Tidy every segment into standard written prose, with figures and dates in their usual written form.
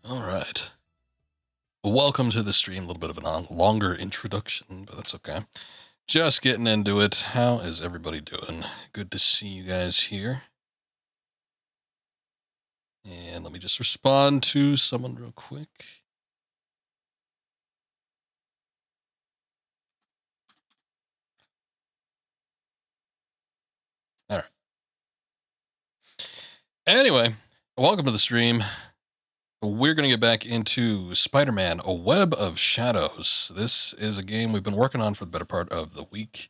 All right. Welcome to the stream. A little bit of a longer introduction, but that's okay. Just getting into it. How is everybody doing? Good to see you guys here. And let me just respond to someone real quick. All right. Anyway, welcome to the stream. We're going to get back into Spider-Man, A Web of Shadows. This is a game we've been working on for the better part of the week.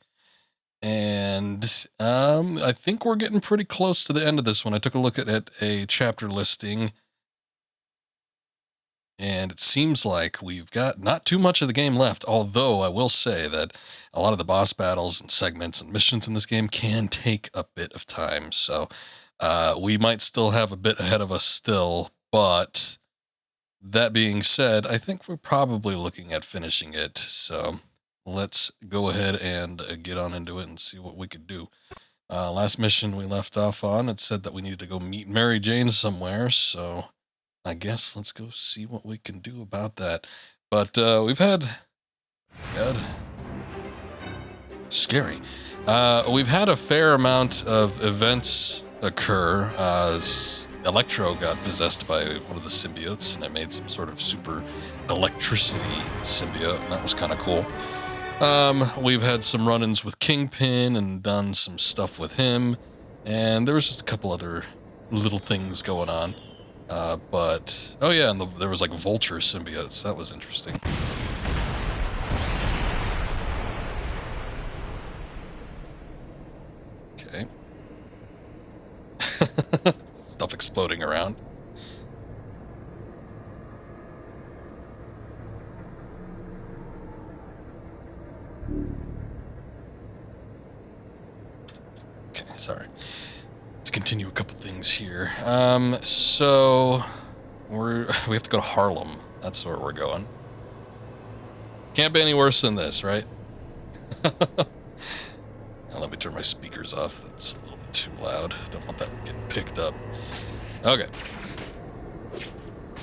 And I think we're getting pretty close to the end of this one. I took a look at a chapter listing, and it seems like we've got not too much of the game left, although I will say that a lot of the boss battles and segments and missions in this game can take a bit of time. So we might still have a bit ahead of us still, but that being said, I think we're probably looking at finishing it. So let's go ahead and get on into it and see what we could do. Last mission we left off on, it said that we needed to go meet Mary Jane somewhere, so I guess let's go see what we can do about that. But we've had scary. We've had a fair amount of events occur. Electro got possessed by one of the symbiotes, and it made some sort of super electricity symbiote, and that was kind of cool. We've had some run-ins with Kingpin and done some stuff with him, and there was just a couple other little things going on. But oh yeah, and there was like vulture symbiotes. That was interesting. Okay. Stuff exploding around. Okay, sorry. To continue a couple things here. So we have to go to Harlem. That's where we're going. Can't be any worse than this, right? Now let me turn my speakers off. That's a little bit too loud. Don't want that getting picked up. Okay.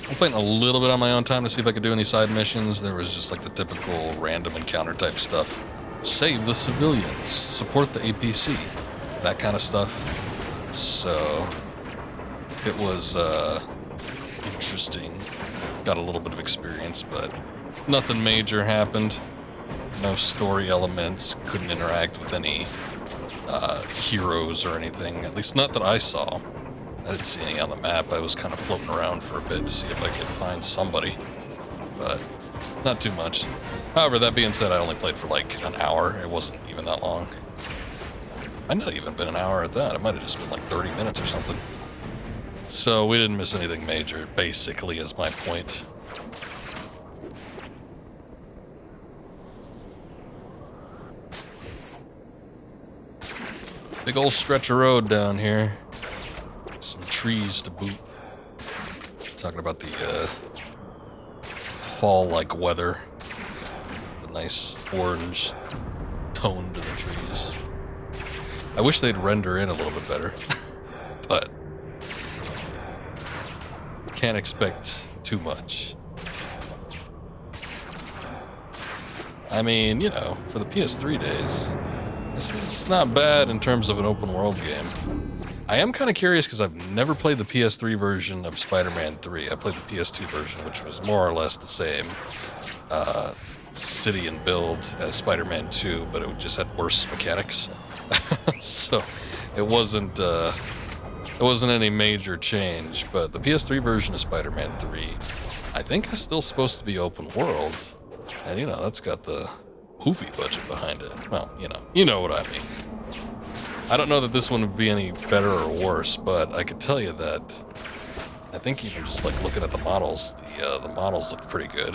I'm playing a little bit on my own time to see if I could do any side missions. There was just like the typical random encounter type stuff. Save the civilians. Support the APC. That kind of stuff. So it was interesting. Got a little bit of experience, but nothing major happened. No story elements. Couldn't interact with any heroes or anything. At least not that I saw. I didn't see any on the map. I was kind of floating around for a bit to see if I could find somebody, but not too much. However, that being said, I only played for like an hour. It wasn't even that long. Might not even been an hour at that. It might have just been like 30 minutes or something. So we didn't miss anything major, basically, is my point. Big old stretch of road down here. Some trees to boot. Talking about the fall-like weather. The nice orange tone to the trees. I wish they'd render in a little bit better, but can't expect too much. I mean, you know, for the PS3 days, this is not bad in terms of an open world game. I am kind of curious because I've never played the PS3 version of Spider-Man 3. I played the PS2 version, which was more or less the same city and build as Spider-Man 2, but it just had worse mechanics. So it wasn't any major change. But the PS3 version of Spider-Man 3, I think, is still supposed to be open world, and you know that's got the movie budget behind it. Well, you know what I mean. I don't know that this one would be any better or worse, but I could tell you that I think even just like looking at the models, the models look pretty good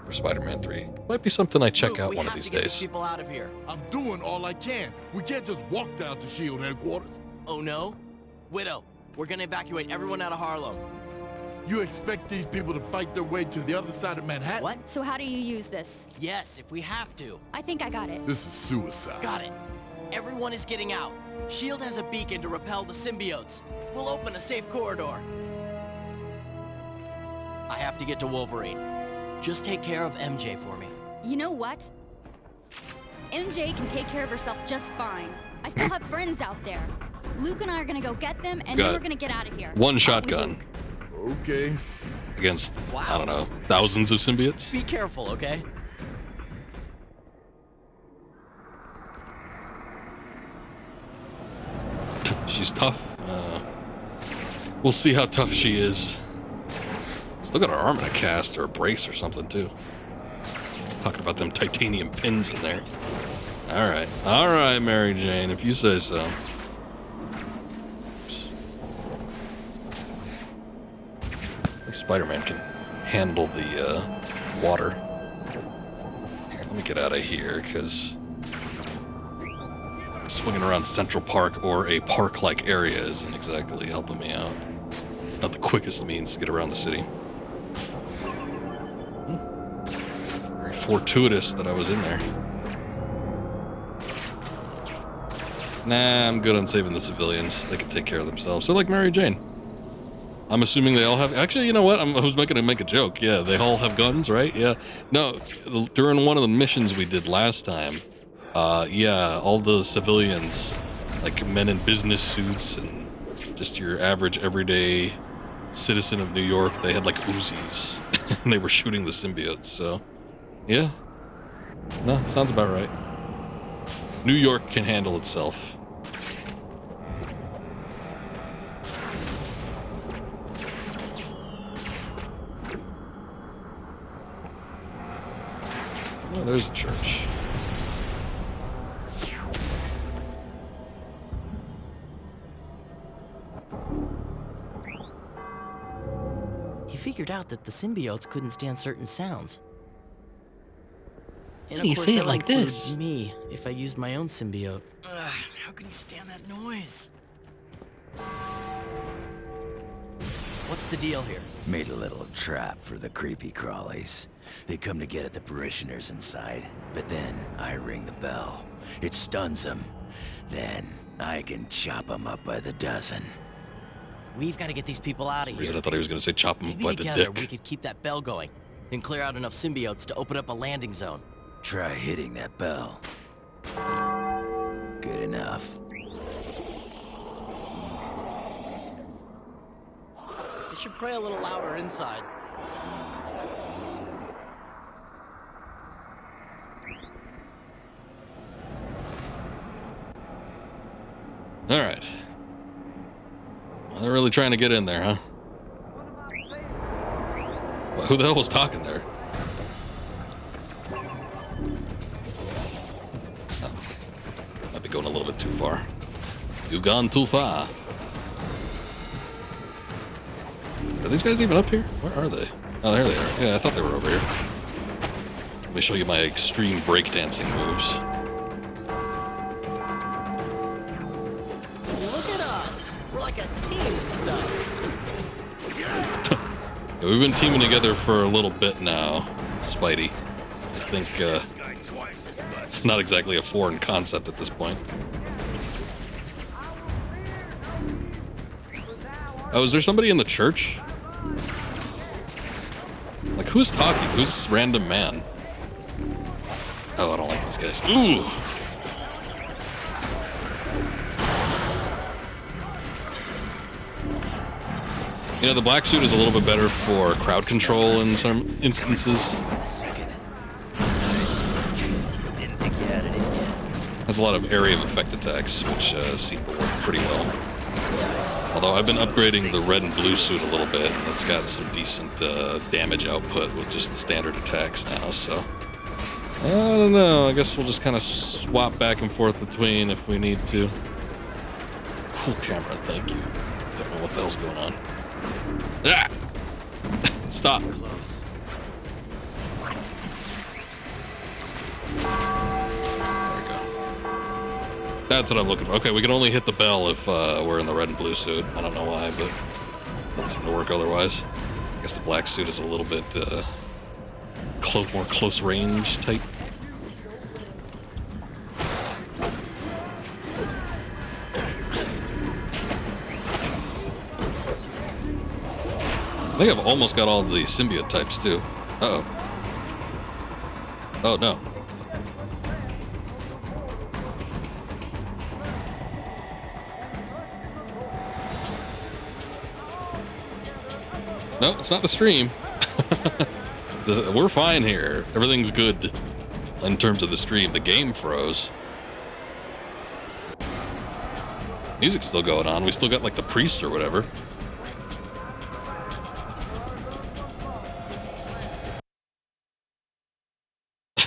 for Spider-Man 3. Might be something I check out one of these days. People out of here. I'm doing all I can. We can't just walk down to SHIELD headquarters. Oh no? Widow, we're gonna evacuate everyone out of Harlem. You expect these people to fight their way to the other side of Manhattan? What? So how do you use this? Yes, if we have to. I think I got it. This is suicide. Got it. Everyone is getting out. SHIELD has a beacon to repel the symbiotes. We'll open a safe corridor. I have to get to Wolverine. Just take care of MJ for me. You know what? MJ can take care of herself just fine. I still have friends out there. Luke and I are gonna go get them, and then we're gonna get out of here. One shotgun. Okay. Against, I don't know, thousands of symbiotes? Be careful, okay? She's tough. We'll see how tough she is. Still got her arm in a cast or a brace or something, too. Talking about them titanium pins in there. All right, Mary Jane, if you say so. I think Spider-Man can handle the water. Here, let me get out of here, because swinging around Central Park or a park-like area isn't exactly helping me out. It's not the quickest means to get around the city. Very fortuitous that I was in there. Nah, I'm good on saving the civilians. They can take care of themselves. So like Mary Jane. I'm assuming they all have... Actually, you know what? I was going to make a joke. Yeah, they all have guns, right? Yeah. No, during one of the missions we did last time, yeah, all the civilians, like men in business suits and just your average everyday citizen of New York, they had like Uzis and they were shooting the symbiotes, so yeah. No, sounds about right. New York can handle itself. Oh, there's a church. He figured out that the symbiotes couldn't stand certain sounds. And How do you say it like this? Me, if I used my own symbiote. How can you stand that noise? What's the deal here? Made a little trap for the creepy crawlies. They come to get at the parishioners inside, but then I ring the bell. It stuns them. Then I can chop them up by the dozen. We've got to get these people out of here. I thought he was going to say chop him Maybe by the together dick. we could keep that bell going, then clear out enough symbiotes to open up a landing zone. Try hitting that bell. Good enough. They should pray a little louder inside. All right. Well, they're really trying to get in there, huh? Well, who the hell was talking there? Oh. Might be going a little bit too far. You've gone too far. Are these guys even up here? Where are they? Oh, there they are. Yeah, I thought they were over here. Let me show you my extreme breakdancing moves. Look at us. We're like a team and stuff. Yeah, we've been teaming together for a little bit now, Spidey. I think it's not exactly a foreign concept at this point. Oh, is there somebody in the church? Like, who's talking? Who's this random man? Oh, I don't like these guys. Ooh! You know, the black suit is a little bit better for crowd control in some instances. Has a lot of area of effect attacks, which seem to work pretty well. Although I've been upgrading the red and blue suit a little bit, and it's got some decent damage output with just the standard attacks now, so... I don't know, I guess we'll just kind of swap back and forth between if we need to. Cool camera, thank you. Don't know what the hell's going on. Ah! Stop. There we go. That's what I'm looking for. Okay, we can only hit the bell if we're in the red and blue suit. I don't know why, but it doesn't seem to work otherwise. I guess the black suit is a little bit more close range type. think I've almost got all the symbiote types too. Uh-oh. Oh no. No, it's not the stream. We're fine here. Everything's good in terms of the stream. The game froze. Music's still going on. We still got like the priest or whatever.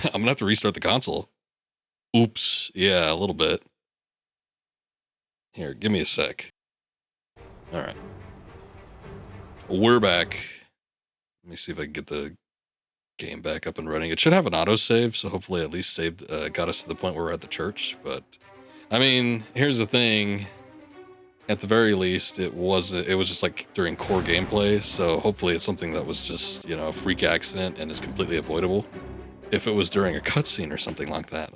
I'm gonna have to restart the console. Oops. Yeah, a little bit. Here, give me a sec. All right. We're back. Let me see if I can get the game back up and running. It should have an autosave, so hopefully at least saved, got us to the point where we're at the church. But, I mean, here's the thing. At the very least, it was just like during core gameplay, so hopefully it's something that was just, you know, a freak accident and is completely avoidable. If it was during a cutscene or something like that,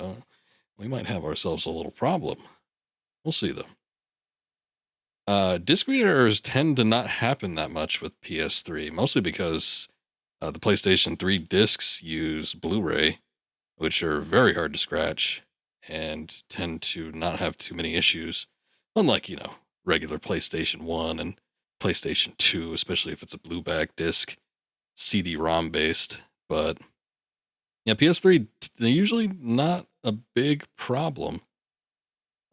we might have ourselves a little problem. We'll see, though. Disc read errors tend to not happen that much with PS3, mostly because the PlayStation 3 discs use Blu-ray, which are very hard to scratch and tend to not have too many issues, unlike, you know, regular PlayStation 1 and PlayStation 2, especially if it's a blueback disc, CD-ROM based. But yeah, PS3, they're usually not a big problem.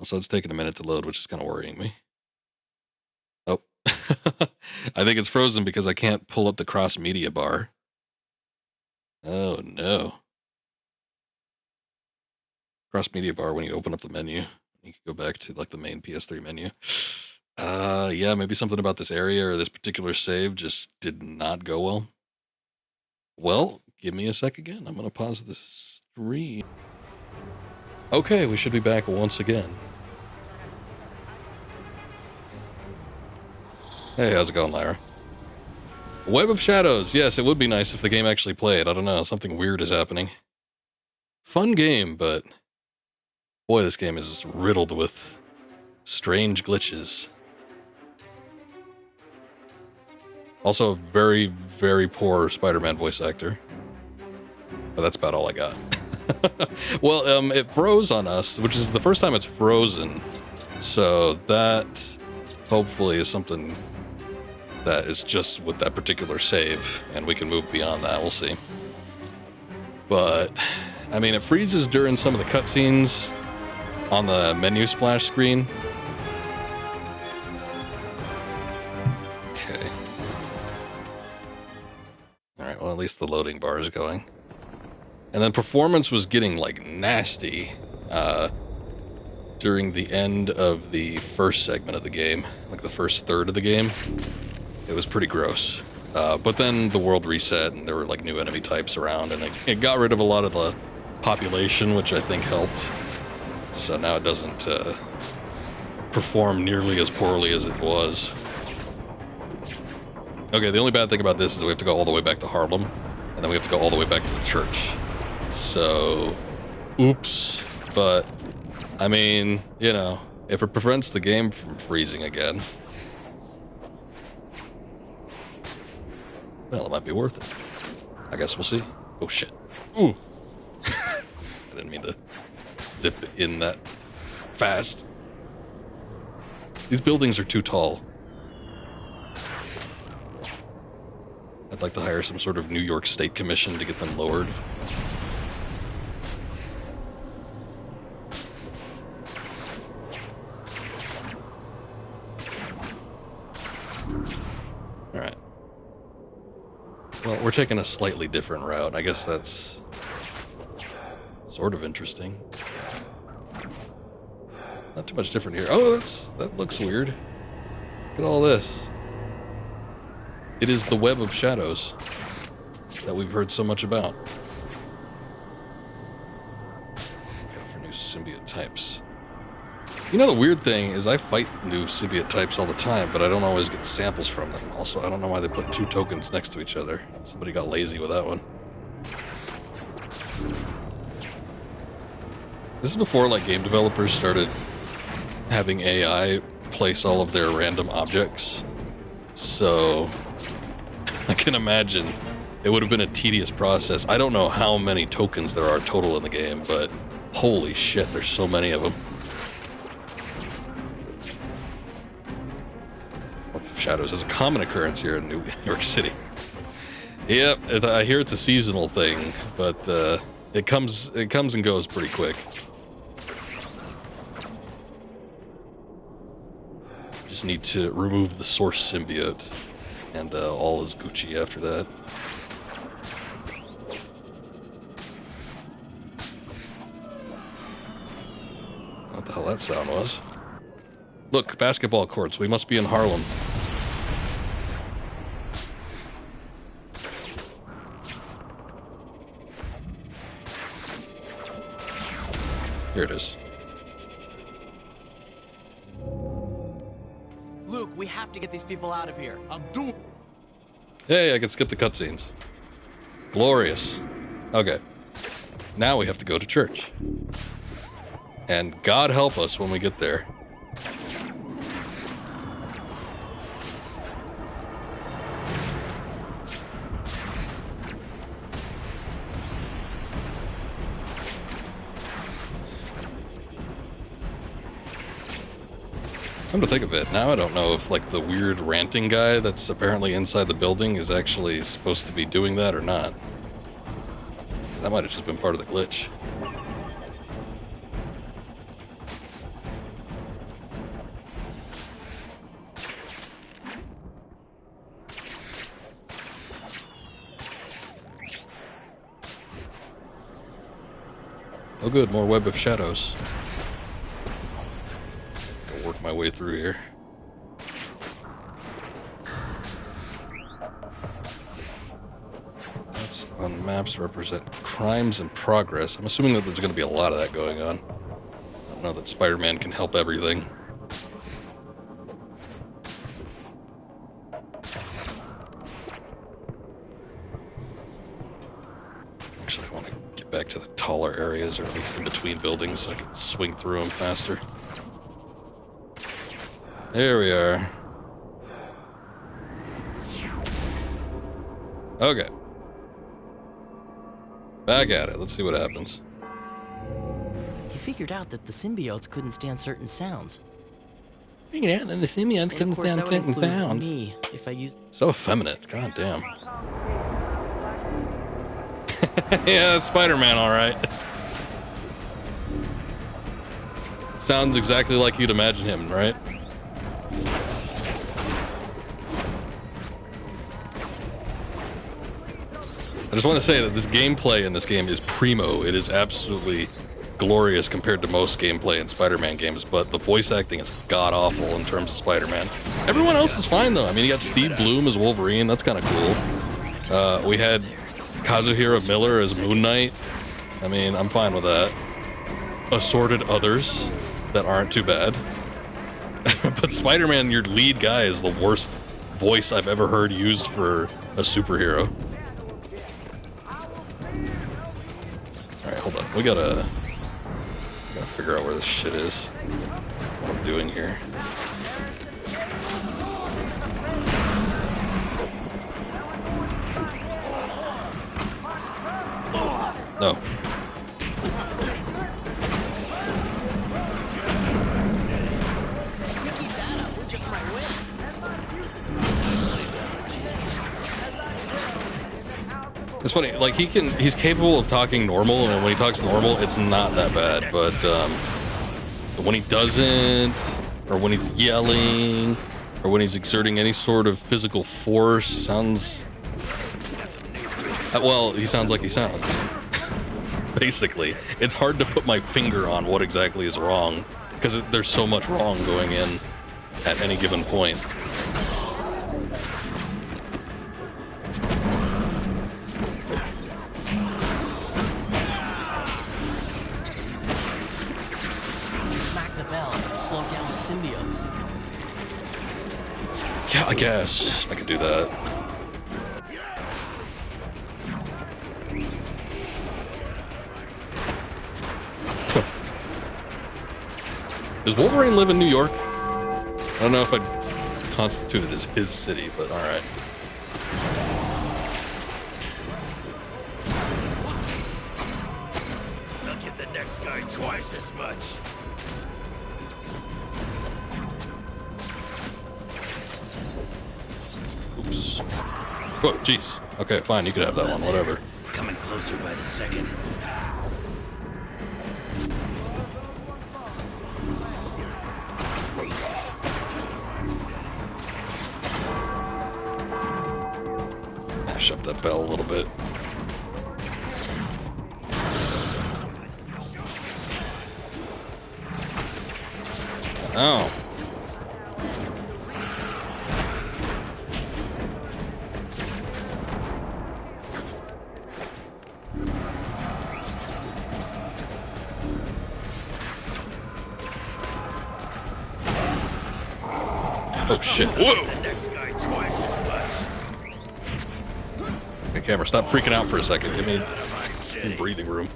Also, it's taking a minute to load, which is kind of worrying me. Oh, I think it's frozen because I can't pull up the cross media bar. Oh no. Cross media bar when you open up the menu. You can go back to like the main PS3 menu. Yeah, maybe something about this area or this particular save just did not go well. Well, give me a sec again. I'm going to pause the stream. Okay, we should be back once again. Hey, how's it going, Lyra? Web of Shadows. Yes, it would be nice if the game actually played. I don't know, something weird is happening. Fun game, but boy, this game is riddled with strange glitches. Also, a very, very poor Spider-Man voice actor. But that's about all I got. Well, it froze on us, which is the first time it's frozen. So that hopefully is something that is just with that particular save, and we can move beyond that. We'll see. But, I mean, it freezes during some of the cutscenes on the menu splash screen. Okay. Alright, well, at least the loading bar is going. And then performance was getting, like, nasty during the end of the first segment of the game, like the first third of the game. It was pretty gross. But then the world reset, and there were, like, new enemy types around, and it got rid of a lot of the population, which I think helped. So now it doesn't perform nearly as poorly as it was. Okay, the only bad thing about this is we have to go all the way back to Harlem, and then we have to go all the way back to the church. So, oops. But, I mean, you know, if it prevents the game from freezing again, well, it might be worth it. I guess we'll see. Oh, shit. Ooh. I didn't mean to zip in that fast. These buildings are too tall. I'd like to hire some sort of New York State Commission to get them lowered. Alright. Well, we're taking a slightly different route. I guess that's sort of interesting. Not too much different here. Oh, that looks weird. Look at all this. It is the Web of Shadows that we've heard so much about. Go for new symbiote types. You know, the weird thing is I fight new symbiote types all the time, but I don't always get samples from them. Also, I don't know why they put two tokens next to each other. Somebody got lazy with that one. This is before, like, game developers started having AI place all of their random objects. So I can imagine it would have been a tedious process. I don't know how many tokens there are total in the game, but holy shit, there's so many of them. Shadows is a common occurrence here in New York City. Yep, I hear it's a seasonal thing, but it comes and goes pretty quick. Just need to remove the source symbiote, and all is Gucci after that. What the hell that sound was? Look, basketball courts. We must be in Harlem. Here it is. Luke, we have to get these people out of here. I'm doing. Hey, I can skip the cutscenes. Glorious. Okay. Now we have to go to church. And God help us when we get there. Come to think of it, now I don't know if like the weird ranting guy that's apparently inside the building is actually supposed to be doing that or not. Because that might have just been part of the glitch. Oh good, more web of shadows. Work my way through here. That's on maps represent crimes in progress. I'm assuming that there's going to be a lot of that going on. I don't know that Spider-Man can help everything. Actually, I want to get back to the taller areas, or at least in between buildings, so I can swing through them faster. There we are. Okay. Back at it. Let's see what happens. He figured out that the symbiotes couldn't stand certain sounds. Figured out that the symbiotes And couldn't of course, stand that would certain include sounds. me if I used. So effeminate. God damn. Yeah, that's Spider-Man, all right. Sounds exactly like you'd imagine him, right? I just want to say that this gameplay in this game is primo. It is absolutely glorious compared to most gameplay in Spider-Man games, but the voice acting is god-awful in terms of Spider-Man. Everyone else is fine, though. I mean, you got Steve Bloom as Wolverine. That's kind of cool. We had Kazuhiro Miller as Moon Knight. I mean, I'm fine with that. Assorted others that aren't too bad. But Spider-Man, your lead guy, is the worst voice I've ever heard used for a superhero. Alright, hold on. We gotta figure out where this shit is. What I'm doing here. No. It's funny, like he's capable of talking normal, and when he talks normal, it's not that bad, but when he doesn't, or when he's yelling, or when he's exerting any sort of physical force, sounds, well, he sounds like he sounds. Basically, it's hard to put my finger on what exactly is wrong, because there's so much wrong going in at any given point. Symbiotes. Yeah, I guess I could do that. Does Wolverine live in New York? I don't know if I'd constitute it as his city, but alright. twice as much. Oops. Whoa, jeez. Okay, fine, you could have that one, whatever. Coming closer by the second. Mash up that bell a little bit. Oh. Oh shit. Whoa! The next guy twice as much. Hey, camera, stop freaking out for a second. Give me some breathing room.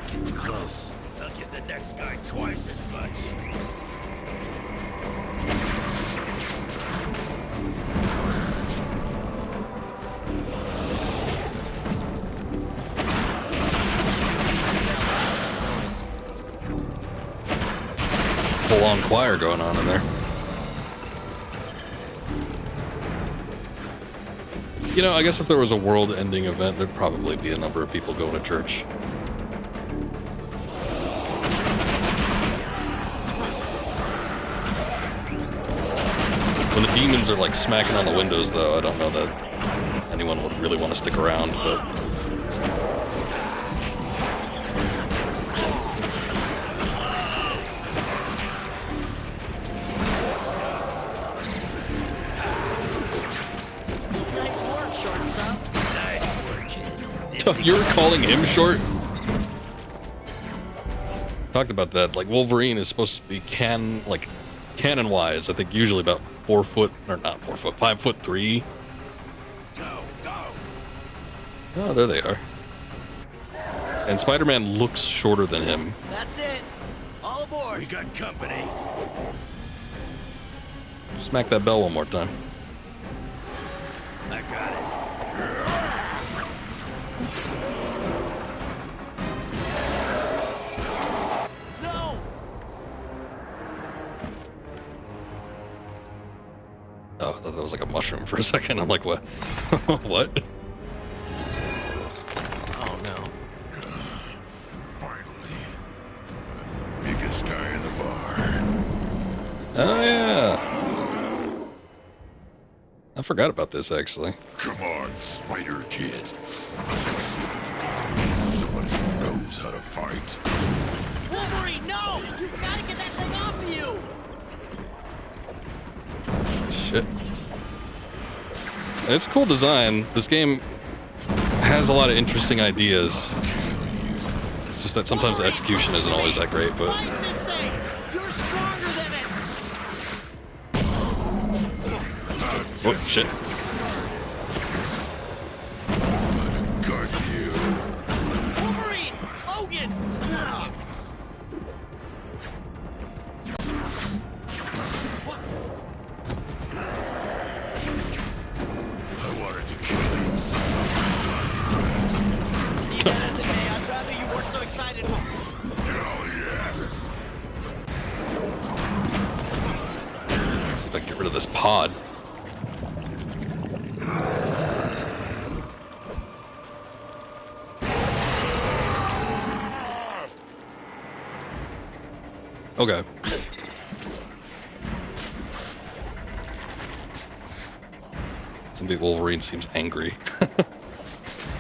Getting close. I'll give the next guy twice as much. Full-on choir going on in there. You know, I guess if there was a world-ending event, there'd probably be a number of people going to church. When the demons are like smacking on the windows, though, I don't know that anyone would really want to stick around, but... Nice work, shortstop. Nice work, kid. You're calling him short? Talked about that. Like, Wolverine is supposed to be canon-wise, I think usually about 4 foot, or not 4 foot, 5'3". Go, go. Oh, there they are. And Spider-Man looks shorter than him. That's it. All aboard. We got company. Smack that bell one more time. I got it. No. Oh, I thought that was like a mushroom for a second. I'm like, what? What? Oh no. Finally. The biggest guy in the bar. Oh, yeah. I forgot about this, actually. Come on, Spider Kid. Let's see what you can do against somebody who knows how to fight. Wolverine, no! You gotta get that thing off of you! Shit. It's a cool design. This game has a lot of interesting ideas. It's just that sometimes the execution isn't always that great, but... Fight this thing! You're stronger than it! Oh, shit. Got you. Wolverine! Logan! I wanted to kill you since I was done. Be that as it may, I'd rather you weren't so excited. Hell yes. Let's see if I can get rid of this pod. Okay. Somebody Wolverine seems angry.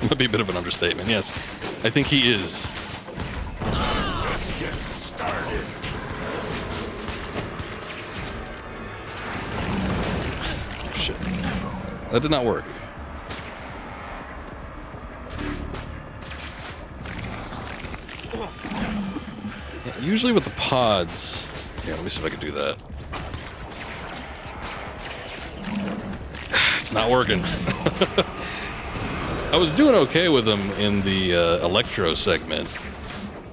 Might be a bit of an understatement. Yes, I think he is. Just get started. Oh, shit. That did not work. Yeah, usually with the pods... Yeah, let me see if I can do that. It's not working. I was doing okay with them in the Electro segment.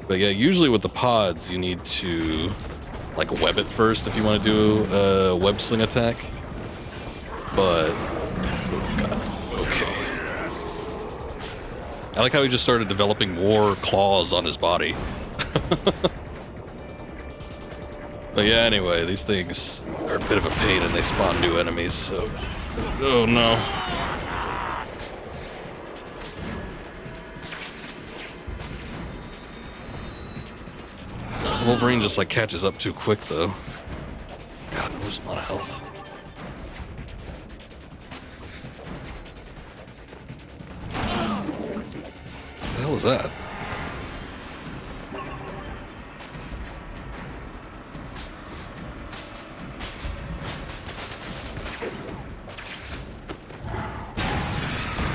But yeah, usually with the pods, you need to like web it first if you want to do a web sling attack. But oh god, okay. I like how he just started developing more claws on his body. But yeah, anyway, these things are a bit of a pain and they spawn new enemies, so... Oh no. Wolverine just like catches up too quick though. God, I'm losing a lot of health. What the hell is that?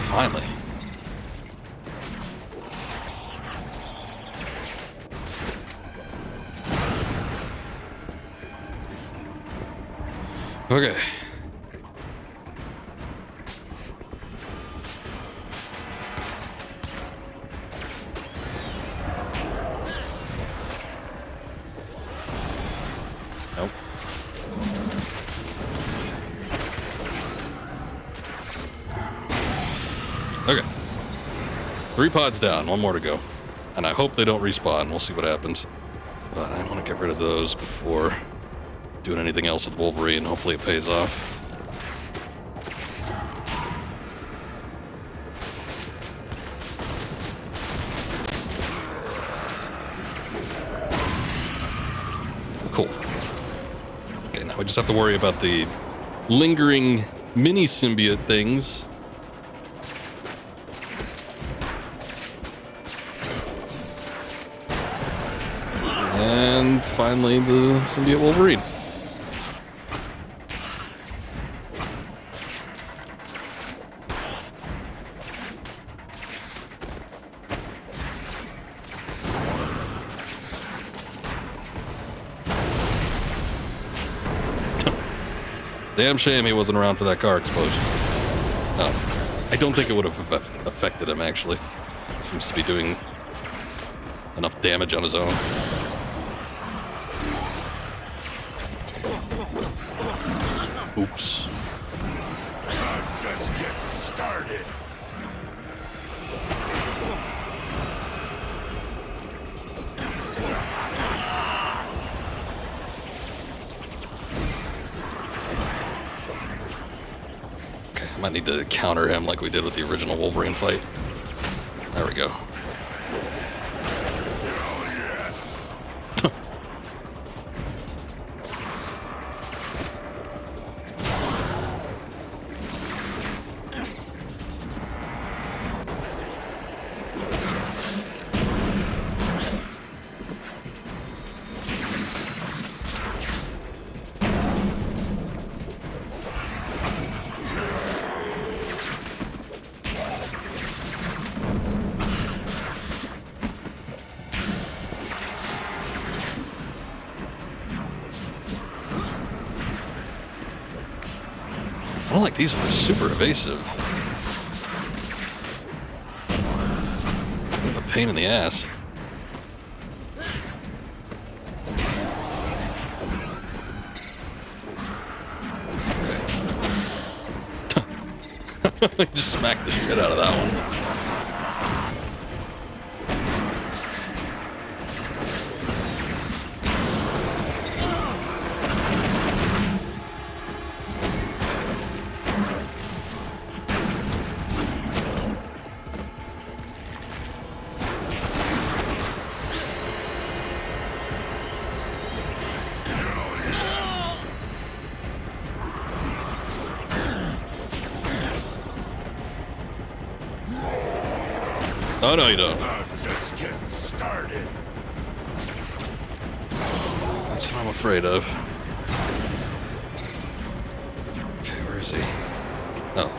Finally. Okay. Nope. Okay. 3 pods down, 1 more to go. And I hope they don't respawn. We'll see what happens. But I want to get rid of those before doing anything else with Wolverine. Hopefully it pays off. Cool. Okay, now we just have to worry about the lingering mini symbiote things. And finally, the symbiote Wolverine. It's a damn shame he wasn't around for that car explosion. No, I don't think it would have affected him, actually. He seems to be doing enough damage on his own. Oops. I'm just getting started. Okay, I might need to counter him like we did with the original Wolverine fight. There we go. I don't like these ones. Super evasive. Bit of a pain in the ass. Okay. Just smacked the shit out of that one. Oh, no, you don't. I'm just getting started. That's what I'm afraid of. Okay, where is he? Oh.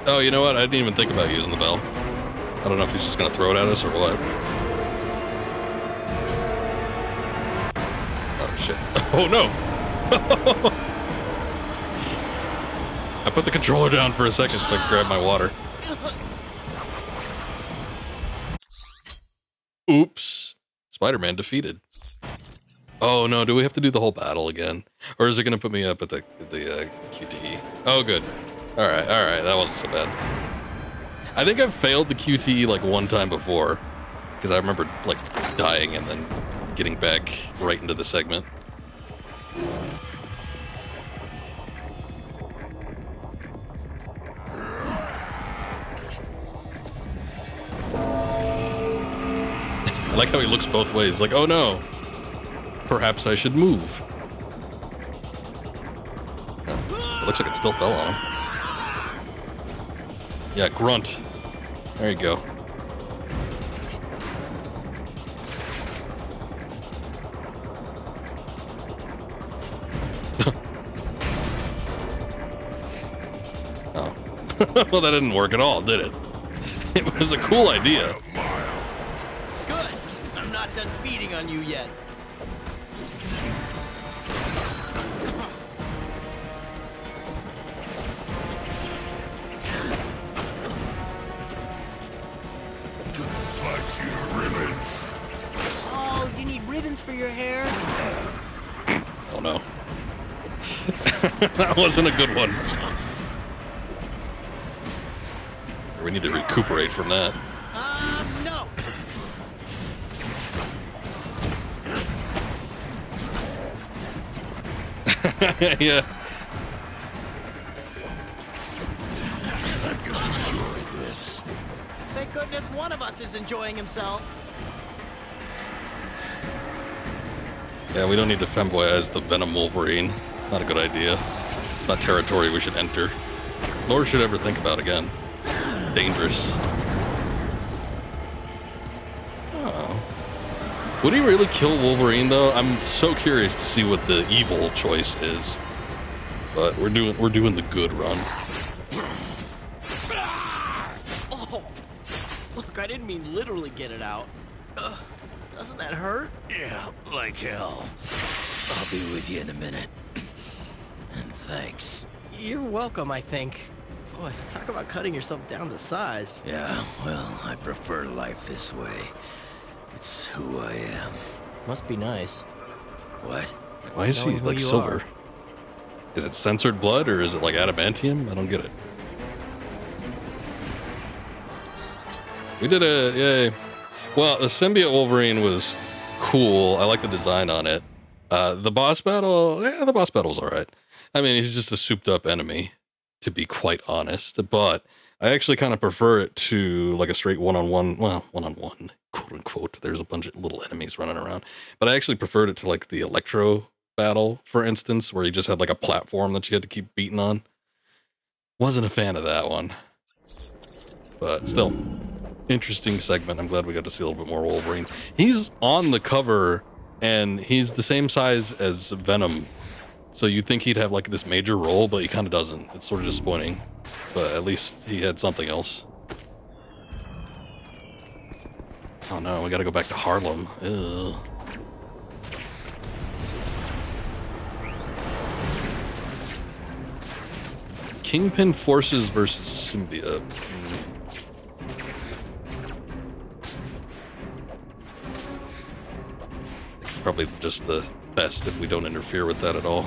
Oh, you know what? I didn't even think about using the bell. I don't know if he's just gonna throw it at us or what. Oh, shit. Oh, no! I put the controller down for a second so I could grab my water. Oops. Spider-Man defeated. Oh, no. Do we have to do the whole battle again? Or is it gonna put me up at the QTE? Oh, good. Alright, that wasn't so bad. I think I've failed the QTE like one time before, because I remember like dying and then getting back right into the segment. I like how he looks both ways, like, oh no, perhaps I should move. Oh, it looks like it still fell on him. Yeah, grunt. There you go. Oh. Well, that didn't work at all, did it? It was a cool idea. Good. I'm not done beating on you yet. Gonna slice you to ribbons. Oh, you need ribbons for your hair? Oh no. That wasn't a good one. We need to recuperate from that. No. Yeah. I'm gonna enjoy this. Thank goodness one of us is enjoying himself. Yeah, we don't need to femboyize the Venom Wolverine. It's not a good idea. It's not territory we should enter. Nor should ever think about again. It's dangerous. Oh. Would he really kill Wolverine though? I'm so curious to see what the evil choice is. But we're doing the good run. Oh, look, I didn't mean literally get it out. Doesn't that hurt? Yeah, like hell. I'll be with you in a minute. And thanks. You're welcome, I think. Boy, talk about cutting yourself down to size. Yeah, well, I prefer life this way. It's who I am. Must be nice. What? Why is he Knowing who like you silver? are. Is it censored blood or is it like adamantium? I don't get it. We did it, yay. Well, the Symbiote Wolverine was cool. I like the design on it. The boss battle, yeah, the boss battle's all right. I mean, he's just a souped up enemy, to be quite honest. But I actually kind of prefer it to like a straight one-on-one, well, one-on-one, quote unquote. There's a bunch of little enemies running around. But I actually preferred it to like the Electro battle, for instance, where you just had like a platform that you had to keep beating on. Wasn't a fan of that one. But still, interesting segment. I'm glad we got to see a little bit more Wolverine. He's on the cover and he's the same size as Venom. So you'd think he'd have like this major role, but he kind of doesn't. It's sort of disappointing. But at least he had something else. Oh no, we gotta go back to Harlem. Ew. Kingpin Forces versus Symbiote. It's probably just the best if we don't interfere with that at all.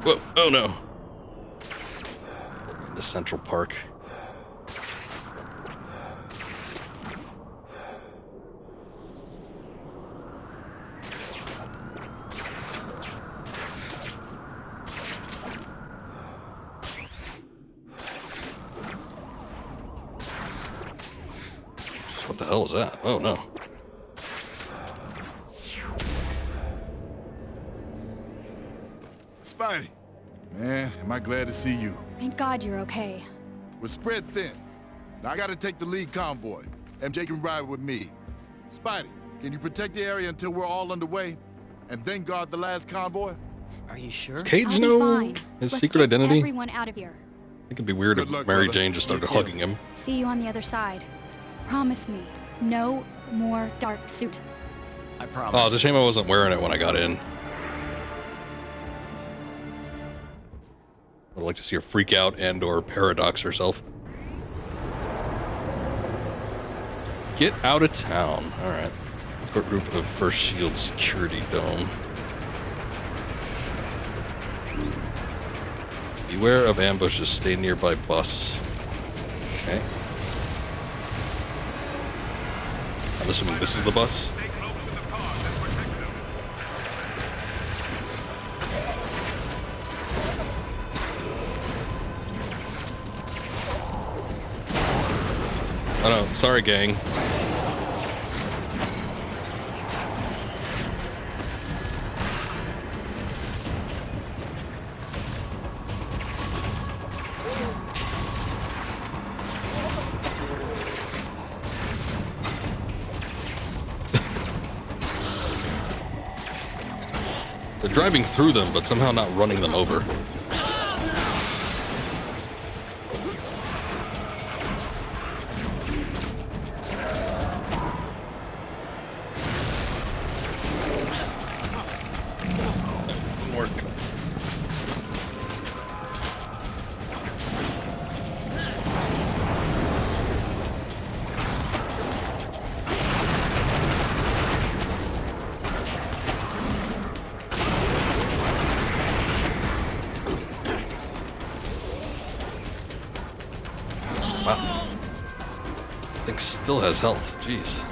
Whoa, oh no. We're in the Central Park. What the hell is that? Oh no. Spidey, man, am I glad to see you. Thank God you're okay. We're spread thin. Now I gotta take the lead convoy. MJ can ride with me. Spidey, can you protect the area until we're all underway? And then guard the last convoy? Are you sure? Does Cage I'll be know fine. his Let's secret get identity? Everyone out of here. It could be weird Good if luck, Mary brother. Jane just started You too. hugging him. See you on the other side. Promise me, no more dark suit. I promise. Oh, it's a shame I wasn't wearing it when I got in. I'd like to see her freak out and or paradox herself. Get out of town. All right. Escort group of First Shield Security Dome. Beware of ambushes. Stay nearby bus. Okay. I'm assuming this is the bus. Oh no, sorry gang. They're driving through them, but somehow not running them over. Didn't work. Wow. Thing still has health. Jeez.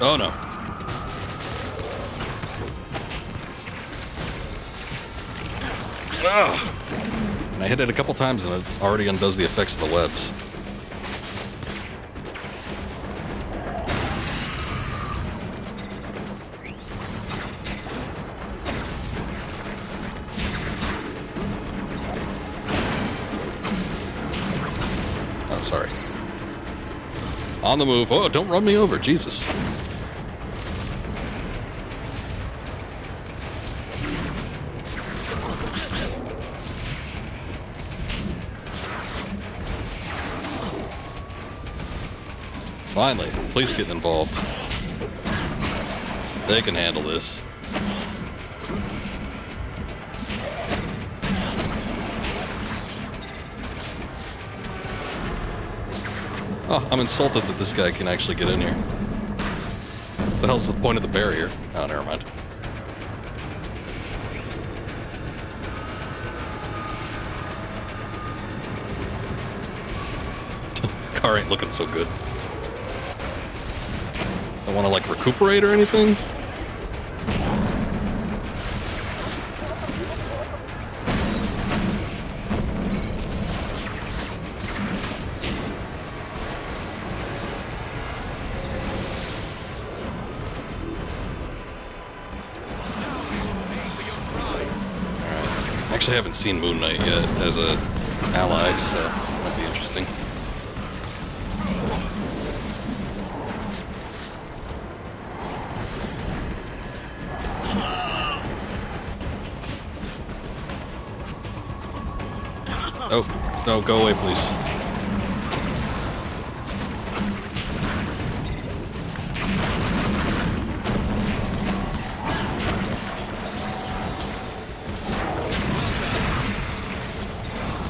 Oh no. Ugh. And I hit it a couple times and it already undoes the effects of the webs. Oh, sorry. On the move. Oh, don't run me over. Jesus. Finally, police getting involved. They can handle this. Oh, I'm insulted that this guy can actually get in here. What the hell's the point of the barrier? Oh, never mind. The car ain't looking so good. I want to like recuperate or anything? Alright. Actually, I haven't seen Moon Knight yet as a ally, so it might be interesting. Oh, no, go away, please.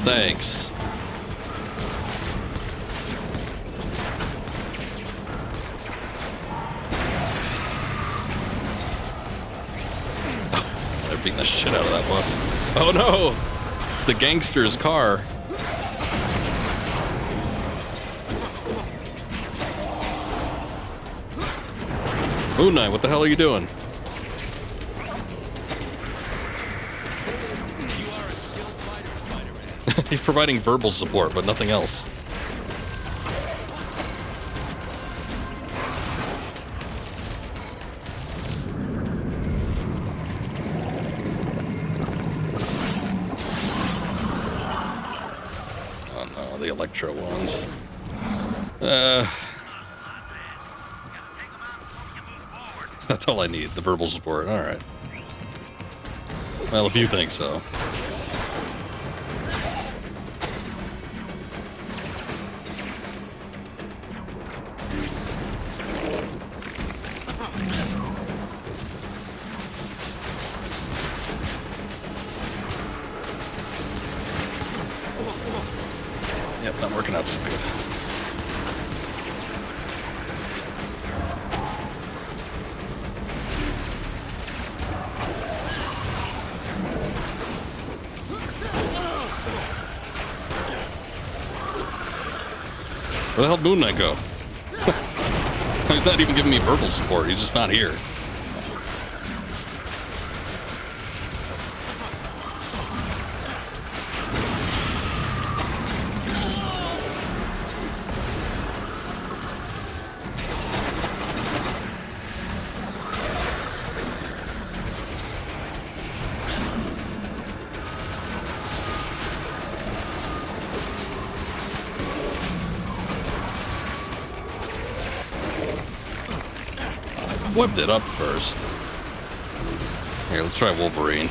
Thanks. Oh, they're beating the shit out of that bus. Oh no! The gangster's car. Moon Knight, what the hell are you doing? You are a skilled fighter, Spider-Man. He's providing verbal support, but nothing else. electro ones. That's all I need, the verbal support. Alright. Well, if you think so. Yep, not working out so good. Where the hell did Moon Knight go? He's not even giving me verbal support. He's just not here. Whipped it up first. Here, let's try Wolverine.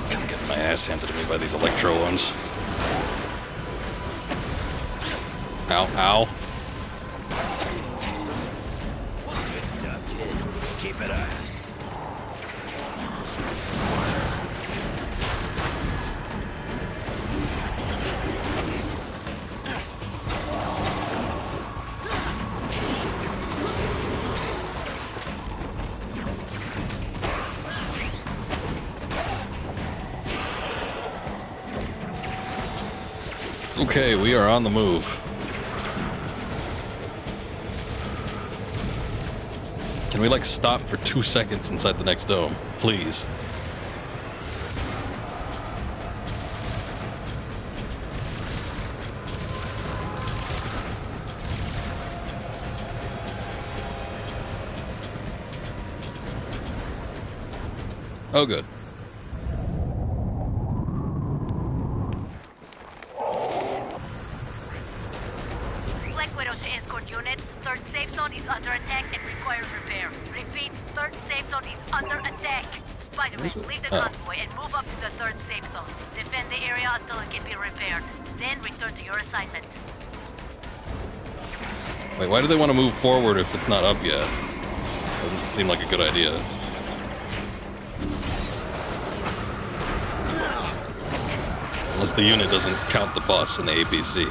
Kind of getting my ass handed to me by these electro ones. Ow, ow. Good stuff, kid. Keep it up. Okay, we are on the move. Can we, like, stop for 2 seconds inside the next dome? Please. Oh, good. Units, third safe zone is under attack and requires repair. Repeat, third safe zone is under attack. Spider-Man, leave the convoy and move up to the third safe zone. Defend the area until it can be repaired. Then return to your assignment. Wait, why do they want to move forward if it's not up yet? Doesn't seem like a good idea. Unless the unit doesn't count the bus and the APC.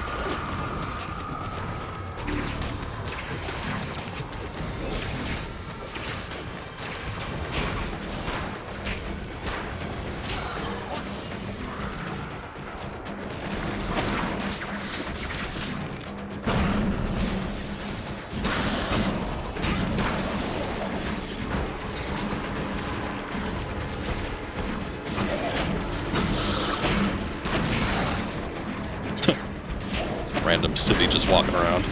Random civvy just walking around.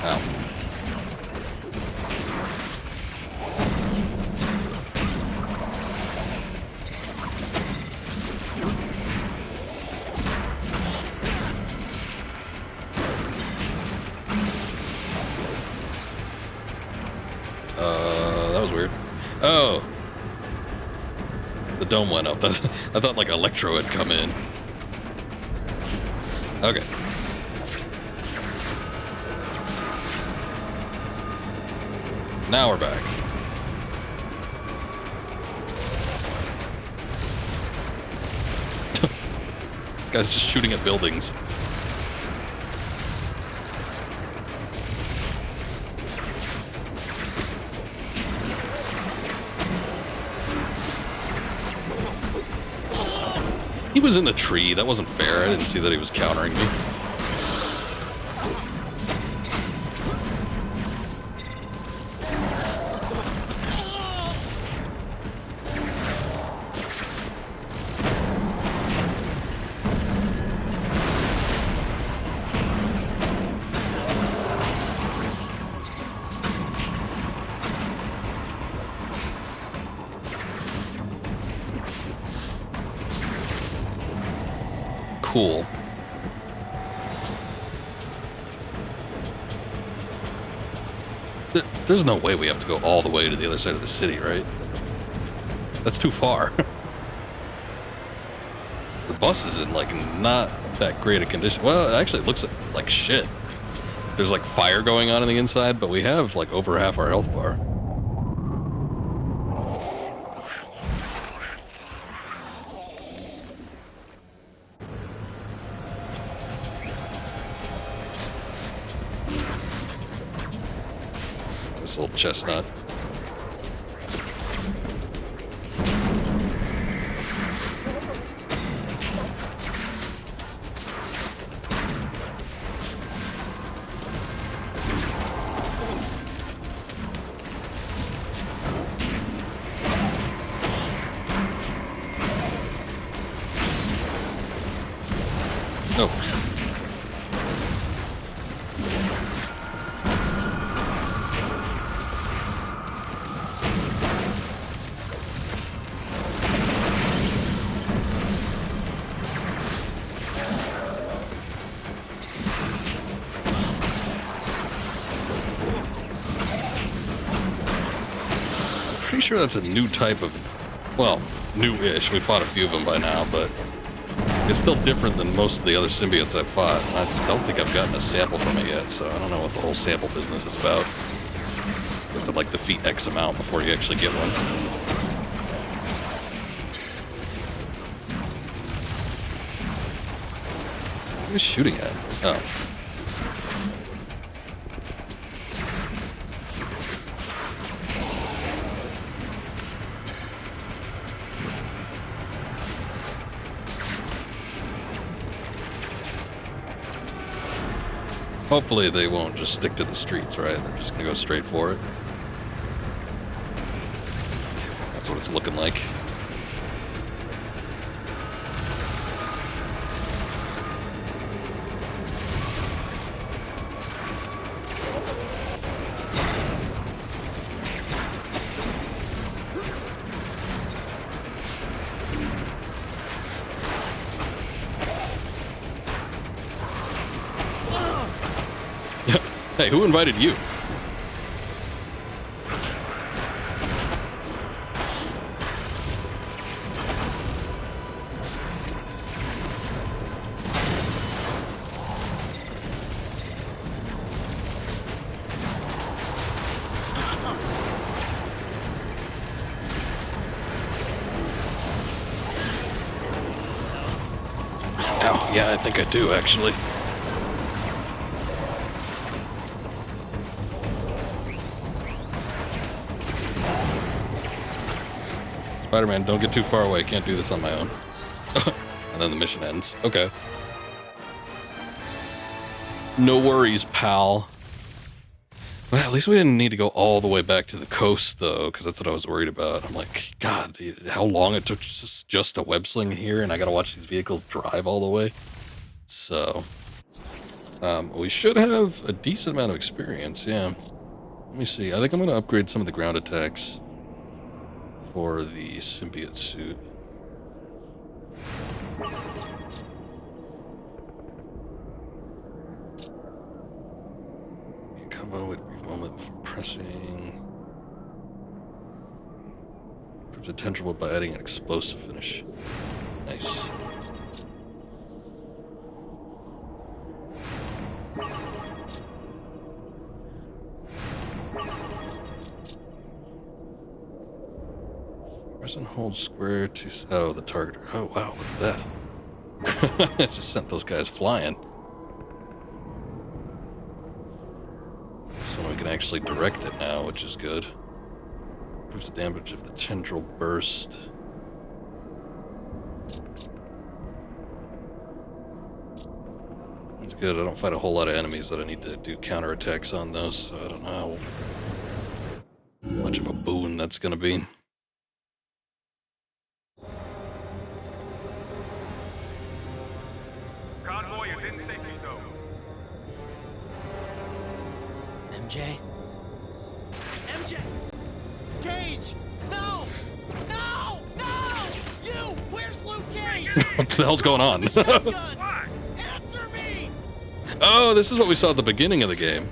Ow. That was weird. Oh. The dome went up. I thought like Electro had come in. Okay. Now we're back. This guy's just shooting at buildings. He was in the tree. That wasn't fair. I didn't see that he was countering me. cool. There's no way we have to go all the way to the other side of the city, right? That's too far. The bus is in, like, not that great a condition. Well, actually, it looks like shit. There's, like, fire going on the inside, but we have, like, over half our health bar. This little chestnut. Oh. Pretty sure that's a new type of, well, new-ish. We fought a few of them by now, but it's still different than most of the other symbiotes I've fought. I don't think I've gotten a sample from it yet, so I don't know what the whole sample business is about. You have to, like, defeat X amount before you actually get one. What are you shooting at? Oh. Hopefully they won't just stick to the streets, right? They're just gonna go straight for it. Okay, that's what it's looking like. Hey, who invited you? Oh, yeah, I think I do, actually. Spider-Man, don't get too far away. Can't do this on my own. And then the mission ends. Okay. No worries, pal. Well, at least we didn't need to go all the way back to the coast, though, because that's what I was worried about. I'm like, God, how long it took just a web sling here, and I got to watch these vehicles drive all the way. So, we should have a decent amount of experience, yeah. Let me see. I think I'm going to upgrade some of the ground attacks for the symbiote suit. Combo with a brief moment before pressing. Improves the tangible by adding an explosive finish. Nice. Press and hold square to... Oh, the target. Oh, wow, look at that. It just sent those guys flying. This one we can actually direct it now, which is good. Improves the damage of the tendril burst. That's good. I don't fight a whole lot of enemies that I need to do counterattacks on those, so I don't know how much of a boon that's going to be. Convoy is in safety zone. MJ? MJ! Cage! No! No! No! You! Where's Luke Cage? What the hell's going on? Shotgun! Oh, this is what we saw at the beginning of the game.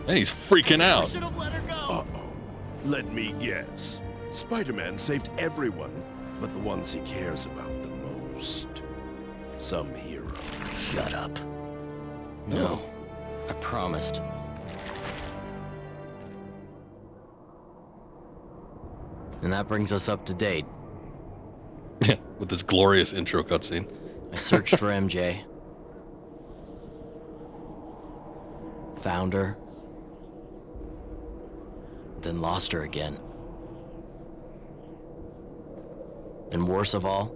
Hey, he's freaking I out. should have let her go. Uh-oh. Let me guess. Spider-Man saved everyone, but the ones he cares about the most. Some hero. Shut up. No. I promised. And that brings us up to date. Yeah, with this glorious intro cutscene. I searched for MJ. Found her. Then lost her again. And worst of all,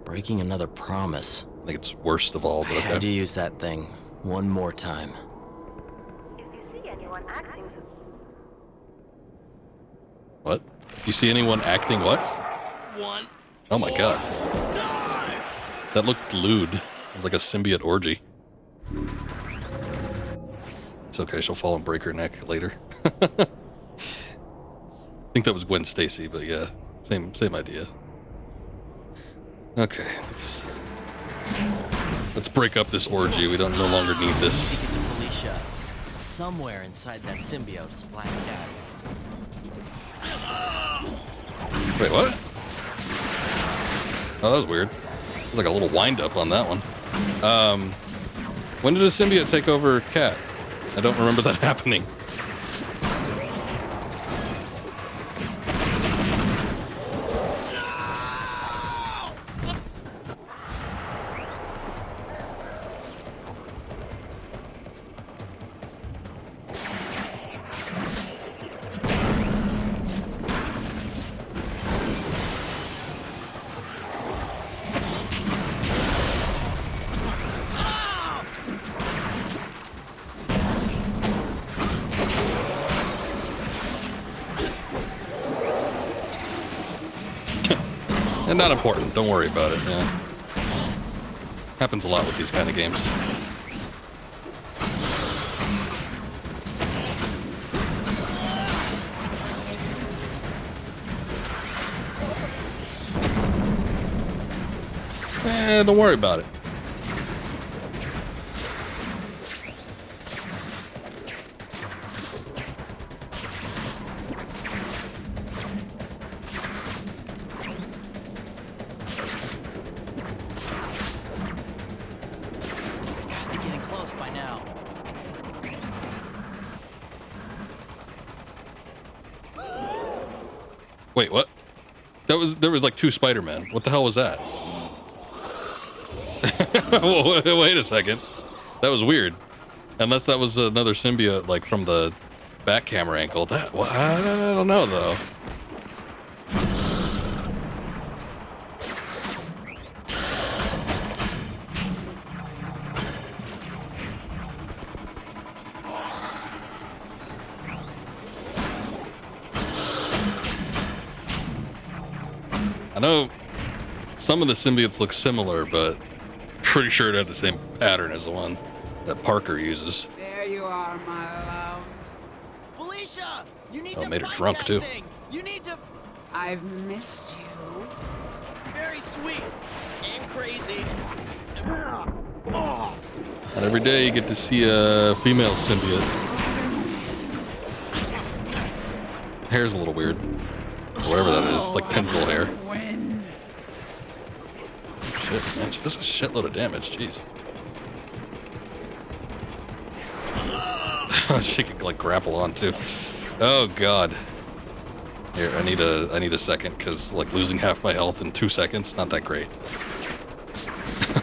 breaking another promise. I think it's worst of all, I but had to okay. use that thing one more time. If you see anyone acting What? If you see anyone acting what? One. Oh my god. That looked lewd. It was like a symbiote orgy. It's okay, she'll fall and break her neck later. I think that was Gwen Stacy, but yeah, same idea. Okay, let's break up this orgy. We don't no longer need this. Take it to Felicia. Somewhere inside that symbiote is Black Cat. Wait, what? Oh, that was weird. It was like a little wind up on that one. When did a symbiote take over Cat? I don't remember that happening. And not important. Don't worry about it. Yeah. Happens a lot with these kind of games. Don't worry about it. Wait, what? There was like two Spider-Men. What the hell was that? Wait a second. That was weird. Unless that was another symbiote, like from the back camera angle. That I don't know though. I know some of the symbiotes look similar, but pretty sure it had the same pattern as the one that Parker uses. There you are, my love. Felicia, you need Oh, to made her fight drunk, that too. thing. You need to. I've missed you. It's very sweet and crazy. Not every day you get to see a female symbiote. Hair's a little weird. Whatever that is, it's like tendril hair. When? Shit, man, she does a shitload of damage, jeez. She could like grapple on too. Oh god. Here, I need a second, because like losing half my health in 2 seconds, not that great.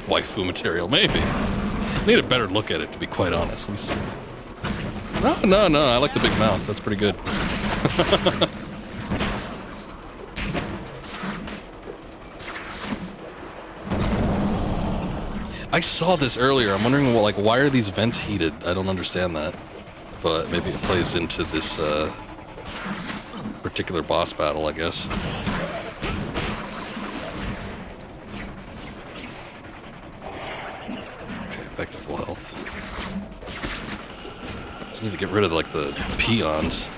Waifu material, maybe. I need a better look at it, to be quite honest. Let me see. No, I like the big mouth. That's pretty good. I saw this earlier. I'm wondering, well, like, why are these vents heated? I don't understand that. But maybe it plays into this particular boss battle, I guess. Okay, back to full health. Just need to get rid of, like, the peons.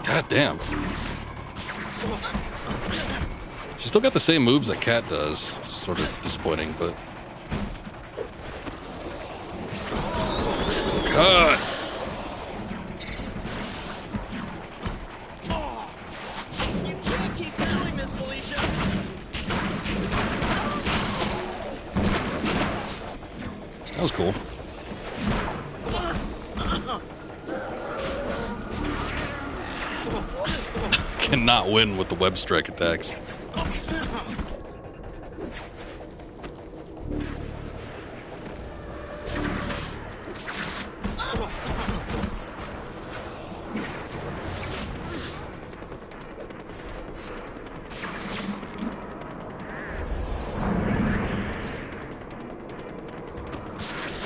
God damn. She's still got the same moves that Cat does. Sort of disappointing, but... Oh, God! You can't keep doing this, Felicia. That was cool. Cannot win with the web strike attacks.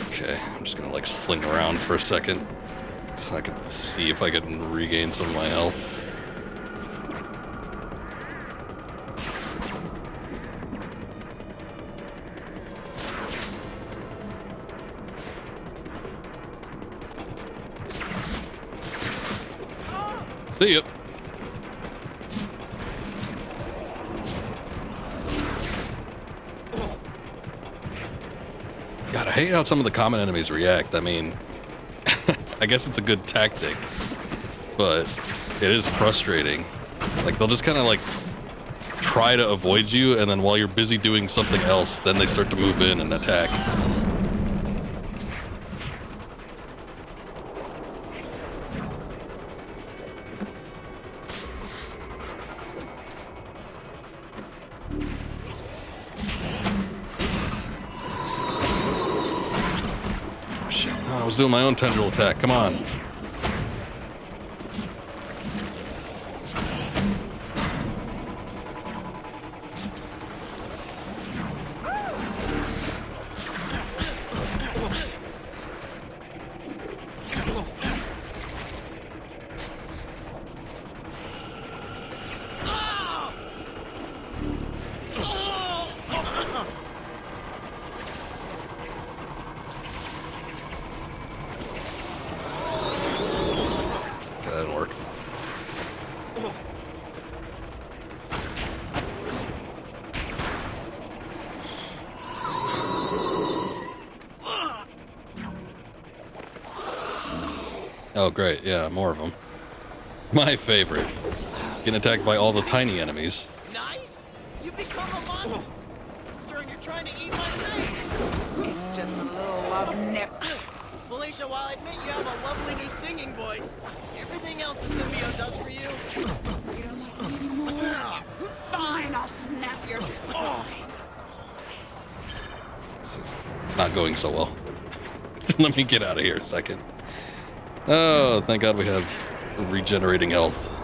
Okay, I'm just gonna like sling around for a second so I can see if I can regain some of my health. See ya. God, I hate how some of the common enemies react. I mean, I guess it's a good tactic, but it is frustrating. Like, they'll just kind of like try to avoid you, and then while you're busy doing something else, then they start to move in and attack. I was doing my own tendril attack. Come on. That didn't work. Oh, great. Yeah, more of them. My favorite. Getting attacked by all the tiny enemies. Nice. You become a monster. During you're trying to eat my face. It's just a little love nip. Felicia, while I admit you have a lovely new singing voice, everything else the symbiote does for you. You don't like me anymore? Fine, I'll snap your spine. This is not going so well. Let me get out of here a second. Oh, thank God we have regenerating health.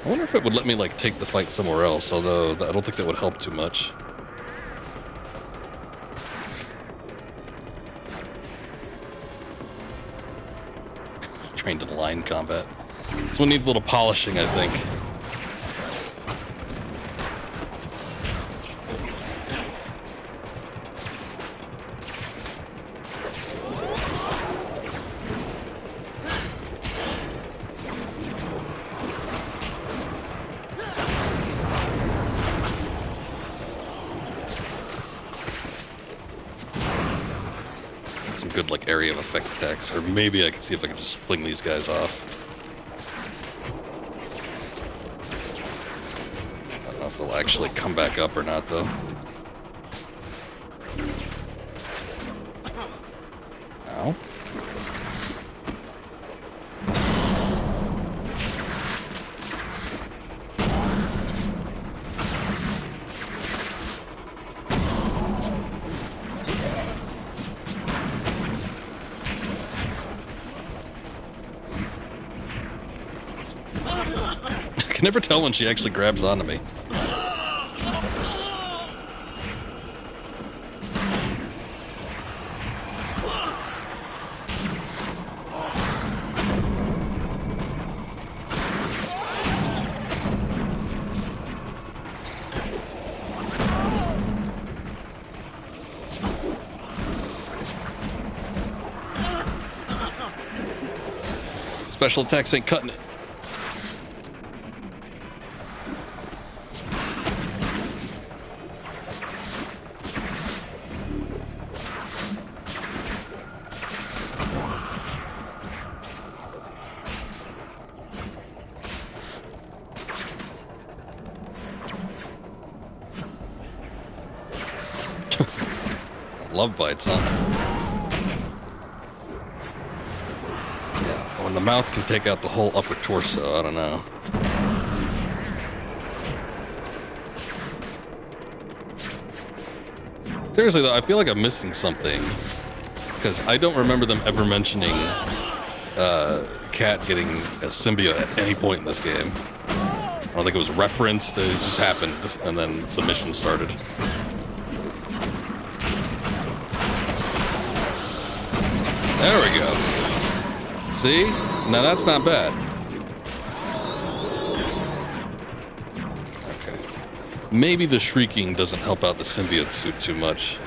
I wonder if it would let me, like, take the fight somewhere else, although I don't think that would help too much. Trained in line combat. This one needs a little polishing, I think. Some good like area of effect attacks, or maybe I can see if I can just fling these guys off. I don't know if they'll actually come back up or not, though. Ow. I can never tell when she actually grabs onto me. Special attacks ain't cutting it. Love bites, huh? Yeah, when the mouth can take out the whole upper torso, I don't know. Seriously though, I feel like I'm missing something. Because I don't remember them ever mentioning Cat getting a symbiote at any point in this game. I don't think it was referenced, it just happened, and then the mission started. There we go. See? Now that's not bad. Okay. Maybe the shrieking doesn't help out the symbiote suit too much.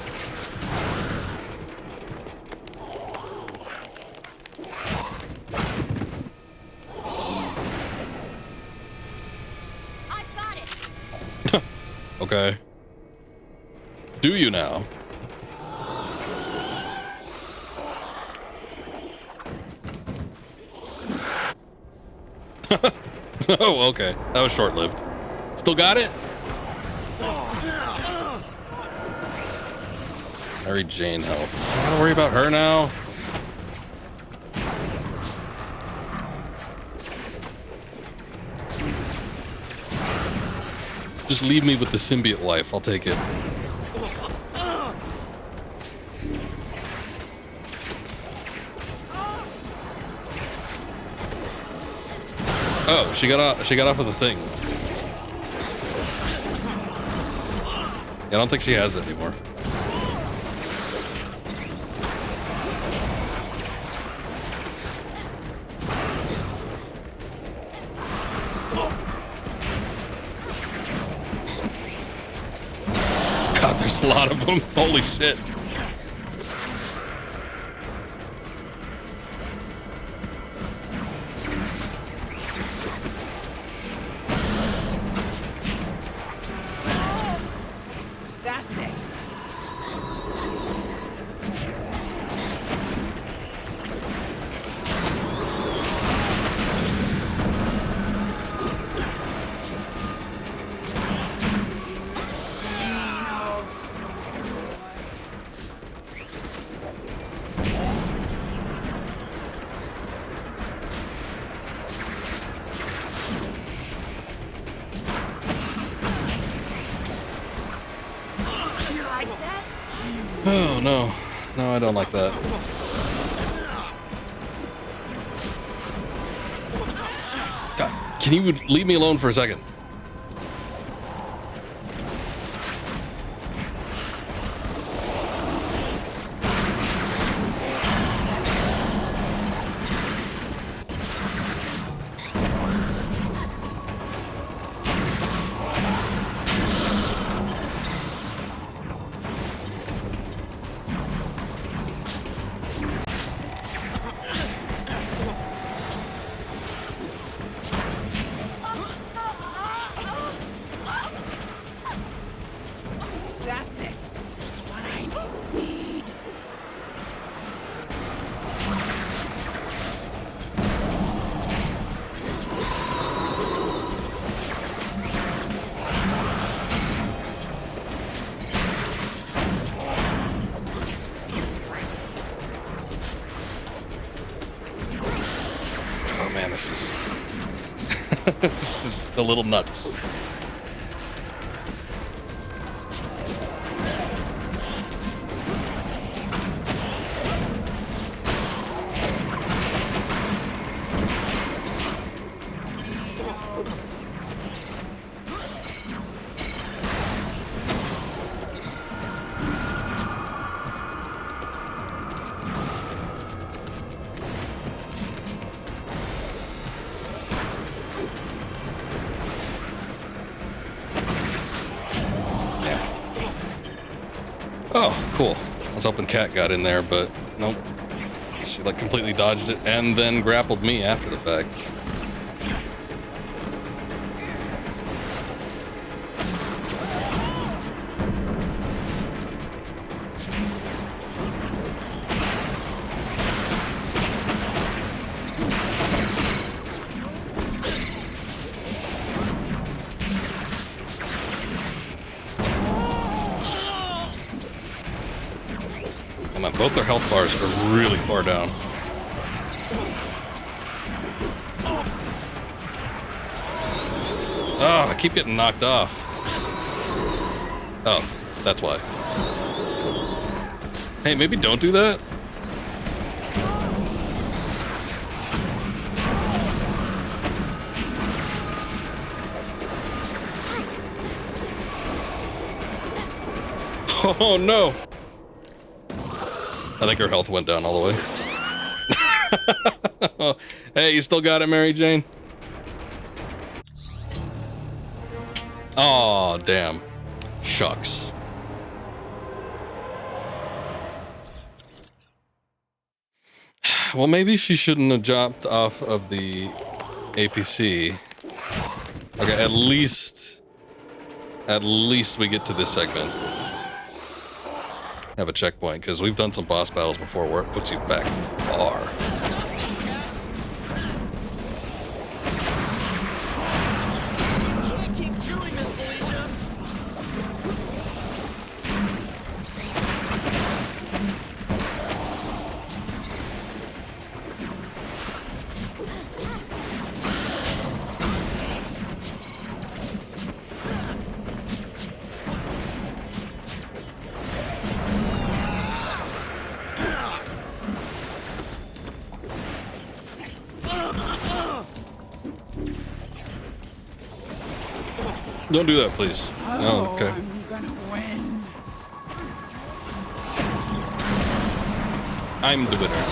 I've got it. Okay. Do you now? Oh, okay. That was short-lived. Still got it? Mary Jane health. I gotta worry about her now. Just leave me with the symbiote wife. I'll take it. Oh, she got off of the thing. Yeah, I don't think she has it anymore. God, there's a lot of them. Holy shit. That's it. Oh, no. No, I don't like that. God, can you leave me alone for a second? That's it. That's what I need. Oh man, this is this is a little nuts. Oh, cool. I was hoping Cat got in there, but nope. She like completely dodged it and then grappled me after the fact. Come on, both their health bars are really far down. Oh, I keep getting knocked off. Oh, that's why. Hey, maybe don't do that. Oh no. I think her health went down all the way. Hey, you still got it, Mary Jane? Oh, damn. Shucks. Well, maybe she shouldn't have dropped off of the APC. Okay, at least we get to this segment. Have a checkpoint, because we've done some boss battles before where it puts you back far. Don't do that, please. Oh, okay. I'm gonna win. I'm the winner.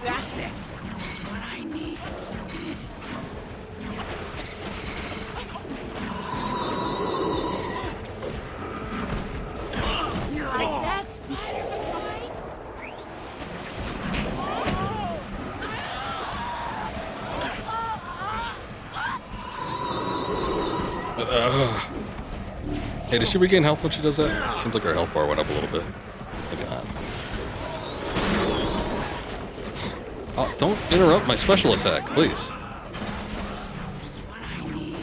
That's it. That's what I need. You like that, Spider-Man? Hey, does she regain health when she does that? Seems like her health bar went up a little bit. Maybe not. Oh, don't interrupt my special attack, please. That's what I need.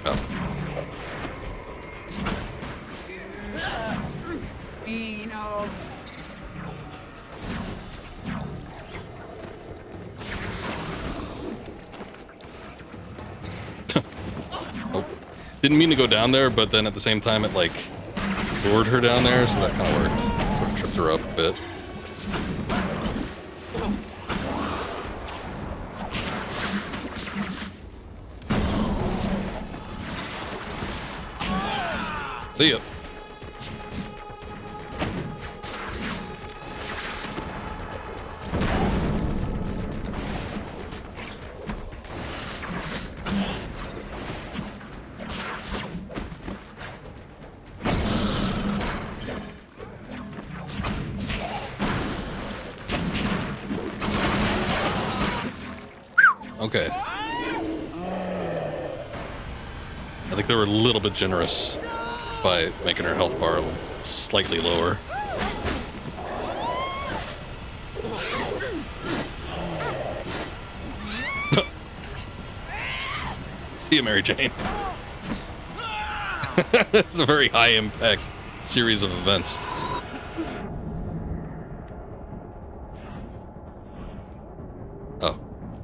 Oh. Beanos. Oh. Didn't mean to go down there, but then at the same time it like lured her down there, so that kind of worked. Sort of tripped her up a bit. See ya. Okay. I think they were a little bit generous by making her health bar slightly lower. See you, Mary Jane. This is a very high impact series of events. Oh,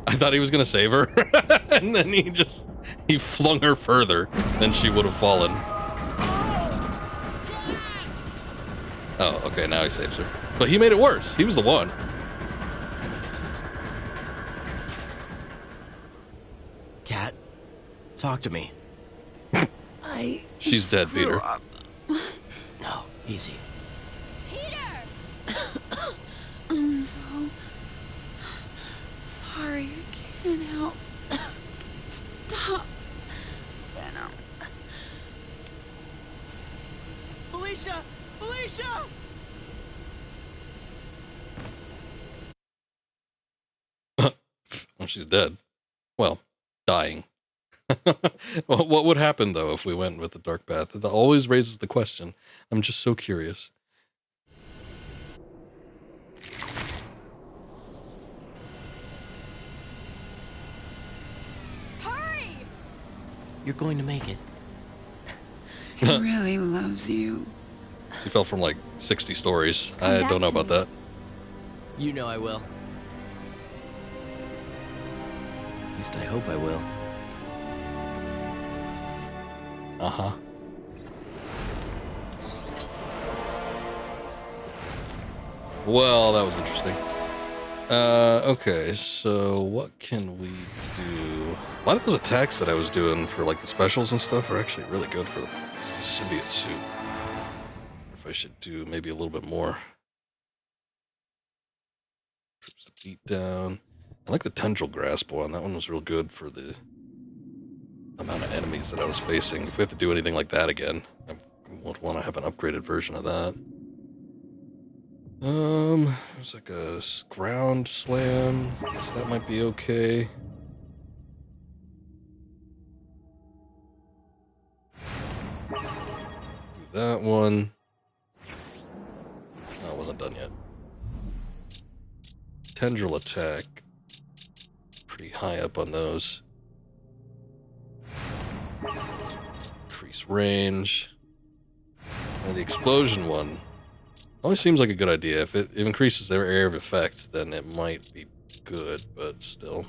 I thought he was gonna save her, and then he flung her further than she would have fallen. Oh, okay, now he saves her. But he made it worse. He was the one. Cat, talk to me. She's dead, Peter. No, easy. Peter! I'm so she's dead. Well, dying. Well, what would happen, though, if we went with the dark path? It always raises the question. I'm just so curious. Hurry! You're going to make it. He really loves you. She fell from like 60 stories. Come I back don't know to about me. that. You know I will. At least I hope I will. Uh-huh. Well, that was interesting. Okay, so what can we do? A lot of those attacks that I was doing for like the specials and stuff are actually really good for the symbiote suit. I wonder if I should do maybe a little bit more. Trips the beat down. I like the tendril grasp one. That one was real good for the amount of enemies that I was facing. If we have to do anything like that again, I would want to have an upgraded version of that. There's like a ground slam. I guess that might be okay. Do that one. No, it wasn't done yet. Tendril attack. Pretty high up on those. Increase range. And the explosion one always seems like a good idea. If it increases their area of effect, then it might be good, but still.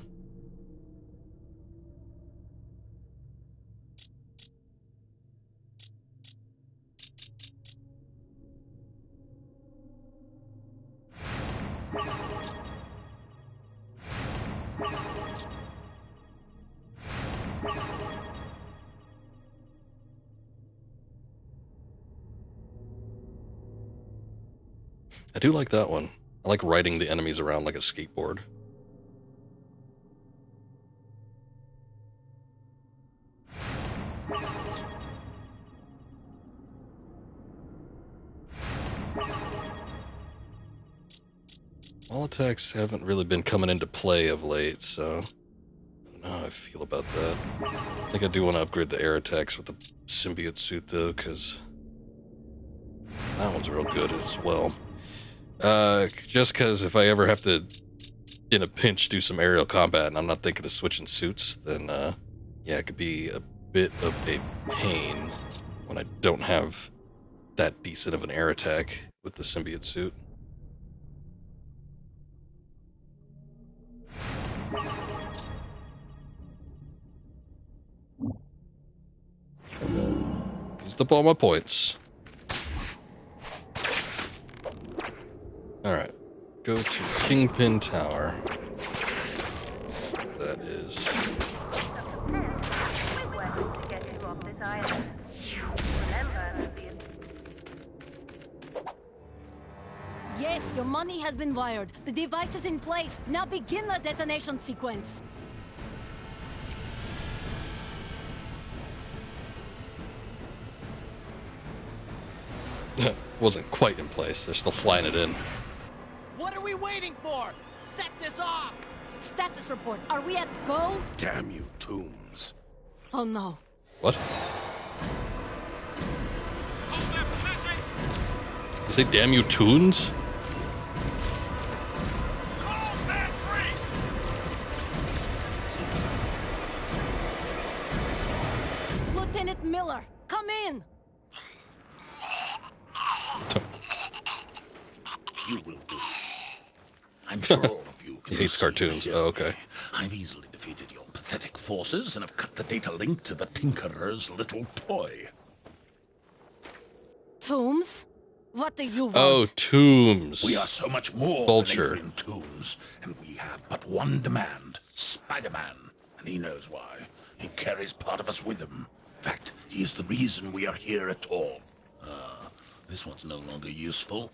I do like that one. I like riding the enemies around like a skateboard. All attacks haven't really been coming into play of late, so I don't know how I feel about that. I think I do want to upgrade the air attacks with the symbiote suit, though, because that one's real good as well. Just because if I ever have to, in a pinch, do some aerial combat and I'm not thinking of switching suits, then, yeah, it could be a bit of a pain when I don't have that decent of an air attack with the symbiote suit. Used up all my points. Alright. Go to Kingpin Tower. That is. We're working to get you off this island. Remember, Yes, your money has been wired. The device is in place. Now begin the detonation sequence. Wasn't quite in place. They're still flying it in. What are we waiting for? Set this off! Status report. Are we at go? Damn you, Tombs. Oh no. What? You say damn you tunes? Lieutenant Miller, come in. You will do. I'm sure all of you can He hates see cartoons. here. Oh, okay. I've easily defeated your pathetic forces and have cut the data link to the Tinkerer's little toy. Tombs? What do you want? Oh, Tombs. We are so much more Vulture. than alien Tombs, and we have but one demand: Spider-Man. And he knows why. He carries part of us with him. In fact, he is the reason we are here at all. This one's no longer useful.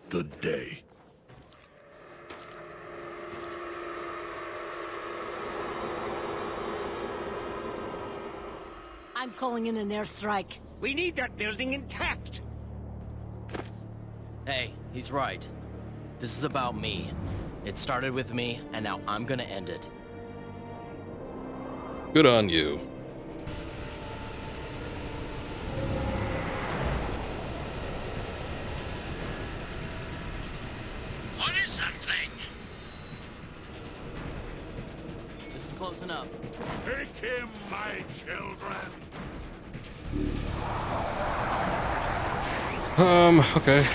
Good day. I'm calling in an airstrike. We need that building intact. Hey, he's right. This is about me. It started with me, and now I'm gonna end it. Good on you. What is that thing? This is close enough. Take him, my children. Okay.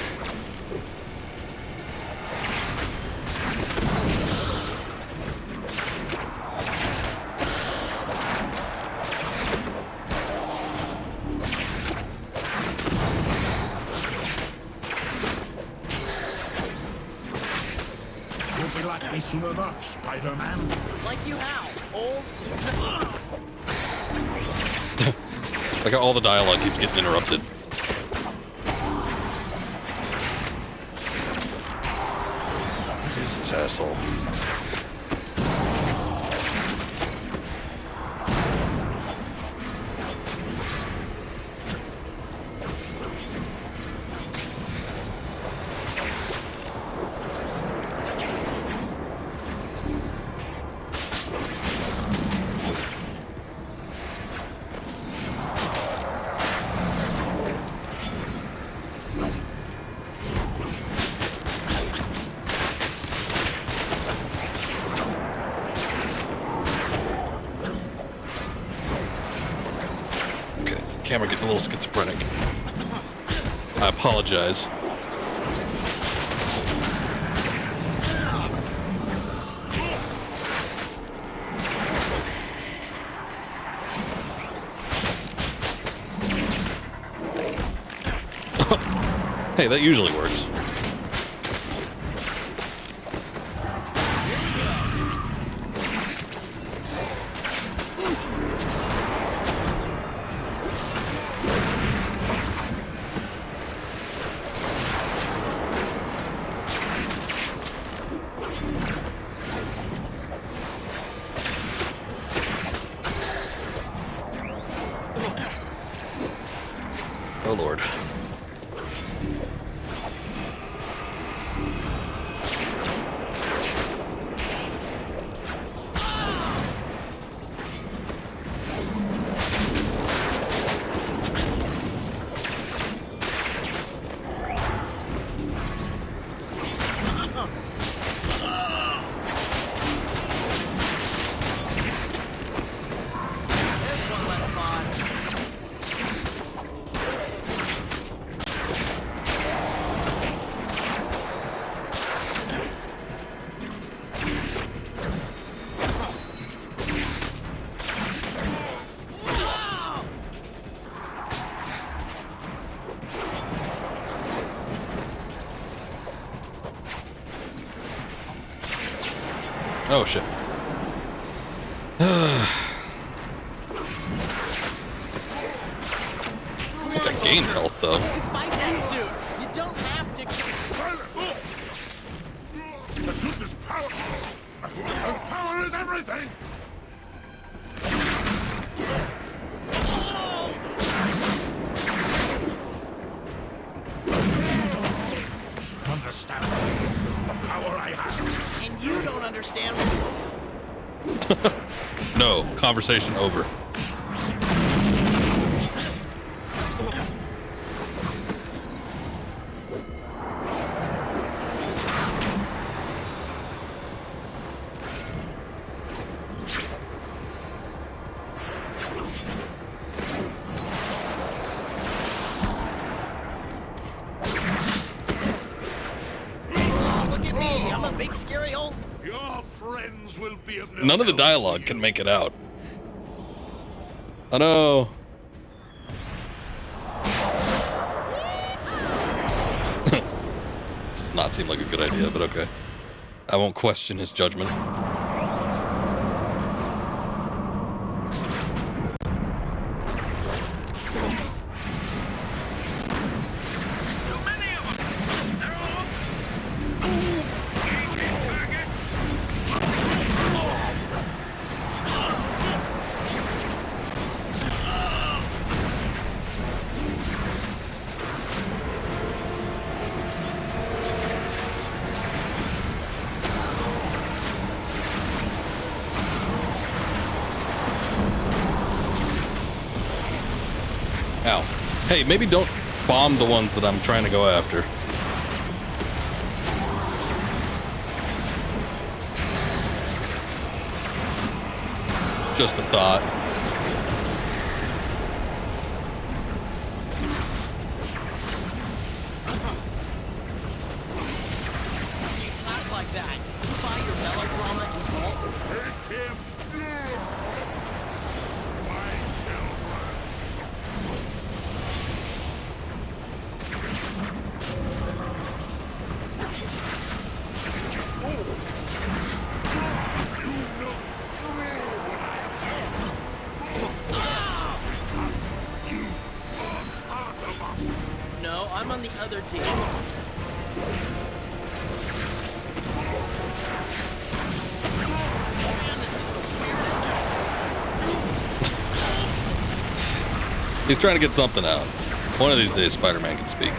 You'll be like me soon enough, Spider-Man. Like you how? Old. Like how all the dialogue keeps getting interrupted. Where is this asshole? Camera getting a little schizophrenic. I apologize. Hey, that usually works. Oh, Lord. Oh, shit. I think I gained health, though. Fight that suit. You don't have to. The suit is powerful. And power is everything. You don't understand the power I have. And you don't understand. No, conversation over. Look at me. I'm a big scary old. Your friends will be of no None of the help dialogue to can you. make it out. Oh, no. Does not seem like a good idea, but okay. I won't question his judgment. Hey, maybe don't bomb the ones that I'm trying to go after. Just a thought. When you talk like that, you buy your melodrama in bulk. Take him! My children! No, I'm on the other team. Man, this is the weirdest. He's trying to get something out. One of these days, Spider-Man can speak.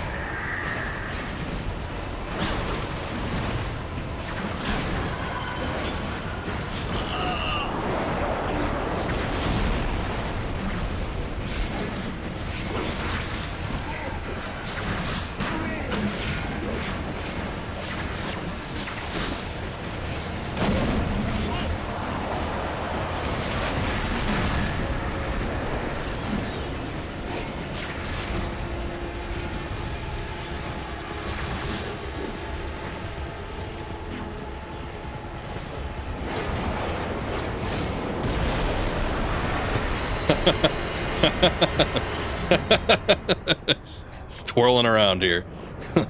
It's twirling around here.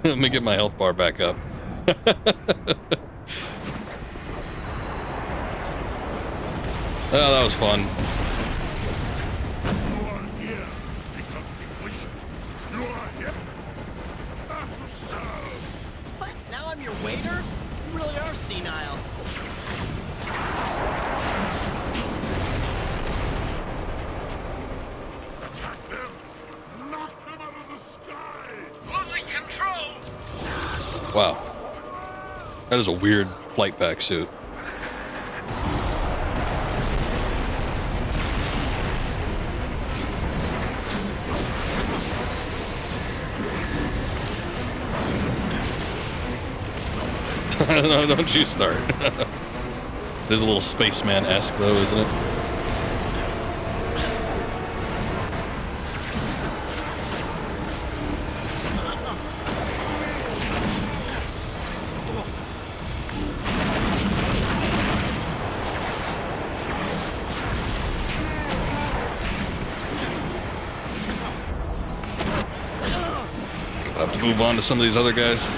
Let me get my health bar back up. Oh, that was fun. You are here because we wish it. You are here not to serve. What? Now I'm your waiter? You really are senile. Attack them! Knock them out of the sky! Losing control! Wow. That is a weird flight pack suit. No, don't you start. It is a little spaceman-esque, though, isn't it? Gonna have to move on to some of these other guys.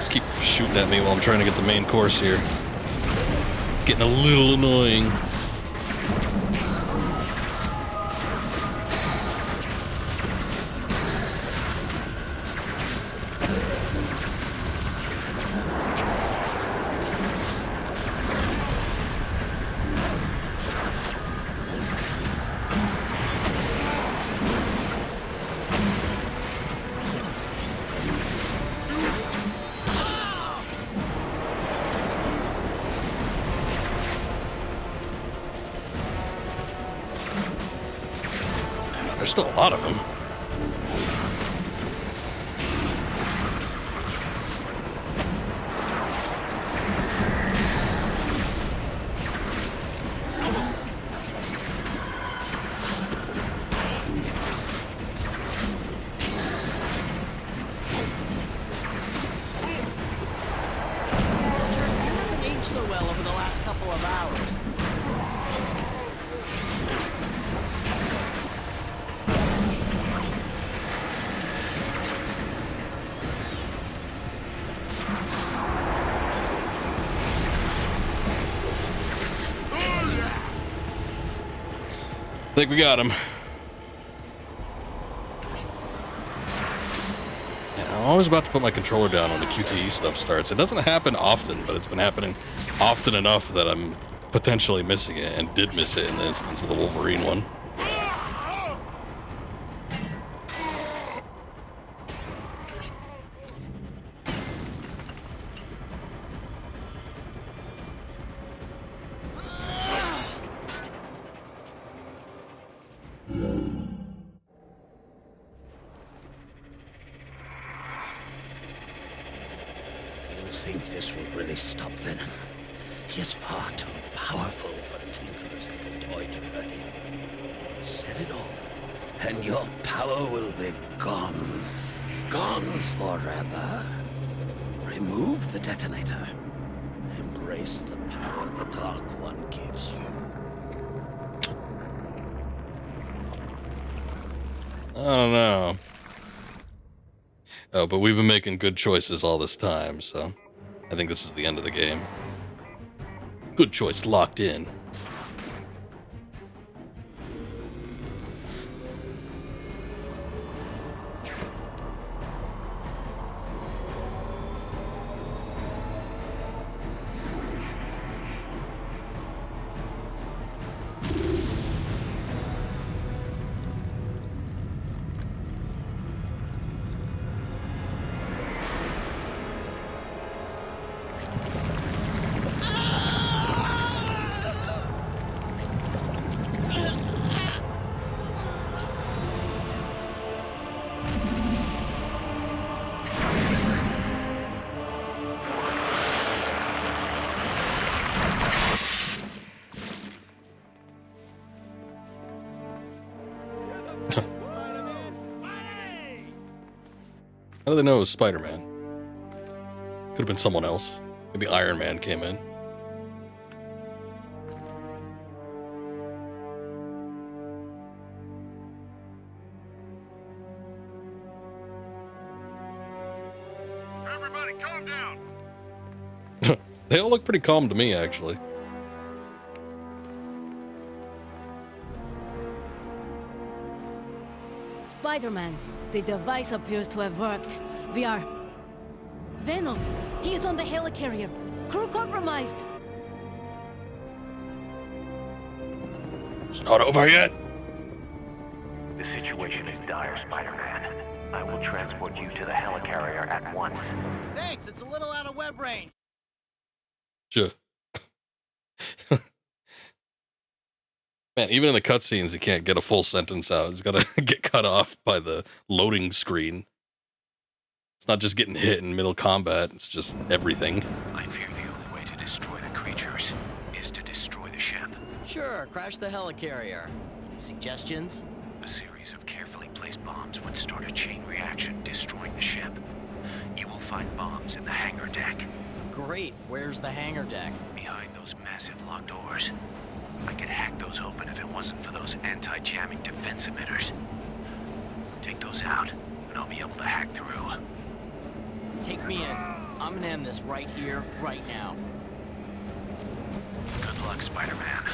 Keep shooting at me while I'm trying to get the main course here. It's getting a little annoying. There's still a lot of them. Haven't aged so well over the last couple of hours. I think we got him. And I'm always about to put my controller down when the QTE stuff starts. It doesn't happen often, but it's been happening often enough that I'm potentially missing it, and did miss it in the instance of the Wolverine one. You think this will really stop Venom? He is far too powerful for Tinker's little toy to hurt him. Set it off, and your power will be gone. Gone forever. Remove the detonator. Embrace the power the Dark One gives you. I don't know. Oh, but we've been making good choices all this time, so I think this is the end of the game. Good choice locked in. How do they know it was Spider-Man? Could have been someone else. Maybe Iron Man came in. Everybody, calm down. They all look pretty calm to me, actually. Spider-Man, the device appears to have worked. We are... Venom! He is on the helicarrier. Crew compromised! It's not over yet. The situation is dire, Spider-Man. I will transport you to the helicarrier at once. Thanks, it's a little out of web range. Sure. Man, even in the cutscenes, he can't get a full sentence out. He's got to get cut off by the loading screen. It's not just getting hit in middle combat, it's just everything. I fear the only way to destroy the creatures is to destroy the ship. Sure, crash the helicarrier. Any suggestions? A series of carefully placed bombs would start a chain reaction, destroying the ship. You will find bombs in the hangar deck. Great, where's the hangar deck? Behind those massive locked doors. I could hack those open if it wasn't for those anti-jamming defense emitters. Take those out, and I'll be able to hack through. Take me in. I'm gonna end this right here, right now. Good luck, Spider-Man.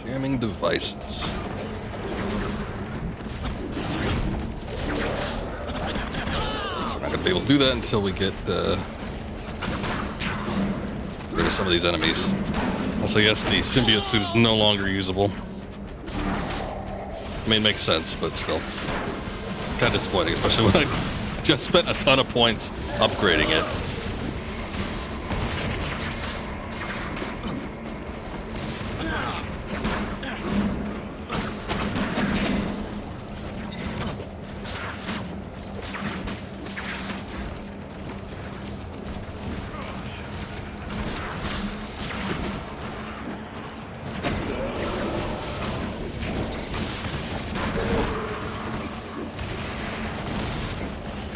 Jamming devices. So we're not gonna be able to do that until we get rid of some of these enemies. Also, yes, the symbiote suit is no longer usable. I mean, it makes sense, but still. Kind of disappointing, especially when I just spent a ton of points upgrading it.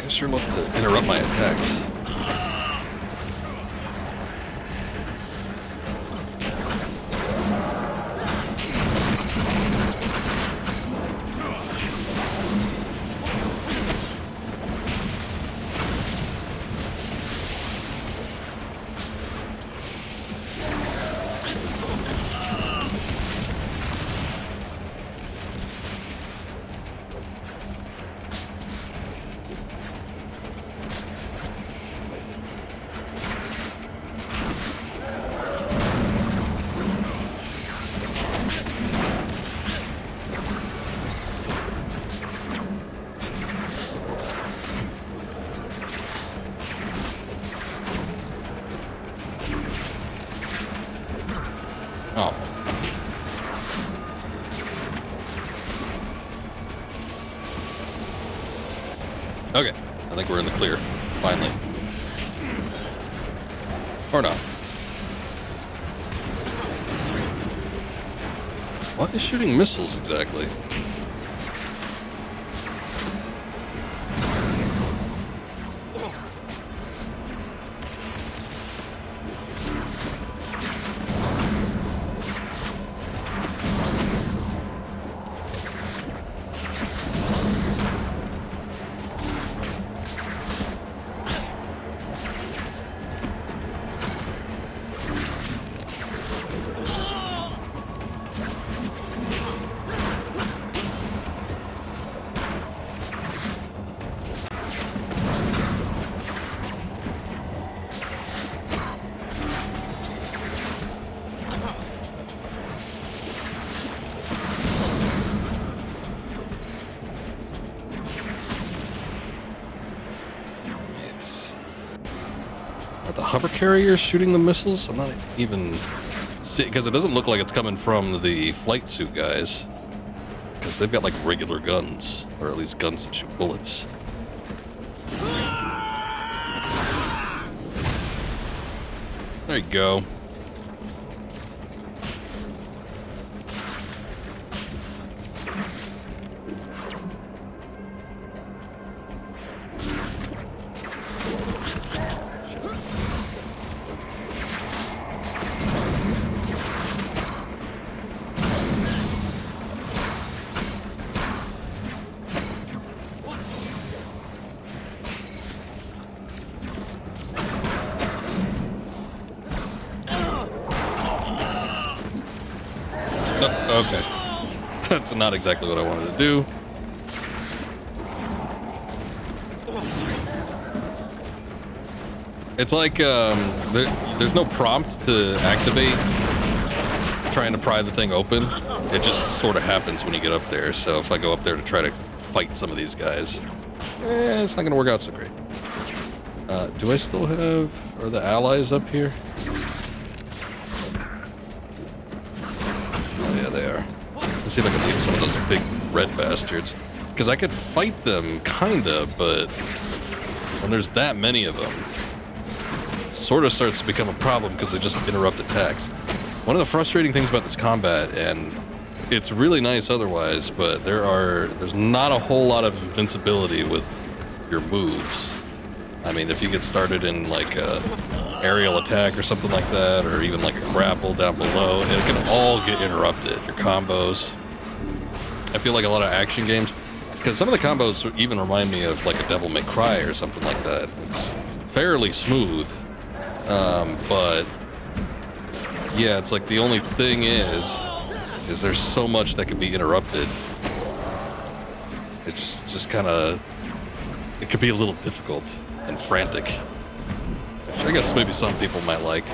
Sure look to interrupt my attacks. Okay, I think we're in the clear, finally. Or not. What is shooting missiles exactly? Are the hover carriers shooting the missiles? I'm not even see, because it doesn't look like it's coming from the flight suit guys, because they've got like regular guns, or at least guns that shoot bullets. There you go. Okay. That's not exactly what I wanted to do. It's like there's no prompt to activate trying to pry the thing open. It just sort of happens when you get up there. So if I go up there to try to fight some of these guys, it's not going to work out so great. Do I still have... Are the allies up here? Let's see if I can beat some of those big red bastards. Because I could fight them, kinda, but when there's that many of them, it sort of starts to become a problem because they just interrupt attacks. One of the frustrating things about this combat, and it's really nice otherwise, but there's not a whole lot of invincibility with your moves. I mean, if you get started in like a aerial attack or something like that, or even like a grapple down below, it can all get interrupted. Your combos. I feel like a lot of action games, because some of the combos even remind me of like a Devil May Cry or something like that. It's fairly smooth, but yeah, it's like the only thing is there's so much that could be interrupted. It's just kind of, it could be a little difficult and frantic. Which I guess maybe some people might like.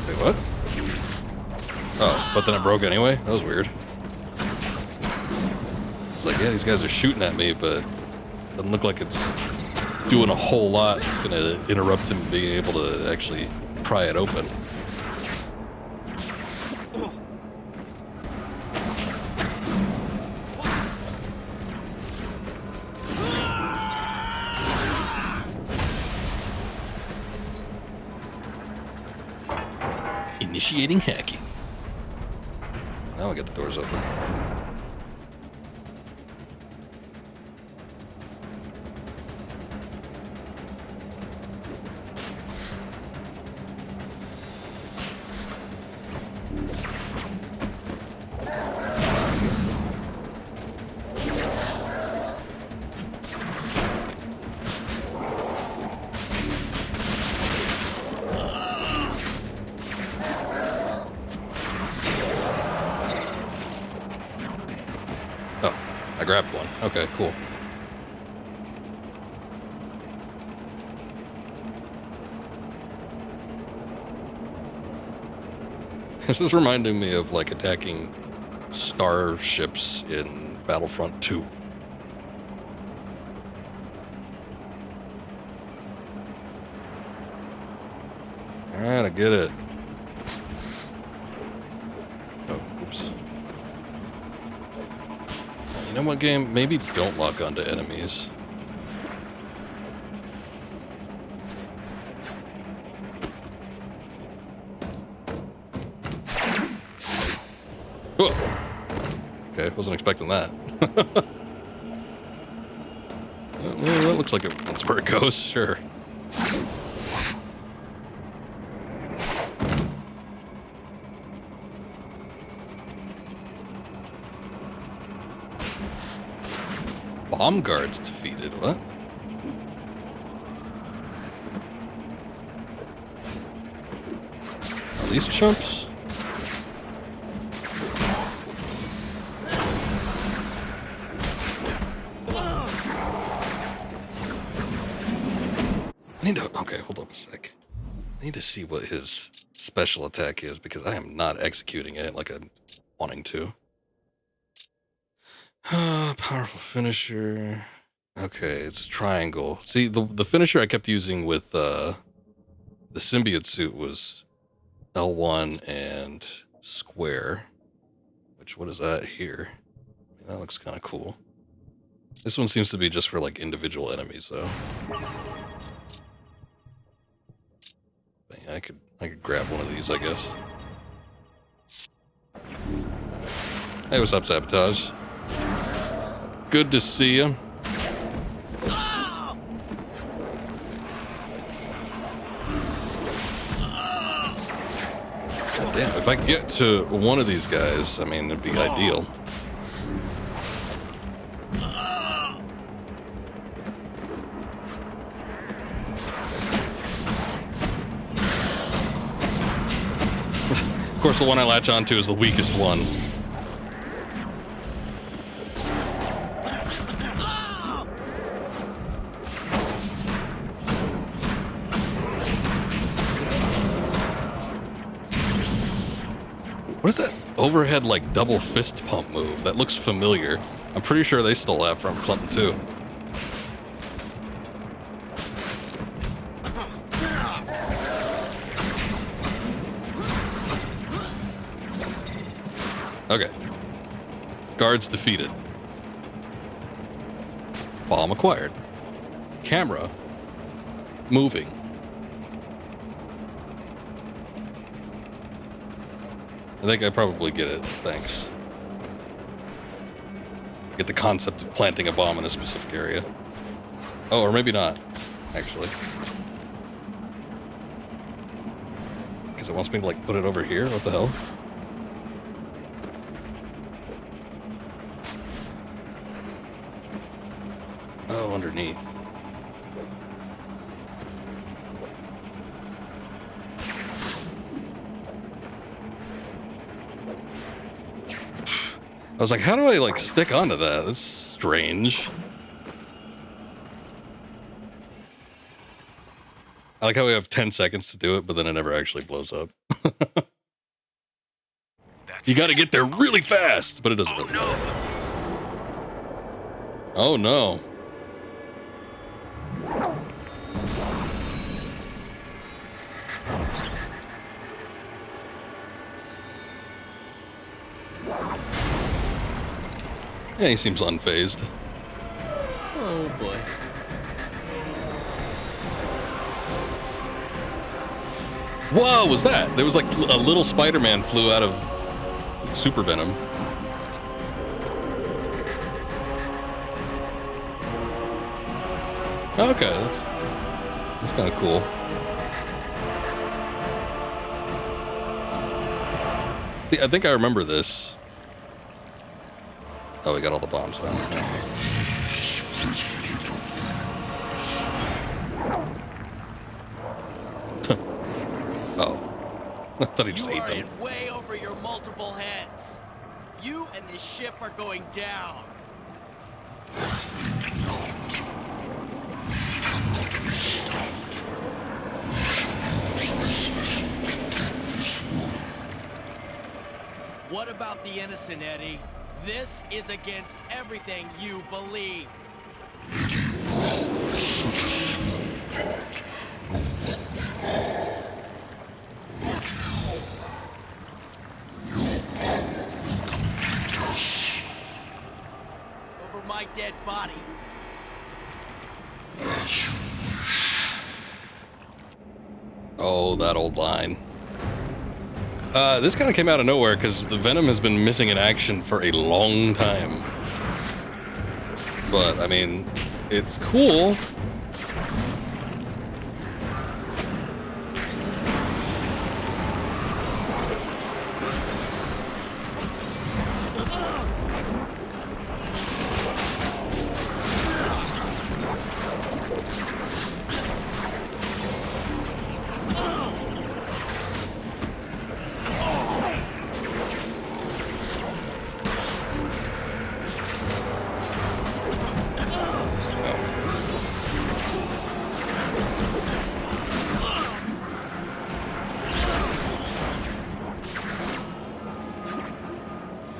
Wait, what? Oh, but then it broke anyway? That was weird. It's like, yeah, these guys are shooting at me, but it doesn't look like it's doing a whole lot that's going to interrupt him being able to actually pry it open. Initiating hacking. Now I got the doors open. I grabbed one. Okay, cool. This is reminding me of like attacking starships in Battlefront 2. Alright, I get it. Oh, oops. You know what, game? Maybe don't lock onto enemies. Whoa. Okay, wasn't expecting that. Well, that looks like that's where it goes, sure. Bomb guards defeated, what? Are these chumps? I need to, okay, hold up a sec. I need to see what his special attack is because I am not executing it like I'm wanting to. Powerful finisher. Okay, it's triangle. See, the finisher I kept using with the symbiote suit was L1 and square. Which, what is that here? I mean, that looks kind of cool. This one seems to be just for like individual enemies, though. But yeah, I could grab one of these, I guess. Hey, what's up, Sabotage? Good to see you. God damn, if I could get to one of these guys, I mean, it'd be ideal. Of course, the one I latch onto is the weakest one. What is that overhead, like, double fist pump move? That looks familiar. I'm pretty sure they stole that from something, too. Okay. Guards defeated. Bomb acquired. Camera moving. I think I probably get it. Thanks. I get the concept of planting a bomb in a specific area. Oh, or maybe not, actually. Because it wants me to, like, put it over here? What the hell? Oh, underneath. I was like, how do I, like, stick onto that? That's strange. I like how we have 10 seconds to do it, but then it never actually blows up. You gotta get there really fast, but it doesn't really matter. Oh, no. Yeah, he seems unfazed. Oh boy. Whoa, was that? There was like a little Spider-Man flew out of super venom. Okay, that's kind of cool. See, I think I remember this. Oh, we got all the bombs out. Yeah. Oh. I thought he just ate them. In way over your multiple heads. You and this ship are going down. What about the innocent, Eddie? This is against everything you believe. Over my dead body. Oh, that old line. This kind of came out of nowhere because the Venom has been missing in action for a long time. But, I mean, it's cool.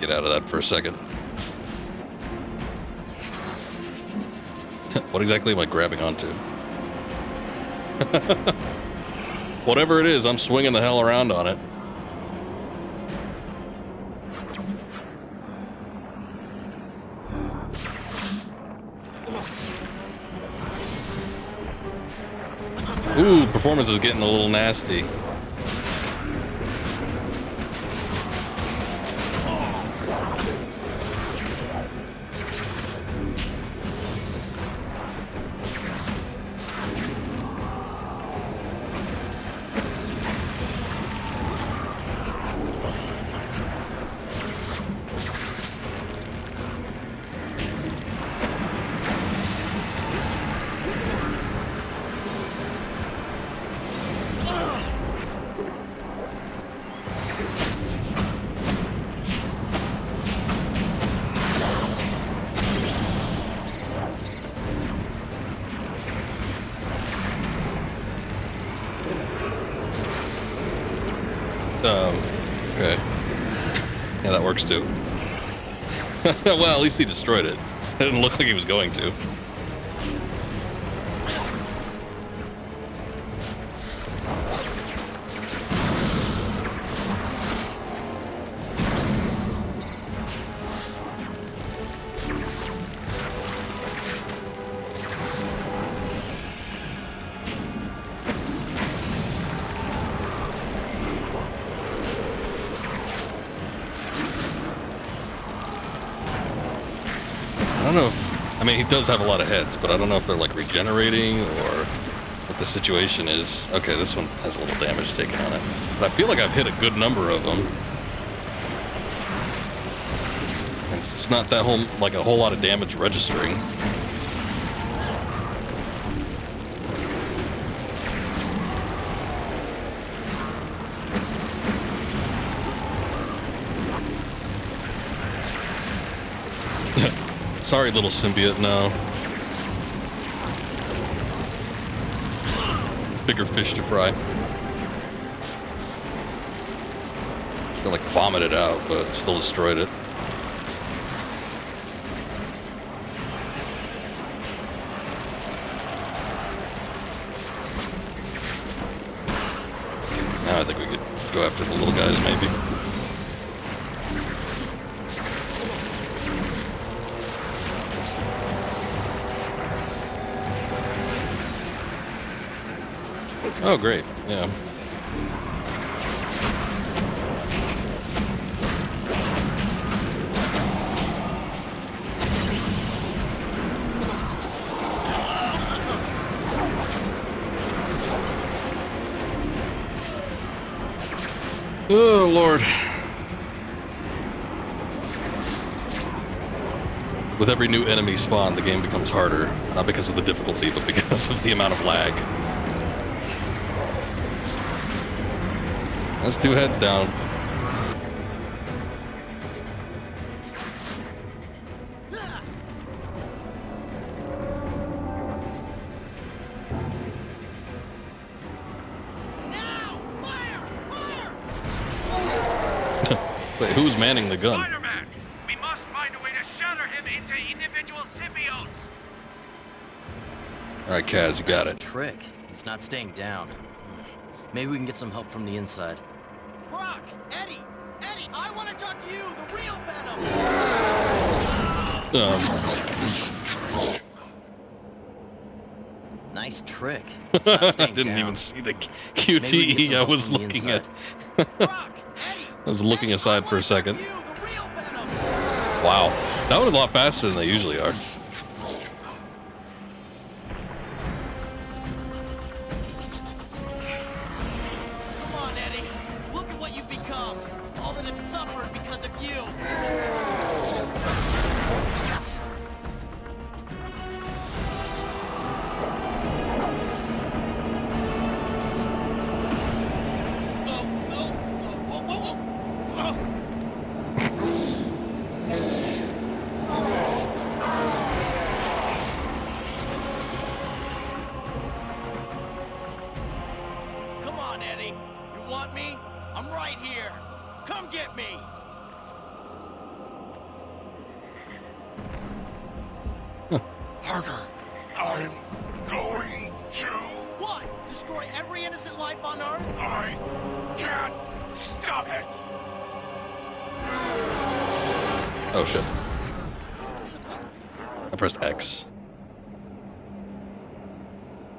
Get out of that for a second. What exactly am I grabbing onto? Whatever it is, I'm swinging the hell around on it. Ooh, performance is getting a little nasty. Okay. Yeah, that works too. Well, at least he destroyed it. It didn't look like he was going to. I don't know if, I mean, he does have a lot of heads, but I don't know if they're like regenerating or what the situation is. Okay, this one has a little damage taken on it. But I feel like I've hit a good number of them. And it's not that like a whole lot of damage registering. Sorry, little symbiote, no. Bigger fish to fry. It's gonna like vomit it out, but still destroyed it. Okay, now I think we could go after the little guys, maybe. Oh, great. Yeah. Oh, Lord. With every new enemy spawn, the game becomes harder. Not because of the difficulty, but because of the amount of lag. That's 2 heads down. Wait, who's manning the gun? Spider-Man! We must find a way to shatter him into individual symbiotes! Alright, Kaz, you got it. Trick. He's not staying down. Maybe we can get some help from the inside. Brock! Eddie! Eddie, I want to talk to you, the real Venom! Nice trick. It's not I staying didn't down. even see the QTE I was looking at. I was looking aside for a second. Wow. That was a lot faster than they usually are. Come on, Eddie. Look at what you've become. All that have suffered because of you. Come on, Eddie. You want me? I'm right here. Come get me. Parker, I'm going to... What? Destroy every innocent life on Earth? I can't stop it! Oh shit. I pressed X.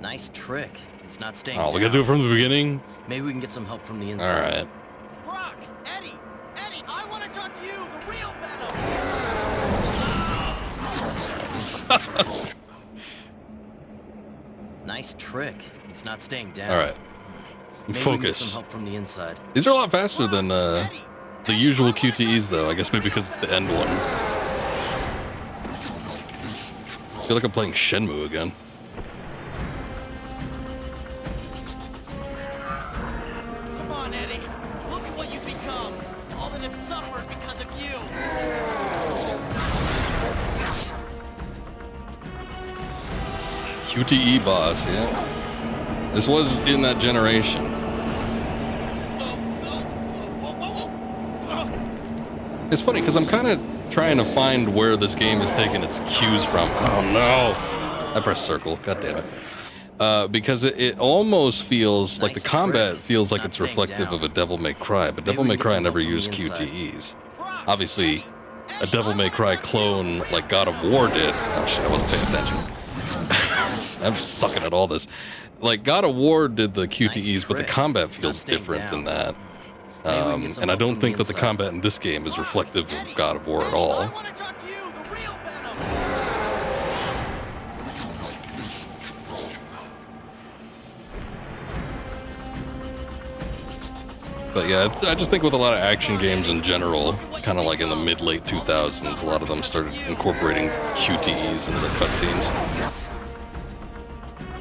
Nice trick. It's not staying Oh, down. we gotta do it from the beginning? Maybe we can get some help from the inside. Alright. Brock! Eddie! Eddie, I want to talk to you, the real Venom! Nice trick. It's not staying down. Alright. Maybe we can get Focus. some help from the inside. These are a lot faster than the usual QTEs, though. I guess maybe because it's the end one. I feel like I'm playing Shenmue again. Come on, Eddie. Look at what you've become. All that have suffered because of you. QTE boss, yeah. This was in that generation. It's funny because I'm kind of trying to find where this game is taking its cues from. Oh no! I pressed circle. God damn it. Because it almost feels like the combat feels like it's reflective of a Devil May Cry, but Devil May Cry never used QTEs. Obviously, a Devil May Cry clone like God of War did. Oh shit, I wasn't paying attention. I'm just sucking at all this. Like God of War did the QTEs, but the combat feels different than that. And I don't think that the combat in this game is reflective of God of War at all. But yeah, I just think with a lot of action games in general, kind of like in the mid-late 2000s, a lot of them started incorporating QTEs into the cutscenes.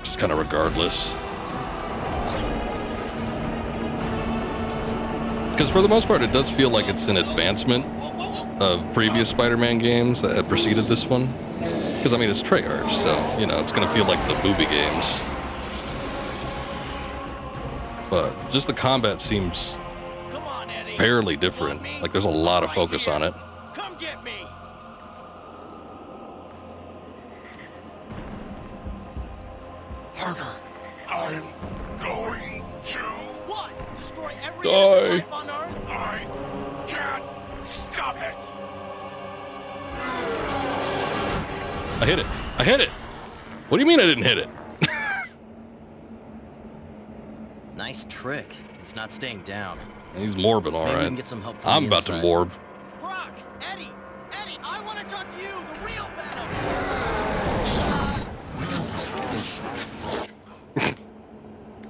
Just kind of regardless. Because for the most part, it does feel like it's an advancement of previous Spider-Man games that had preceded this one. Because, I mean, it's Treyarch, so, you know, it's going to feel like the movie games. But just the combat seems fairly different. Like, there's a lot of focus on it. Come get me. Parker, I'm going to... What? Destroy every Die. life on Earth? I can't stop it! I hit it. I hit it. What do you mean I didn't hit it? Nice trick. It's not staying down. He's morbing, all Maybe we right. can get some help from I'm the about to inside. morb. Brock, Eddie, Eddie, I want to talk to you, the real Venom.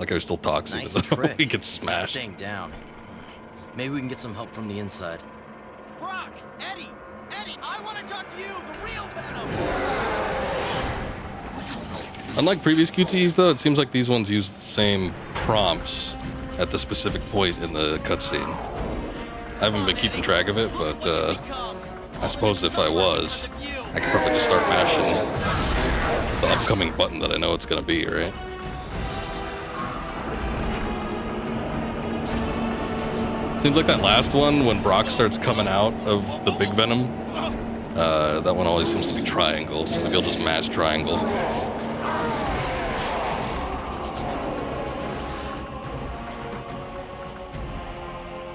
Like I still talks Nice even though trick. he gets It's not smashed. staying down. Maybe we can get some help from the inside. Brock, Eddie, Eddie, I want to talk to you, the real Venom. Unlike previous QTEs, though, it seems like these ones use the same prompts at the specific point in the cutscene. I haven't been keeping track of it, but I suppose if I was, I could probably just start mashing the upcoming button that I know it's going to be, right? Seems like that last one, when Brock starts coming out of the big venom, that one always seems to be triangle, so maybe I'll just mash triangle.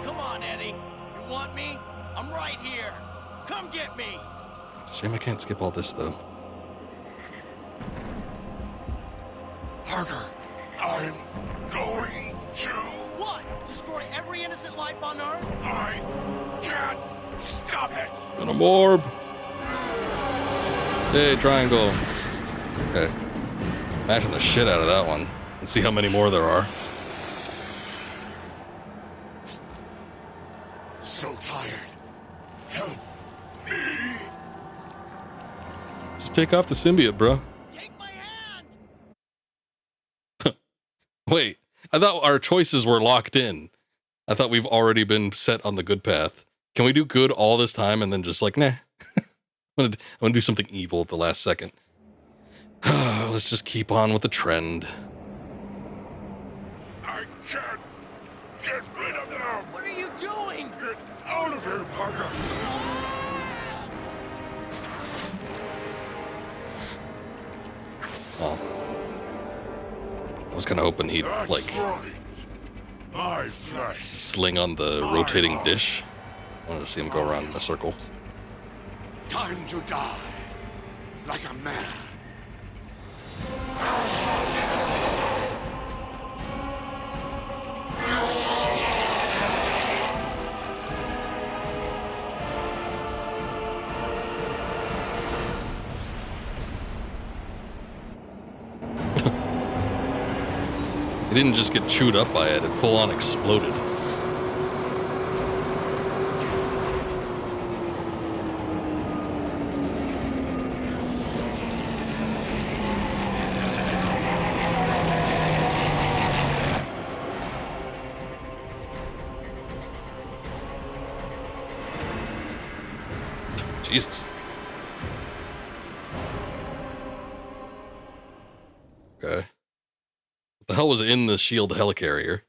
Come on, Eddie. You want me? I'm right here. Come get me. It's a shame I can't skip all this, though. Parker, I'm going to... What? Destroy every innocent life on Earth? I can't stop it. Gonna morb. Hey, triangle. Okay. Mashing the shit out of that one. Let's see how many more there are. So tired. Help me. Just take off the symbiote, bro. Take my hand. Wait, I thought our choices were locked in. I thought we've already been set on the good path. Can we do good all this time and then just like, nah? I'm gonna do something evil at the last second. Let's just keep on with the trend. I can't get rid of them. What are you doing? Get out of here, Parker. Oh. I was kind of hoping he'd, That's like, right. My flesh. sling on the rotating dish. I wanted to see him go around in a circle. Time to die. Like a man. He didn't just get chewed up by it, it full on exploded. Jesus. Okay. What the hell was in the shield helicarrier?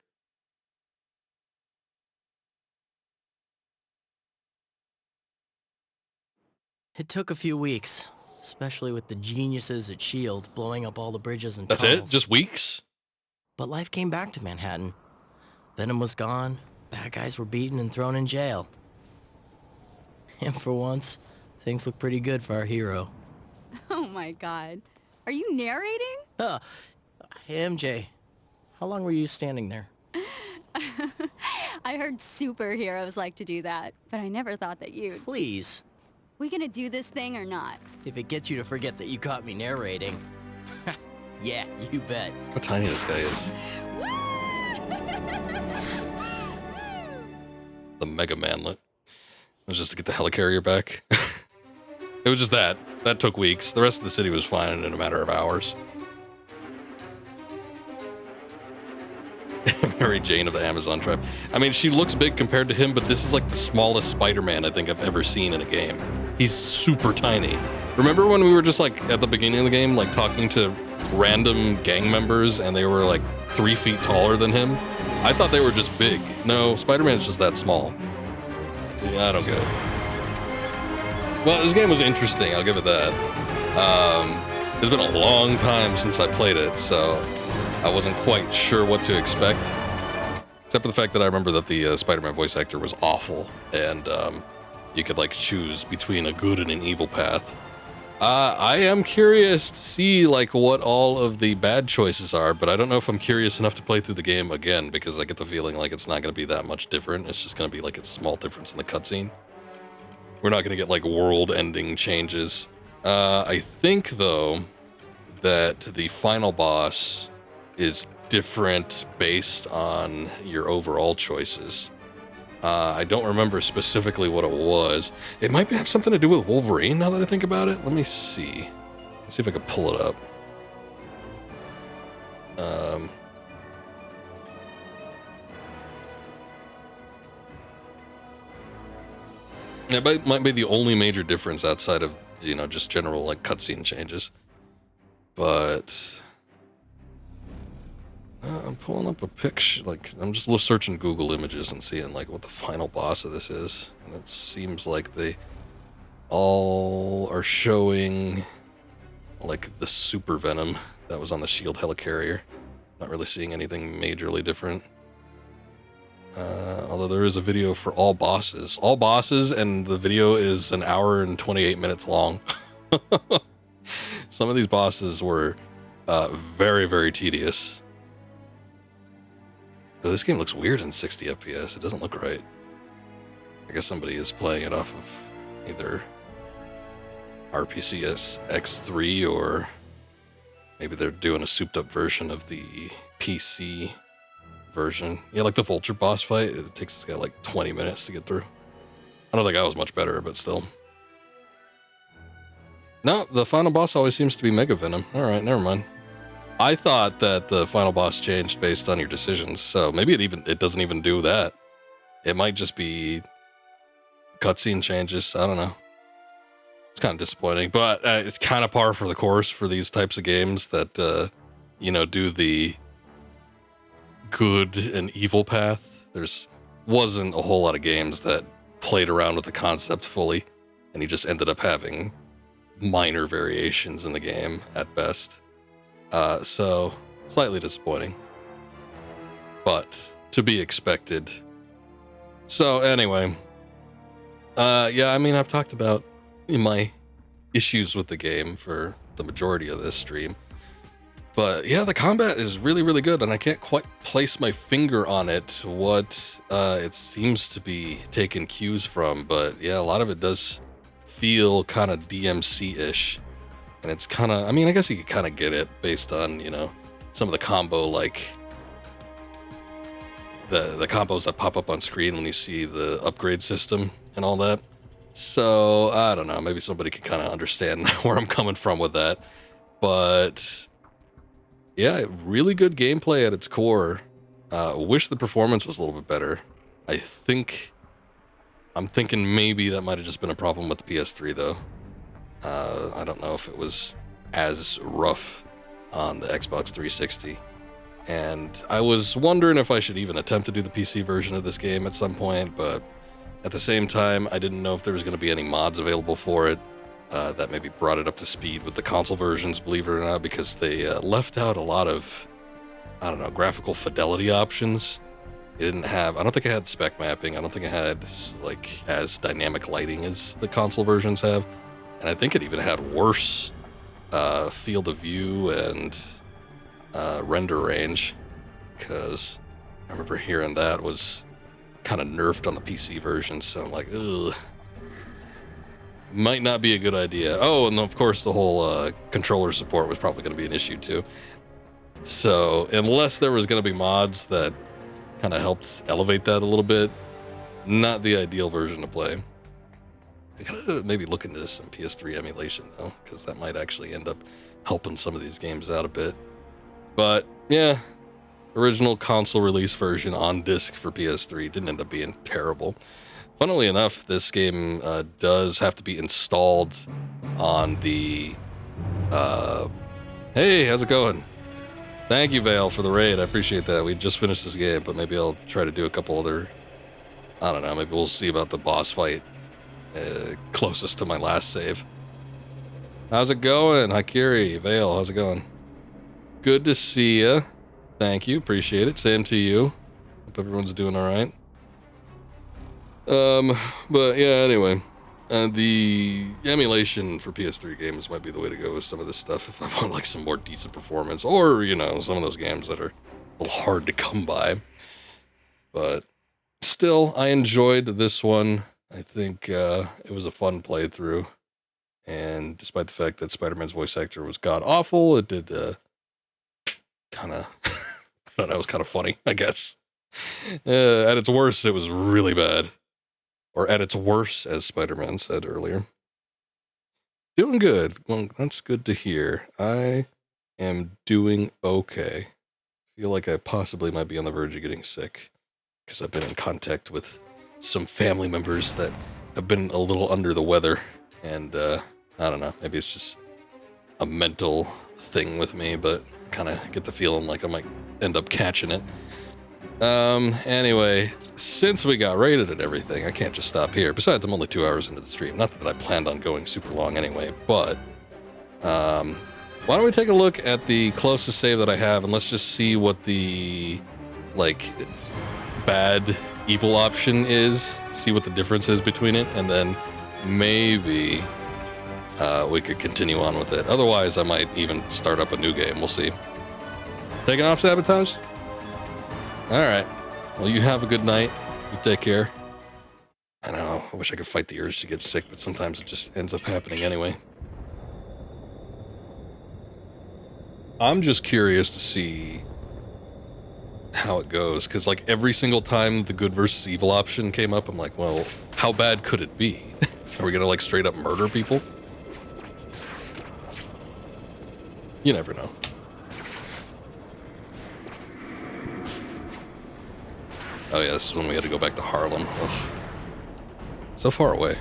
It took a few weeks, especially with the geniuses at S.H.I.E.L.D. blowing up all the bridges and That's tunnels. it? Just weeks? But life came back to Manhattan. Venom was gone, bad guys were beaten and thrown in jail. And for once, things look pretty good for our hero. Oh my god. Are you narrating? Hey, MJ, how long were you standing there? I heard superheroes like to do that, but I never thought that you'd. Please. We gonna do this thing or not? If it gets you to forget that you caught me narrating. Yeah, you bet. How tiny this guy is. The Mega Manlet. It was just to get the helicarrier back. It was just that. That took weeks. The rest of the city was fine in a matter of hours. Mary Jane of the Amazon tribe. I mean, she looks big compared to him, but this is like the smallest Spider-Man I think I've ever seen in a game. He's super tiny. Remember when we were just like at the beginning of the game, like talking to random gang members and they were like 3 feet taller than him? I thought they were just big. No, Spider-Man's just that small. Yeah, I don't get it. Well, this game was interesting, I'll give it that. It's been a long time since I played it, so I wasn't quite sure what to expect. Except for the fact that I remember that the Spider-Man voice actor was awful, and you could like choose between a good and an evil path. I am curious to see like what all of the bad choices are, but I don't know if I'm curious enough to play through the game again, because I get the feeling like it's not going to be that much different. It's just going to be like a small difference in the cutscene. We're not going to get like world-ending changes. I think though that the final boss is different based on your overall choices. I don't remember specifically what it was. It might have something to do with Wolverine now that I think about it. Let me see. Let's see if I can pull it up. It might be the only major difference outside of, you know, just general like cutscene changes. But I'm pulling up a picture, like, I'm just searching Google Images and seeing, like, what the final boss of this is. And it seems like they all are showing, like, the super venom that was on the shield helicarrier. Not really seeing anything majorly different. Although there is a video for all bosses. All bosses, and the video is an hour and 28 minutes long. Some of these bosses were very, very tedious. But this game looks weird in 60 FPS. It doesn't look right. I guess somebody is playing it off of either RPCS X3 or maybe they're doing a souped up version of the PC version. Yeah, like the Vulture boss fight, it takes this guy like 20 minutes to get through. I don't think I was much better, but still. No, the final boss always seems to be Mega Venom. Alright, never mind. I thought that the final boss changed based on your decisions, so maybe it doesn't even do that. It might just be cutscene changes. I don't know. It's kind of disappointing, but it's kind of par for the course for these types of games that, you know, do the good and evil path. Wasn't a whole lot of games that played around with the concept fully, and you just ended up having minor variations in the game at best. So slightly disappointing, but to be expected. So anyway, yeah, I mean, I've talked about my issues with the game for the majority of this stream, but yeah, the combat is really, really good, and I can't quite place my finger on it, what it seems to be taking cues from, but yeah, a lot of it does feel kind of DMC-ish. And it's kind of, I mean, I guess you could kind of get it based on, you know, some of the combo, like the combos that pop up on screen when you see the upgrade system and all that. So, I don't know, maybe somebody can kind of understand where I'm coming from with that. But, yeah, really good gameplay at its core. Wish the performance was a little bit better. I'm thinking maybe that might have just been a problem with the PS3, though. I don't know if it was as rough on the Xbox 360. And I was wondering if I should even attempt to do the PC version of this game at some point, but at the same time, I didn't know if there was going to be any mods available for it that maybe brought it up to speed with the console versions, believe it or not, because they left out a lot of, I don't know, graphical fidelity options. It didn't have, I don't think it had spec mapping. I don't think it had, like, as dynamic lighting as the console versions have. And I think it even had worse field of view and render range, because I remember hearing that was kind of nerfed on the PC version, so I'm like, ugh. Might not be a good idea. Oh, and of course the whole controller support was probably going to be an issue too. So unless there was going to be mods that kind of helped elevate that a little bit, not the ideal version to play. I gotta maybe look into some PS3 emulation though, because that might actually end up helping some of these games out a bit. But yeah, original console release version on disc for PS3 didn't end up being terrible. Funnily enough, this game does have to be installed on the... Hey, how's it going? Thank you, Vale, for the raid. I appreciate that. We just finished this game, but maybe I'll try to do a couple other... I don't know, maybe we'll see about the boss fight closest to my last save. How's it going? Hakiri, Vale, how's it going? Good to see ya. Thank you, appreciate it. Same to you. Hope everyone's doing alright. But yeah, anyway. The emulation for PS3 games might be the way to go with some of this stuff if I want like some more decent performance, or, you know, some of those games that are a little hard to come by. But still, I enjoyed this one. I think it was a fun playthrough, and despite the fact that Spider-Man's voice actor was god-awful, it did kind of, I don't know, it was kind of funny, I guess. At its worst, it was really bad. Or at its worst, as Spider-Man said earlier. Doing good. Well, that's good to hear. I am doing okay. Feel like I possibly might be on the verge of getting sick, because I've been in contact with some family members that have been a little under the weather, and I don't know, maybe it's just a mental thing with me, but I kind of get the feeling like I might end up catching it. Anyway, since we got rated and everything, I can't just stop here. Besides, I'm only 2 hours into the stream. Not that I planned on going super long anyway, but why don't we take a look at the closest save that I have, and let's just see what the, like, bad evil option is, see what the difference is between it, and then maybe we could continue on with it. Otherwise, I might even start up a new game. We'll see. Taking off, Sabotage? Alright. Well, you have a good night. You take care. I know, I wish I could fight the urge to get sick, but sometimes it just ends up happening anyway. I'm just curious to see how it goes, because like every single time the good versus evil option came up, I'm like, well, how bad could it be? Are we gonna like straight up murder people? You never know. Oh yeah, this is when we had to go back to Harlem. Ugh. So far away.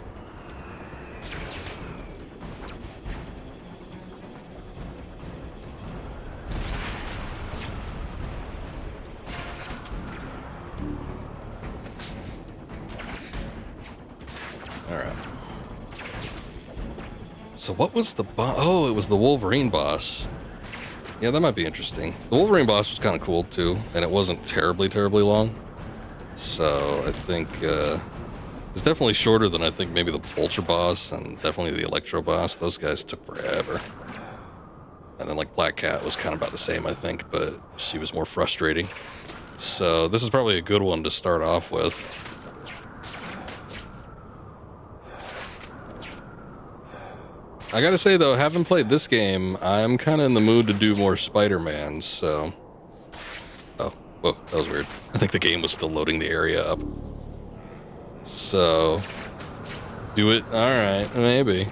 Alright. So what was the boss? Oh, it was the Wolverine boss. Yeah, that might be interesting. The Wolverine boss was kind of cool too, and it wasn't terribly long. So I think it's definitely shorter than I think maybe the Vulture boss and definitely the Electro boss. Those guys took forever. And then like Black Cat was kind of about the same, I think, but she was more frustrating. So this is probably a good one to start off with. I gotta say though, having played this game, I'm kind of in the mood to do more Spider-Man, so... Oh, whoa, that was weird. I think the game was still loading the area up. So... Do it? Alright, maybe.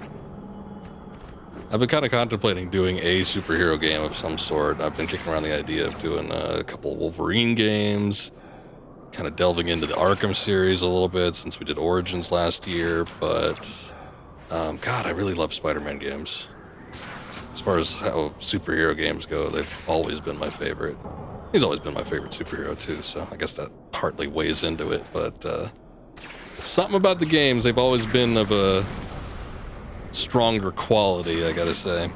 I've been kind of contemplating doing a superhero game of some sort. I've been kicking around the idea of doing a couple of Wolverine games, kind of delving into the Arkham series a little bit since we did Origins last year, but... God, I really love Spider-Man games. As far as how superhero games go, they've always been my favorite. He's always been my favorite superhero too, so I guess that partly weighs into it, but something about the games, they've always been of a stronger quality, I gotta say.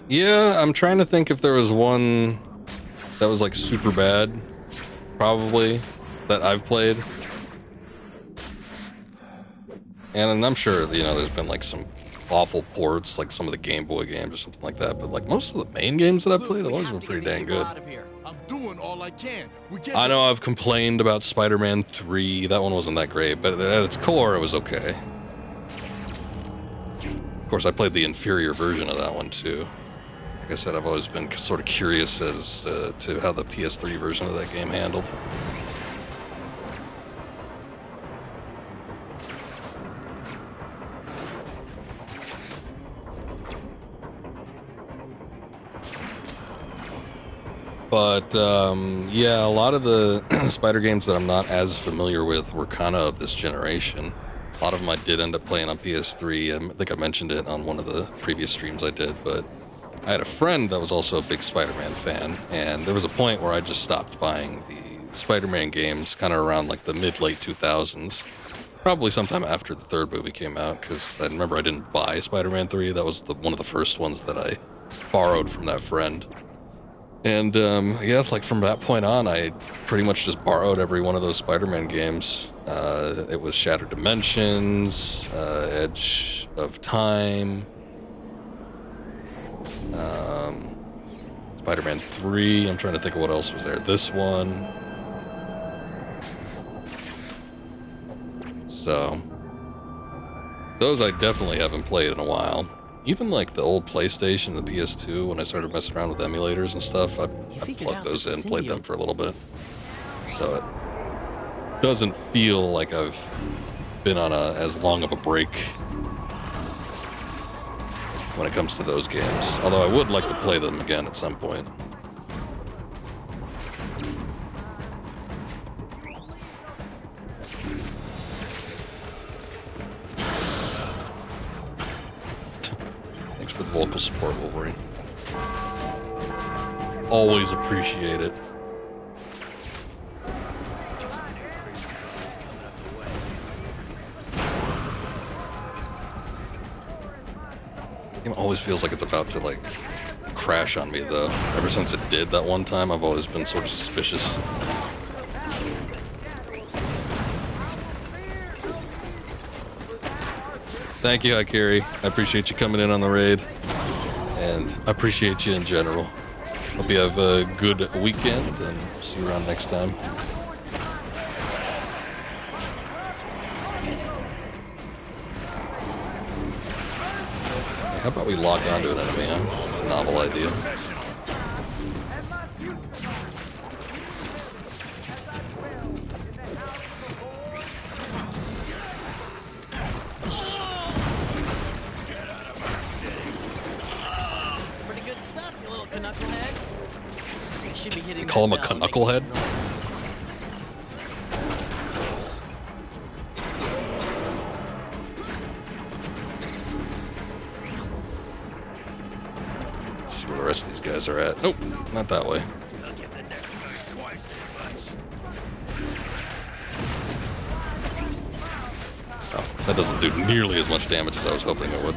Yeah, I'm trying to think if there was one that was like super bad, probably, that I've played. And I'm sure, you know, there's been like some awful ports, like some of the Game Boy games or something like that, but like most of the main games that I've played have always been pretty dang good. I'm doing all I can. I know I've complained about Spider-Man 3, that one wasn't that great, but at its core it was okay. Of course, I played the inferior version of that one too. Like I said, I've always been sort of curious as to how the PS3 version of that game handled. But, yeah, a lot of the Spider games that I'm not as familiar with were kind of this generation. A lot of them I did end up playing on PS3. I think I mentioned it on one of the previous streams I did, but I had a friend that was also a big Spider-Man fan, and there was a point where I just stopped buying the Spider-Man games kind of around like the mid-late 2000s. Probably sometime after the third movie came out, because I remember I didn't buy Spider-Man 3. That was one of the first ones that I borrowed from that friend. And, yeah, like from that point on, I pretty much just borrowed every one of those Spider-Man games. It was Shattered Dimensions, Edge of Time, Spider-Man 3, I'm trying to think of what else was there. This one. So, those I definitely haven't played in a while. Even like the old PlayStation, the PS2, when I started messing around with emulators and stuff, I plugged those in, played them for a little bit. So it doesn't feel like I've been on as long of a break when it comes to those games. Although I would like to play them again at some point. For the vocal support, Wolverine. always appreciate it. It always feels like it's about to, like, crash on me, though. Ever since it did that one time, I've always been sort of suspicious. Thank you, Haikiri. I appreciate you coming in on the raid. And I appreciate you in general. Hope you have a good weekend, and see you around next time. How about we lock onto an enemy, huh? It's a novel idea. Pretty good stuff, you little knucklehead. You should be hitting You call him a that bell, knucklehead? making noise. Let's see where the rest of these guys are at. Nope, not that way. Oh, that doesn't do nearly as much damage as I was hoping it would.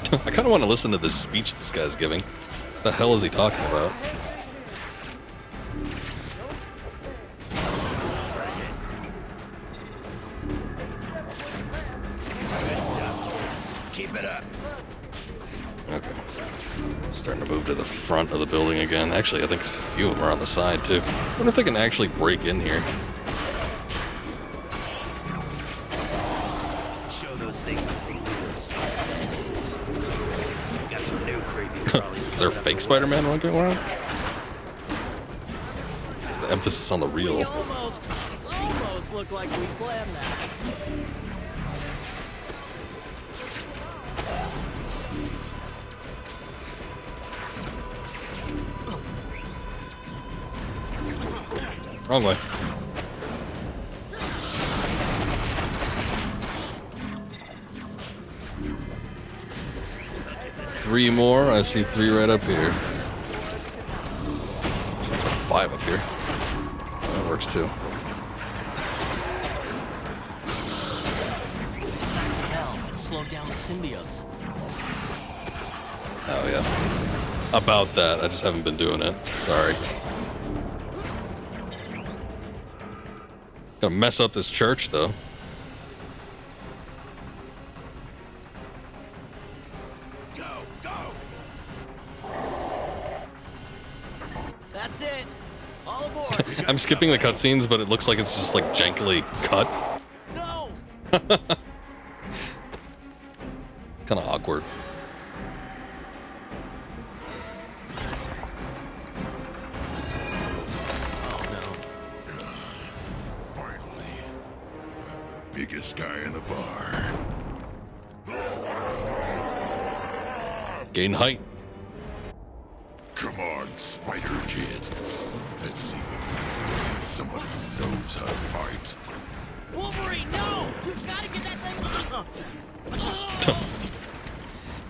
I kind of want to listen to this speech this guy's giving. What the hell is he talking about? Keep it up. Okay. Starting to move to the front of the building again. Actually, I think a few of them are on the side, too. I wonder if they can actually break in here. Show those things that they do. Got some new creepy crawlies. Is there a fake Spider-Man running around? The emphasis on the We real. almost look like we planned that. Wrong way. Three more. I see three right up here. There's like five up here. Oh, that works too. I smacked the bell and slowed down the symbiotes. Oh yeah. About that. I just haven't been doing it. Sorry. Gonna mess up this church though. That's it. All aboard. I'm skipping the cutscenes, but it looks like it's just like jankily cut. No. Kind of awkward. Biggest guy in the bar. Gain height. Come on, Spider Kid. Let's see what we need. Someone who knows how to fight. Wolverine, no! You've got to get that thing.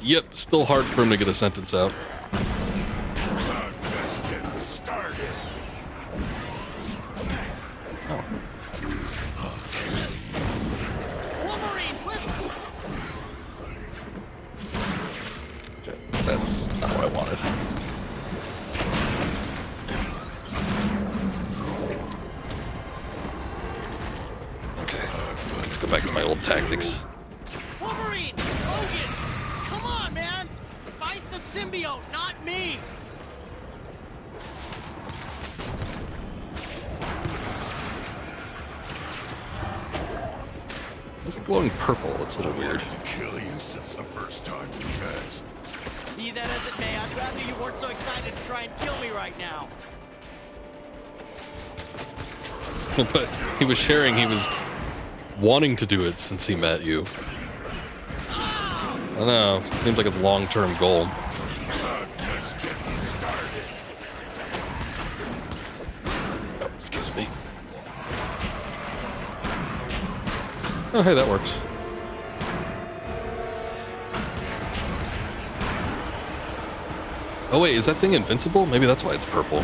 Yep, still hard for him to get a sentence out. I'm just getting started. Oh. Wolverine, listen. Okay, that's not what I wanted. Okay, let's go back to my old tactics. Wolverine, Logan, come on, man. Fight the symbiote, not me. Is it glowing purple? That's a little weird. To kill you since the first time we met. Be that as it may, I'd rather you weren't so excited to try and kill me right now. But he was sharing he was wanting to do it since he met you. I don't know. Seems like it's a long-term goal. Oh, excuse me. Oh, hey, that works. Oh, wait, is that thing invincible? Maybe that's why it's purple.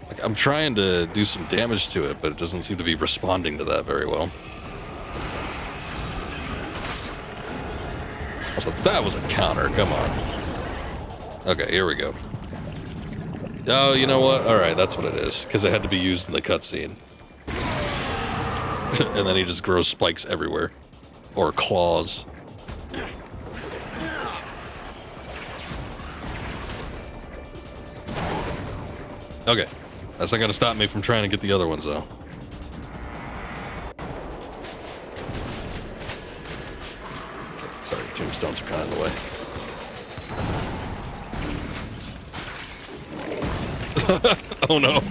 Like, I'm trying to do some damage to it, but it doesn't seem to be responding to that very well. Also, that was a counter. Come on. Okay, here we go. Oh, you know what? Alright, that's what it is. Because it had to be used in the cutscene. And then he just grows spikes everywhere. Or claws. Okay. That's not gonna stop me from trying to get the other ones, though. Okay, sorry, tombstones are kind of in the way. Oh no.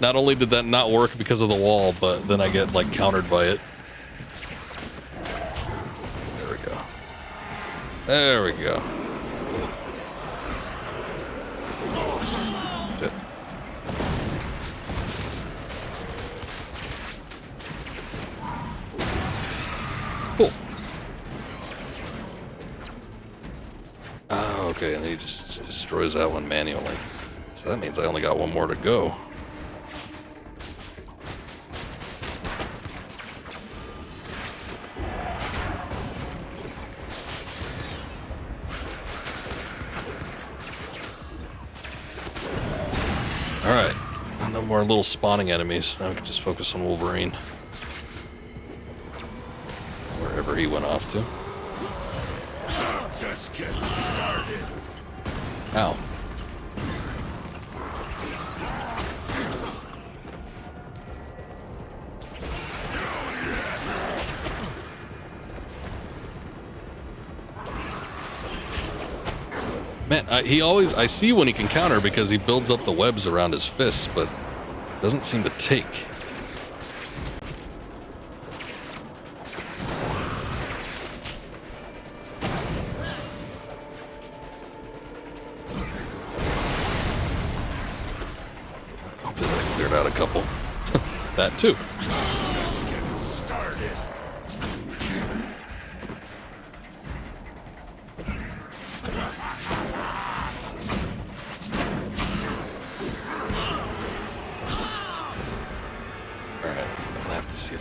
Not only did that not work because of the wall, but then I get, like, countered by it. There we go. There we go. Shit. Cool. Oh, okay, and then he just destroys that one manually. So that means I only got one more to go. Alright, no more little spawning enemies. Now we can just focus on Wolverine. Wherever he went off to. Just getting started. Ow. Man, I see when he can counter because he builds up the webs around his fists, but doesn't seem to take. Hopefully that cleared out a couple. That too.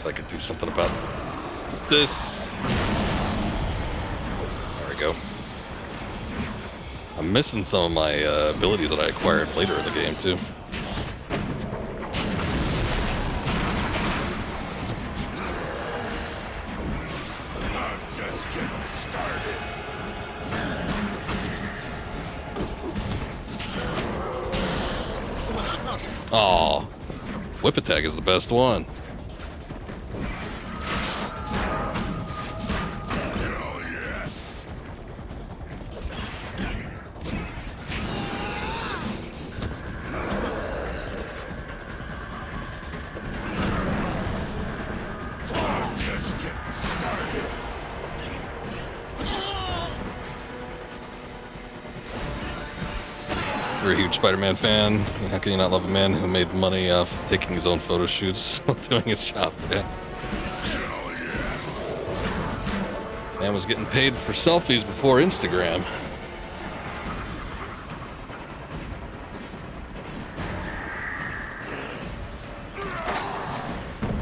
I could do something about this. There we go. I'm missing some of my abilities that I acquired later in the game too. I'm just getting started. Aw, whip attack is the best one. You're a huge Spider-Man fan. How can you not love a man who made money off taking his own photo shoots while doing his job? Yeah. Man was getting paid for selfies before Instagram.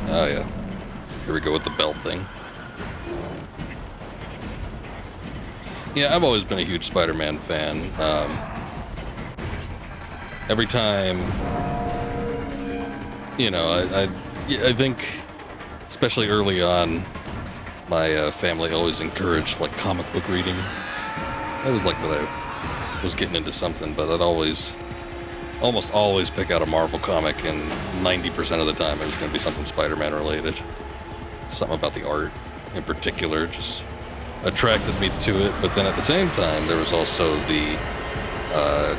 Oh yeah. Here we go with the belt thing. Yeah, I've always been a huge Spider-Man fan. Every time, you know, I think, especially early on, my family always encouraged, like, comic book reading. I was like that I was getting into something, but I'd almost always pick out a Marvel comic, and 90% of the time it was going to be something Spider-Man related. Something about the art in particular just attracted me to it, but then at the same time, there was also the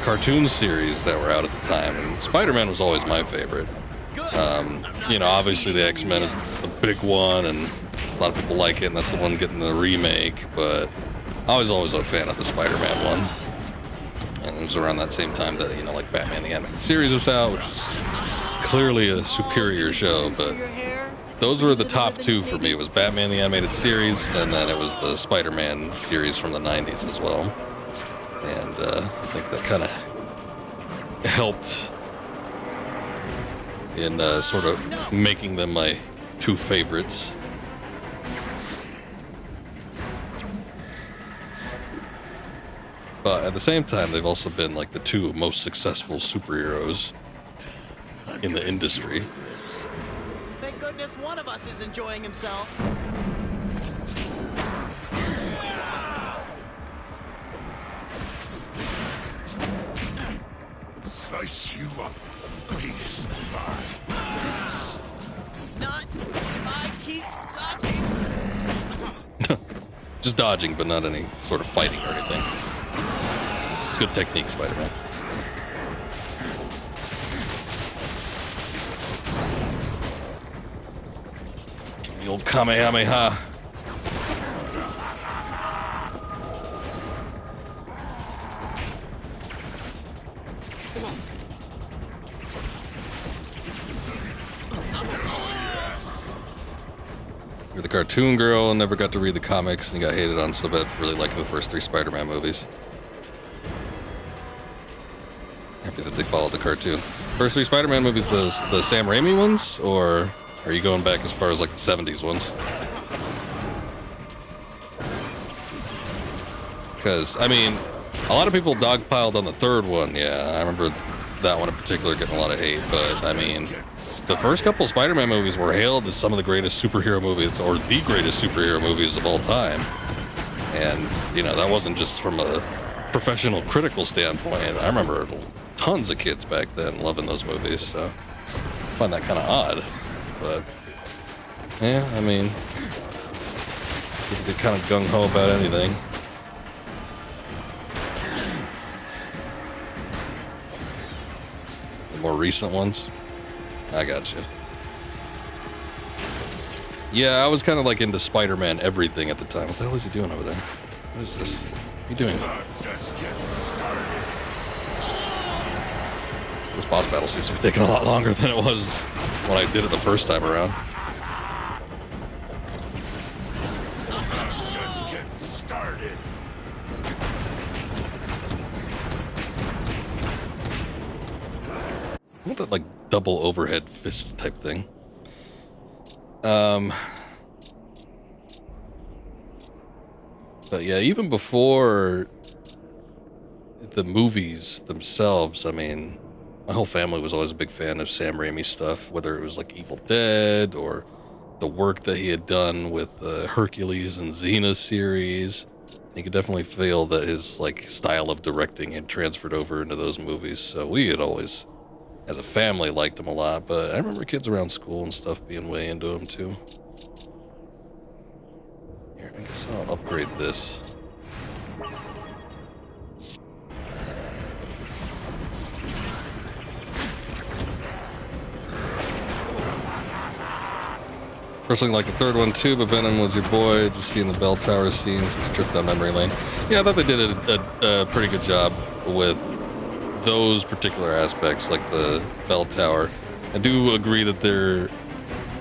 cartoon series that were out at the time, and Spider-Man was always my favorite. You know, obviously the X-Men is the big one, and a lot of people like it, and that's the one getting the remake, but I was always a fan of the Spider-Man one. And it was around that same time that, you know, like Batman the Animated Series was out, which is clearly a superior show, but those were the top two for me. It was Batman the Animated Series, and then it was the Spider-Man series from the 90s as well. And I think that kind of helped in sort of making them my two favorites. But at the same time, they've also been like the two most successful superheroes in the industry. Thank goodness one of us is enjoying himself. Slice you up, piece by piece. Not if I keep dodging. Just dodging, but not any sort of fighting or anything. Good technique, Spider-Man. Give me the old Kamehameha. You're the cartoon girl and never got to read the comics and got hated on so bad for really liking the first three Spider-Man movies. Happy that they followed the cartoon. First three Spider-Man movies, the Sam Raimi ones, or are you going back as far as like the 70s ones? Because, I mean, a lot of people dogpiled on the third one. Yeah, I remember that one in particular getting a lot of hate. But, I mean, the first couple of Spider-Man movies were hailed as some of the greatest superhero movies, or the greatest superhero movies of all time. And, you know, that wasn't just from a professional critical standpoint. I remember tons of kids back then loving those movies, so I find that kind of odd. But, yeah, I mean, people get kind of gung-ho about anything. The more recent ones, I got you. Yeah, I was kind of like into Spider-Man everything at the time. What the hell is he doing over there? What is this? What are you doing? This boss battle seems to be taking a lot longer than it was when I did it the first time around. Just getting started. I want that like double overhead fist type thing. But yeah, even before the movies themselves, I mean, my whole family was always a big fan of Sam Raimi stuff, whether it was like Evil Dead or the work that he had done with the Hercules and Xena series. You could definitely feel that his like style of directing had transferred over into those movies. So we had always, as a family, liked him a lot. But I remember kids around school and stuff being way into him too. Here, I guess I'll upgrade this. Personally like the third one too, but Venom was your boy. Just seeing the bell tower scenes, a trip down memory lane. Yeah, I thought they did a pretty good job with those particular aspects, like the bell tower. I do agree that there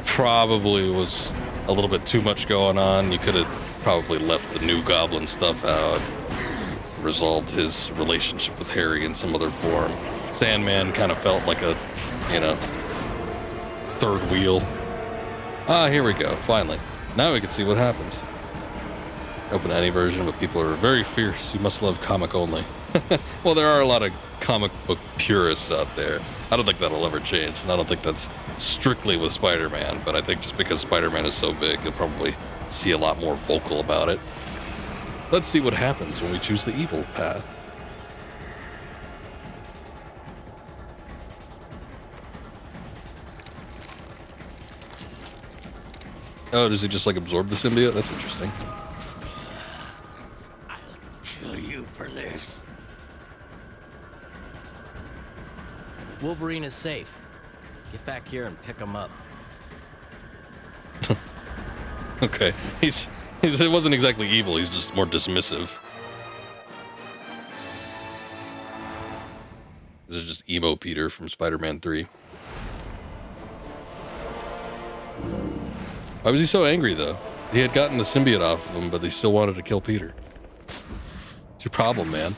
probably was a little bit too much going on. You could have probably left the new Goblin stuff out, resolved his relationship with Harry in some other form. Sandman kind of felt like a, you know, third wheel. Ah, here we go, finally. Now we can see what happens. Open any version, but people are very fierce. You must love comic only. Well, there are a lot of comic book purists out there. I don't think that'll ever change, and I don't think that's strictly with Spider-Man, but I think just because Spider-Man is so big, you'll probably see a lot more vocal about it. Let's see what happens when we choose the evil path. Oh, does he just like absorb the symbiote? That's interesting. I'll kill you for this. Wolverine is safe. Get back here and pick him up. Okay, he's it wasn't exactly evil. He's just more dismissive. just emo Peter from Spider-Man 3. Why was he so angry, though? He had gotten the symbiote off of him, but he still wanted to kill Peter. What's your problem, man?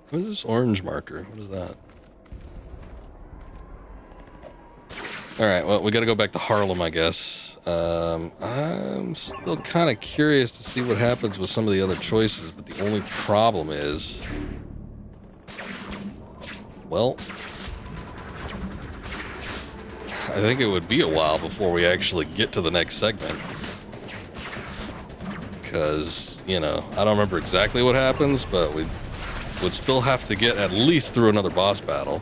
What is this orange marker? What is that? Alright, well, we gotta go back to Harlem, I guess. I'm still kind of curious to see what happens with some of the other choices, but the only problem is... Well... I think it would be a while before we actually get to the next segment. Because, you know, I don't remember exactly what happens, but we would still have to get at least through another boss battle,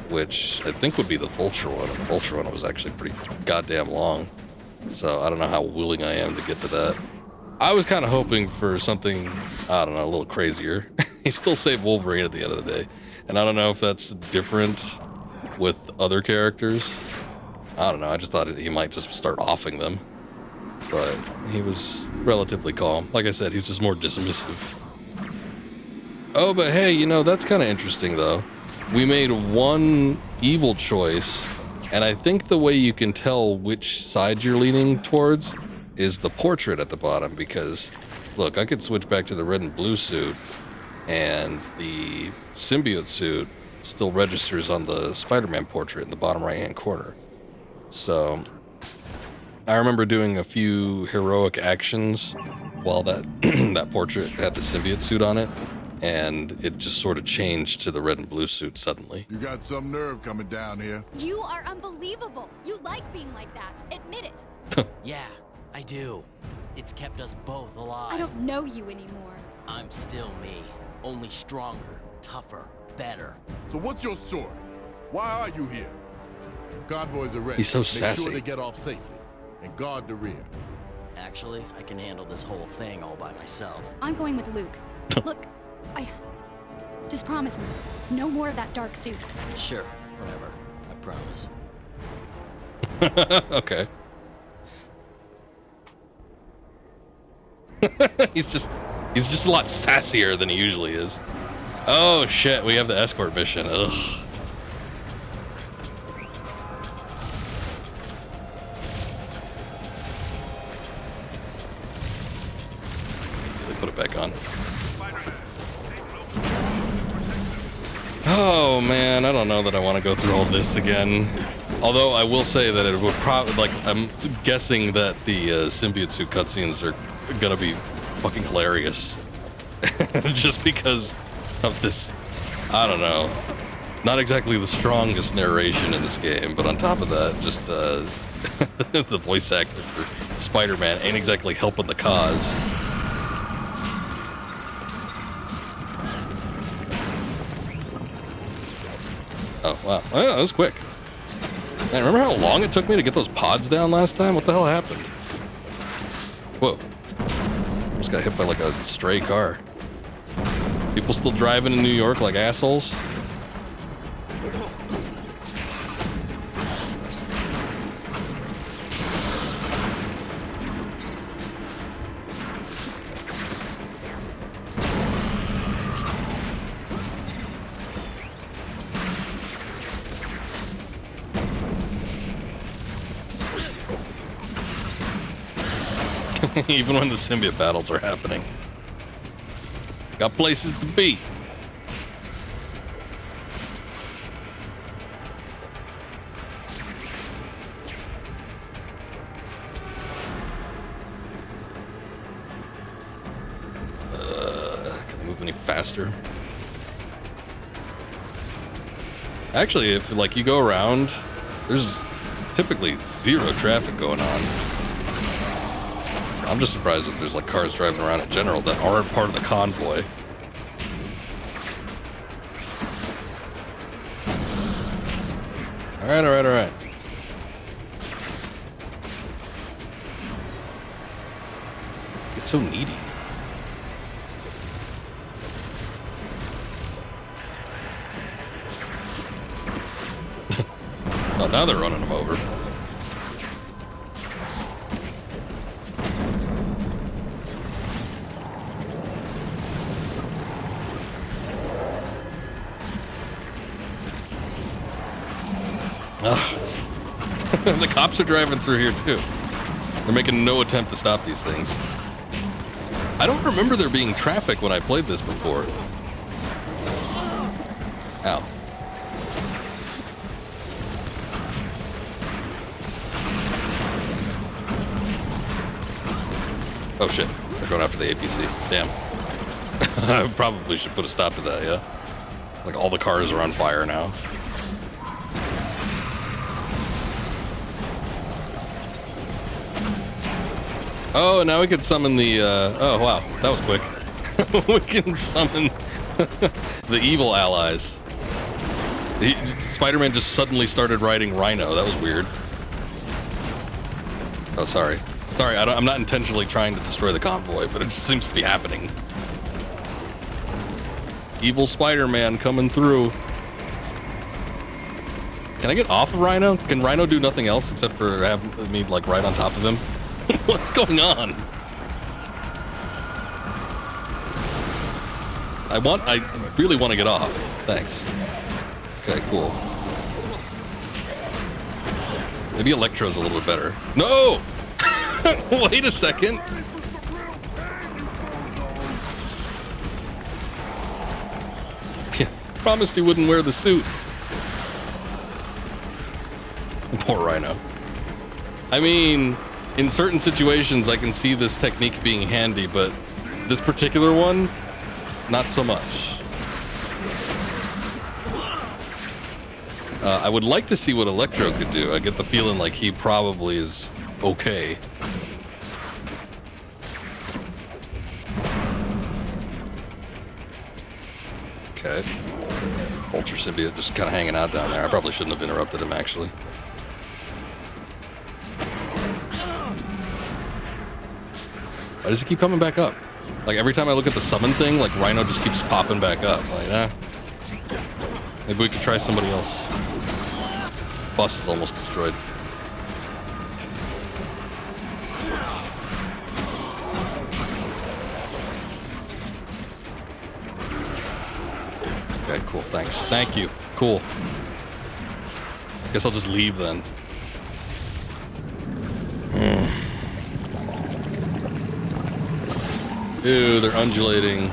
which I think would be the Vulture one, and the Vulture one was actually pretty goddamn long. So I don't know how willing I am to get to that. I was kind of hoping for something, I don't know, a little crazier. He still saved Wolverine at the end of the day. And I don't know if that's different with other characters. I don't know, I just thought he might just start offing them. But he was relatively calm. Like I said, he's just more dismissive. Oh, but hey, you know, that's kind of interesting, though. We made one evil choice, and I think the way you can tell which side you're leaning towards is the portrait at the bottom, because, look, I could switch back to the red and blue suit, and the symbiote suit still registers on the Spider-Man portrait in the bottom right-hand corner. So, I remember doing a few heroic actions while that, that portrait had the symbiote suit on it, and it just sort of changed to the red and blue suit suddenly. You got some nerve coming down here. You are unbelievable. You like being like that. Admit it. Yeah, I do. It's kept us both alive. I don't know you anymore. I'm still me. Only stronger, tougher, better. So what's your story? Why are you here? Convoys are ready. He's so Make sassy. sure they get off safely and guard the rear. Actually, I can handle this whole thing all by myself. I'm going with Luke. Look, just promise me, no more of that dark suit. Sure, whatever. I promise. Okay. He's just a lot sassier than he usually is. Oh shit, we have the escort mission. Ugh. Immediately put it back on. Oh man, I don't know that I want to go through all this again. Although I will say that it would probably, like, I'm guessing that the symbiote suit cutscenes are gonna be fucking hilarious. Just because of this, I don't know, not exactly the strongest narration in this game, but on top of that, just the voice actor for Spider-Man ain't exactly helping the cause. Oh, wow. Oh, that was quick. Man, remember how long it took me to get those pods down last time? What the hell happened? Whoa. Almost got hit by like a stray car. People still driving in New York like assholes? Even when the symbiote battles are happening. Got places to be. Can I move any faster? Actually, if like you go around, there's typically zero traffic going on. I'm just surprised that there's like cars driving around in general that aren't part of the convoy. Alright, alright, alright. It's so needy. Oh, now they're running them over. Ugh. The cops are driving through here too. They're making no attempt to stop these things. I don't remember there being traffic when I played this before. Ow. Oh shit, they're going after the APC. Damn. I probably should put a stop to that, yeah? Like all the cars are on fire now. Oh, now we can summon the, oh wow, that was quick. We can summon the evil allies. Spider-Man just suddenly started riding Rhino. That was weird. Oh, sorry. Sorry, I'm not intentionally trying to destroy the convoy, but it just seems to be happening. Evil Spider-Man coming through. Can I get off of Rhino? Can Rhino do nothing else except for have me, like, right on top of him? What's going on? I really want to get off. Thanks. Okay, cool. Maybe Electro's a little bit better. No! Wait a second. Yeah, promised he wouldn't wear the suit. Poor Rhino. I mean, in certain situations I can see this technique being handy, but this particular one, not so much. I would like to see what Electro could do. I get the feeling like he probably is okay. Okay. Ultra Symbiote just kind of hanging out down there. I probably shouldn't have interrupted him, actually. Why does he keep coming back up? Like, every time I look at the summon thing, like, Rhino just keeps popping back up. Like, maybe we could try somebody else. Bus is almost destroyed. Okay, cool, thanks. Thank you. Cool. Guess I'll just leave then. Ew, they're undulating.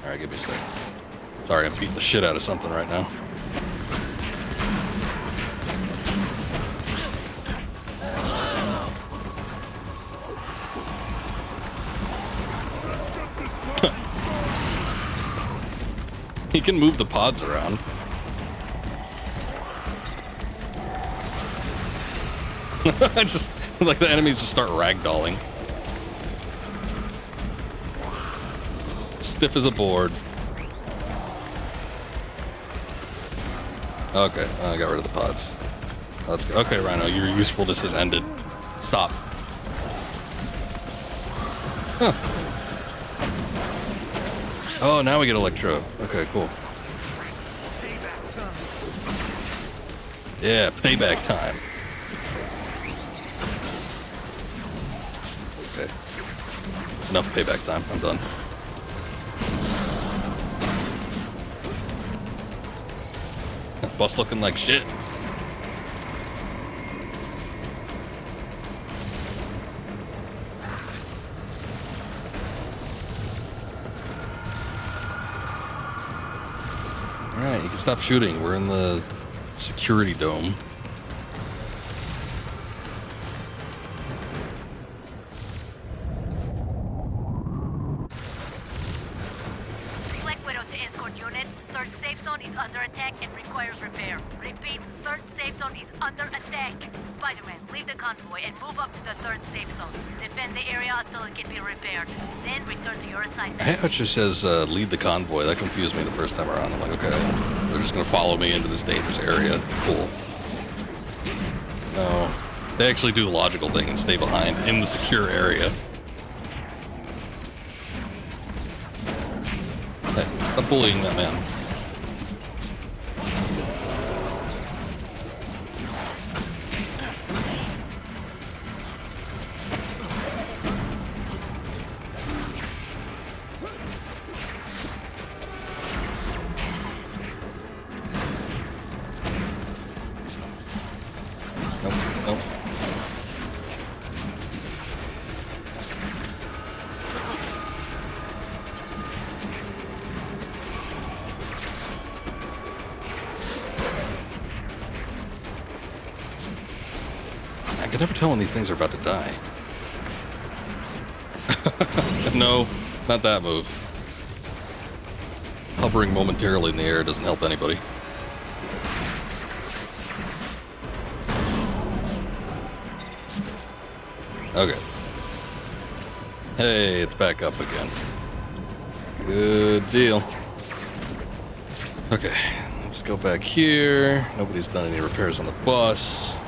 Alright, give me a sec. Sorry, I'm beating the shit out of something right now. He can move the pods around. Just like the enemies just start ragdolling. Stiff as a board. Okay, I got rid of the pods. Let's go. Okay, Rhino, your usefulness has ended. Stop. Huh. Oh, now we get Electro. Okay, cool. Yeah, payback time. Okay. Enough payback time. I'm done. Bus looking like shit. Alright, you can stop shooting. We're in the security dome. Black Widow to escort units. Third safe zone is under attack and requires repair. Repeat, third safe zone is under attack. Spider-Man, leave the convoy and move up to the third safe zone. Defend the area until it can be repaired. Then return to your assignment. Hey, it just says lead the convoy. That confused me the first time around. I'm like, okay, they're just gonna follow me into this dangerous area. Cool. No, they actually do the logical thing and stay behind in the secure area. Hey, stop bullying that man. can never tell when these things are about to die. No, not that move. Hovering momentarily in the air doesn't help anybody. Okay. Hey, it's back up again. Good deal. Okay, let's go back here. Nobody's done any repairs on the bus.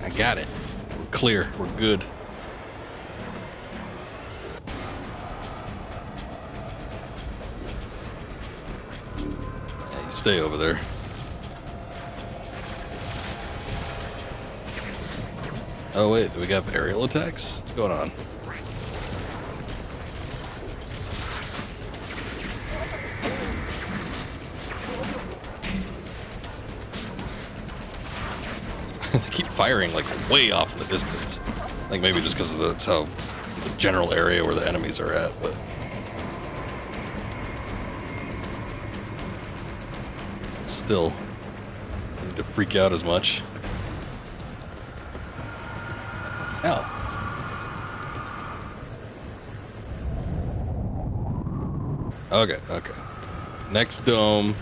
I got it. We're clear. We're good. Yeah, you stay over there. Oh wait, do we have aerial attacks? What's going on? They keep firing like way off in the distance. Like maybe just because that's how the general area where the enemies are at, but still don't need to freak out as much. Ow. Okay, okay. Next dome.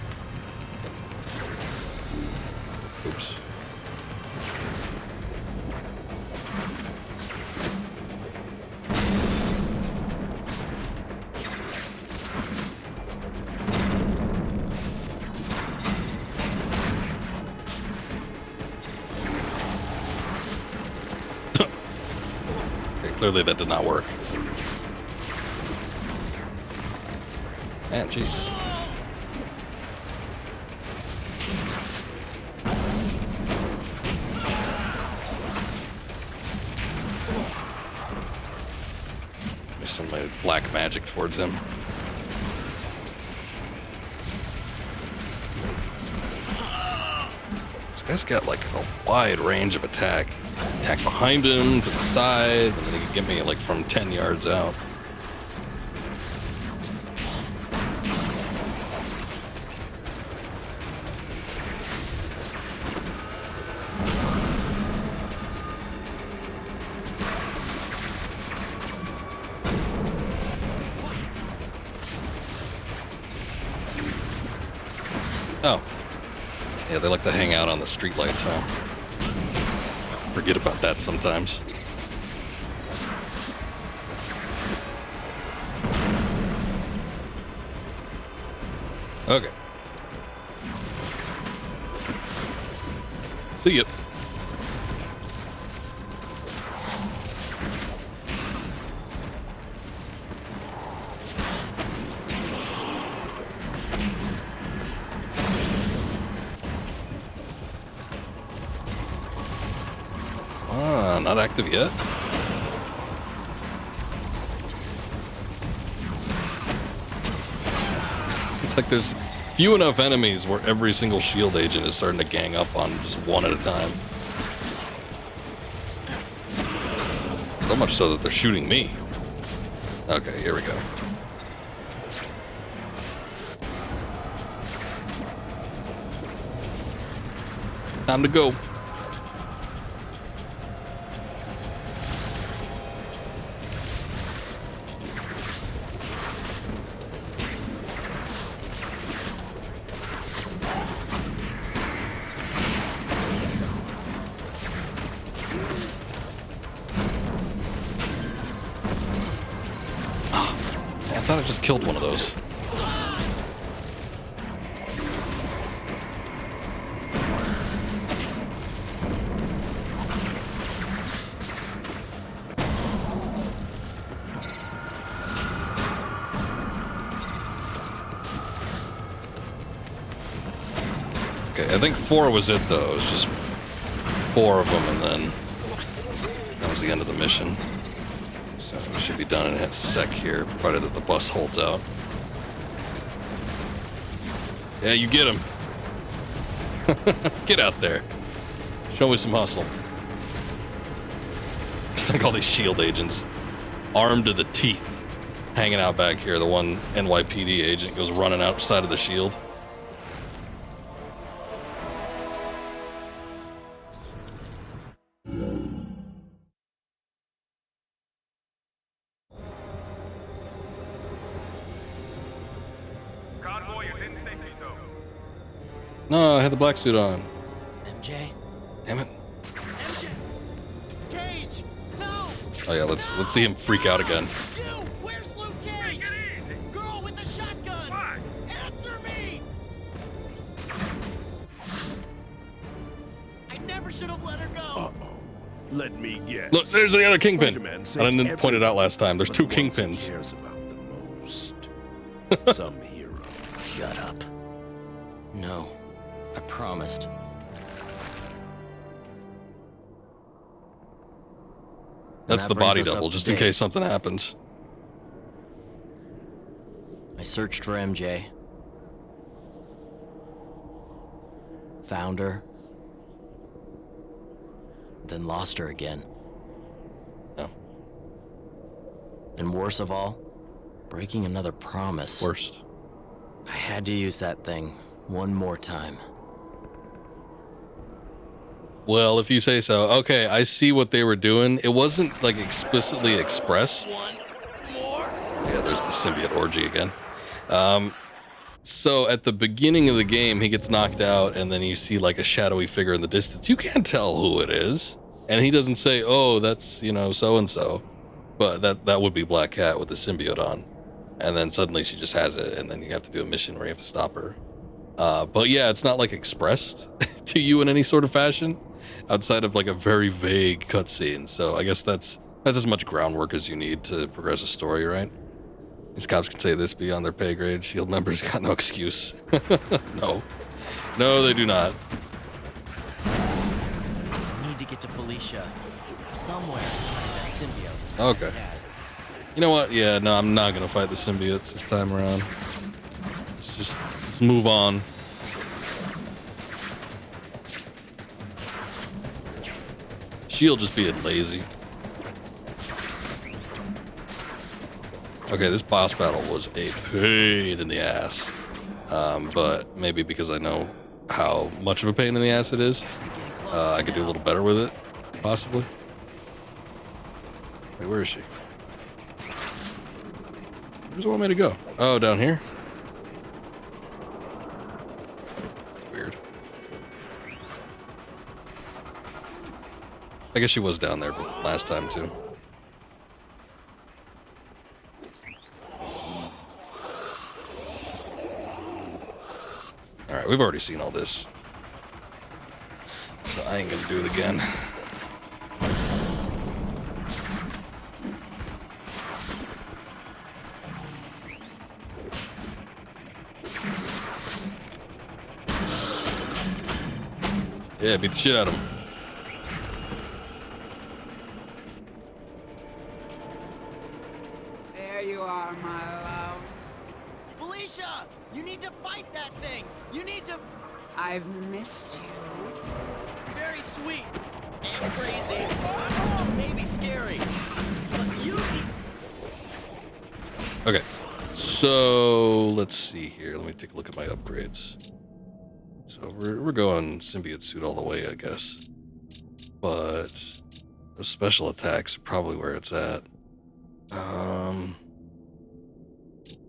Oops. Clearly that did not work. Man, jeez. Let me send my black magic towards him. This guy's got like a wide range of attack. Attack behind him, to the side, and then he can get me like from 10 yards out. Oh. Yeah, they like to hang out on the streetlights, huh? Forget about that sometimes. Okay. See ya. Not active yet. It's like there's few enough enemies where every single shield agent is starting to gang up on just one at a time. So much so that they're shooting me. Okay, here we go. Time to go. I thought I just killed one of those. Okay, I think 4 was it though. It was just 4 of them, and then that was the end of the mission. So Should be done in a sec here, provided that the bus holds out. Yeah, you get him. Get out there. Show me some hustle. It's like all these SHIELD agents, armed to the teeth, hanging out back here. The one NYPD agent goes running outside of the SHIELD. Convoy is in safety zone. No, I had the black suit on. MJ? Damn it. MJ! Cage! No! Oh yeah, let's see him freak out again. You! Where's Luke Cage? Take it easy. Girl with the shotgun! Why? Answer me! I never should have let her go. Uh-oh. Let me guess. Look, there's the other kingpin. Spider-Man I saved didn't point it out last time. There's two but the ones he kingpins. cares about the most. Some hero. Shut up. No. I promised. That's that the body brings us double, up to just in date. case something happens. I searched for MJ. Found her. Then lost her again. No. And worse of all, breaking another promise. Worst. I had to use that thing one more time. Well, if you say so. Okay, I see what they were doing. It wasn't like explicitly expressed. Yeah, there's the symbiote orgy again. So at the beginning of the game, he gets knocked out, and then you see like a shadowy figure in the distance. You can't tell who it is, and he doesn't say, "Oh, that's so and so," but that would be Black Cat with the symbiote on. And then suddenly she just has it, and then you have to do a mission where you have to stop her. But yeah, it's not like expressed to you in any sort of fashion, outside of like a very vague cutscene. So I guess that's as much groundwork as you need to progress a story, right? These cops can say this beyond their pay grade. SHIELD members got no excuse. No, they do not. I need to get to Felicia. Somewhere inside that symbiote is Okay. Black Cat. You know what? Yeah, no, I'm not gonna fight the symbiotes this time around. Let's move on. SHIELD just being lazy. Okay, this boss battle was a pain in the ass. But maybe because I know how much of a pain in the ass it is, I could do a little better with it, possibly. Wait, where is she? Where does it want me to go? Oh, down here? It's weird. I guess she was down there last time, too. Alright, we've already seen all this. So I ain't gonna do it again. Yeah, beat the shit out of him. There you are, my love. Felicia! You need to fight that thing! You need to... I've missed you. Very sweet. And crazy. Maybe scary. But you need... Okay, so let's see here. Let me take a look at my upgrades. So we're going symbiote suit all the way, I guess. But the special attacks are probably where it's at.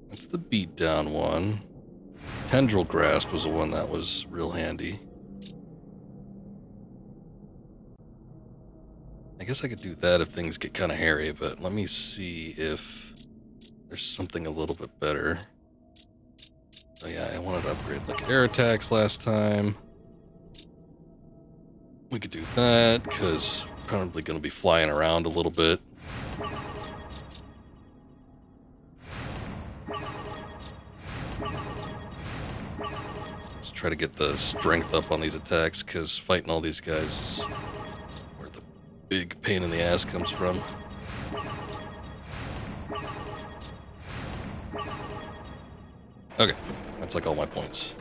That's the beatdown one. Tendril grasp was the one that was real handy. I guess I could do that if things get kind of hairy, but let me see if there's something a little bit better. Oh yeah, I wanted to upgrade like air attacks last time. We could do that, because probably going to be flying around a little bit. Let's try to get the strength up on these attacks, because fighting all these guys is where the big pain in the ass comes from. Okay, that's like all my points.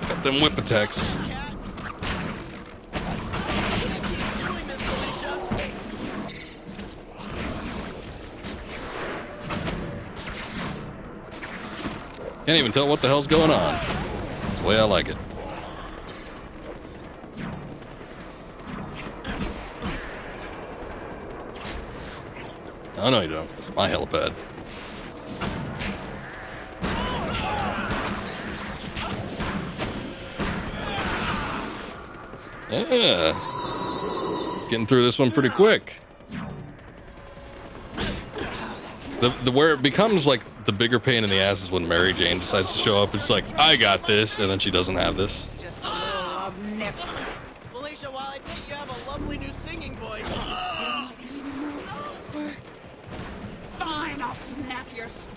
Got them whip attacks. Can't even tell what the hell's going on. That's the way I like it. Oh, no, you don't. It's my helipad. Yeah. Getting through this one pretty quick. The where it becomes like the bigger pain in the ass is when Mary Jane decides to show up. It's like, I got this, and then she doesn't have this. Just a little love nip. Felicia, while I think you have a lovely new singing voice. Fine, I'll snap your spine.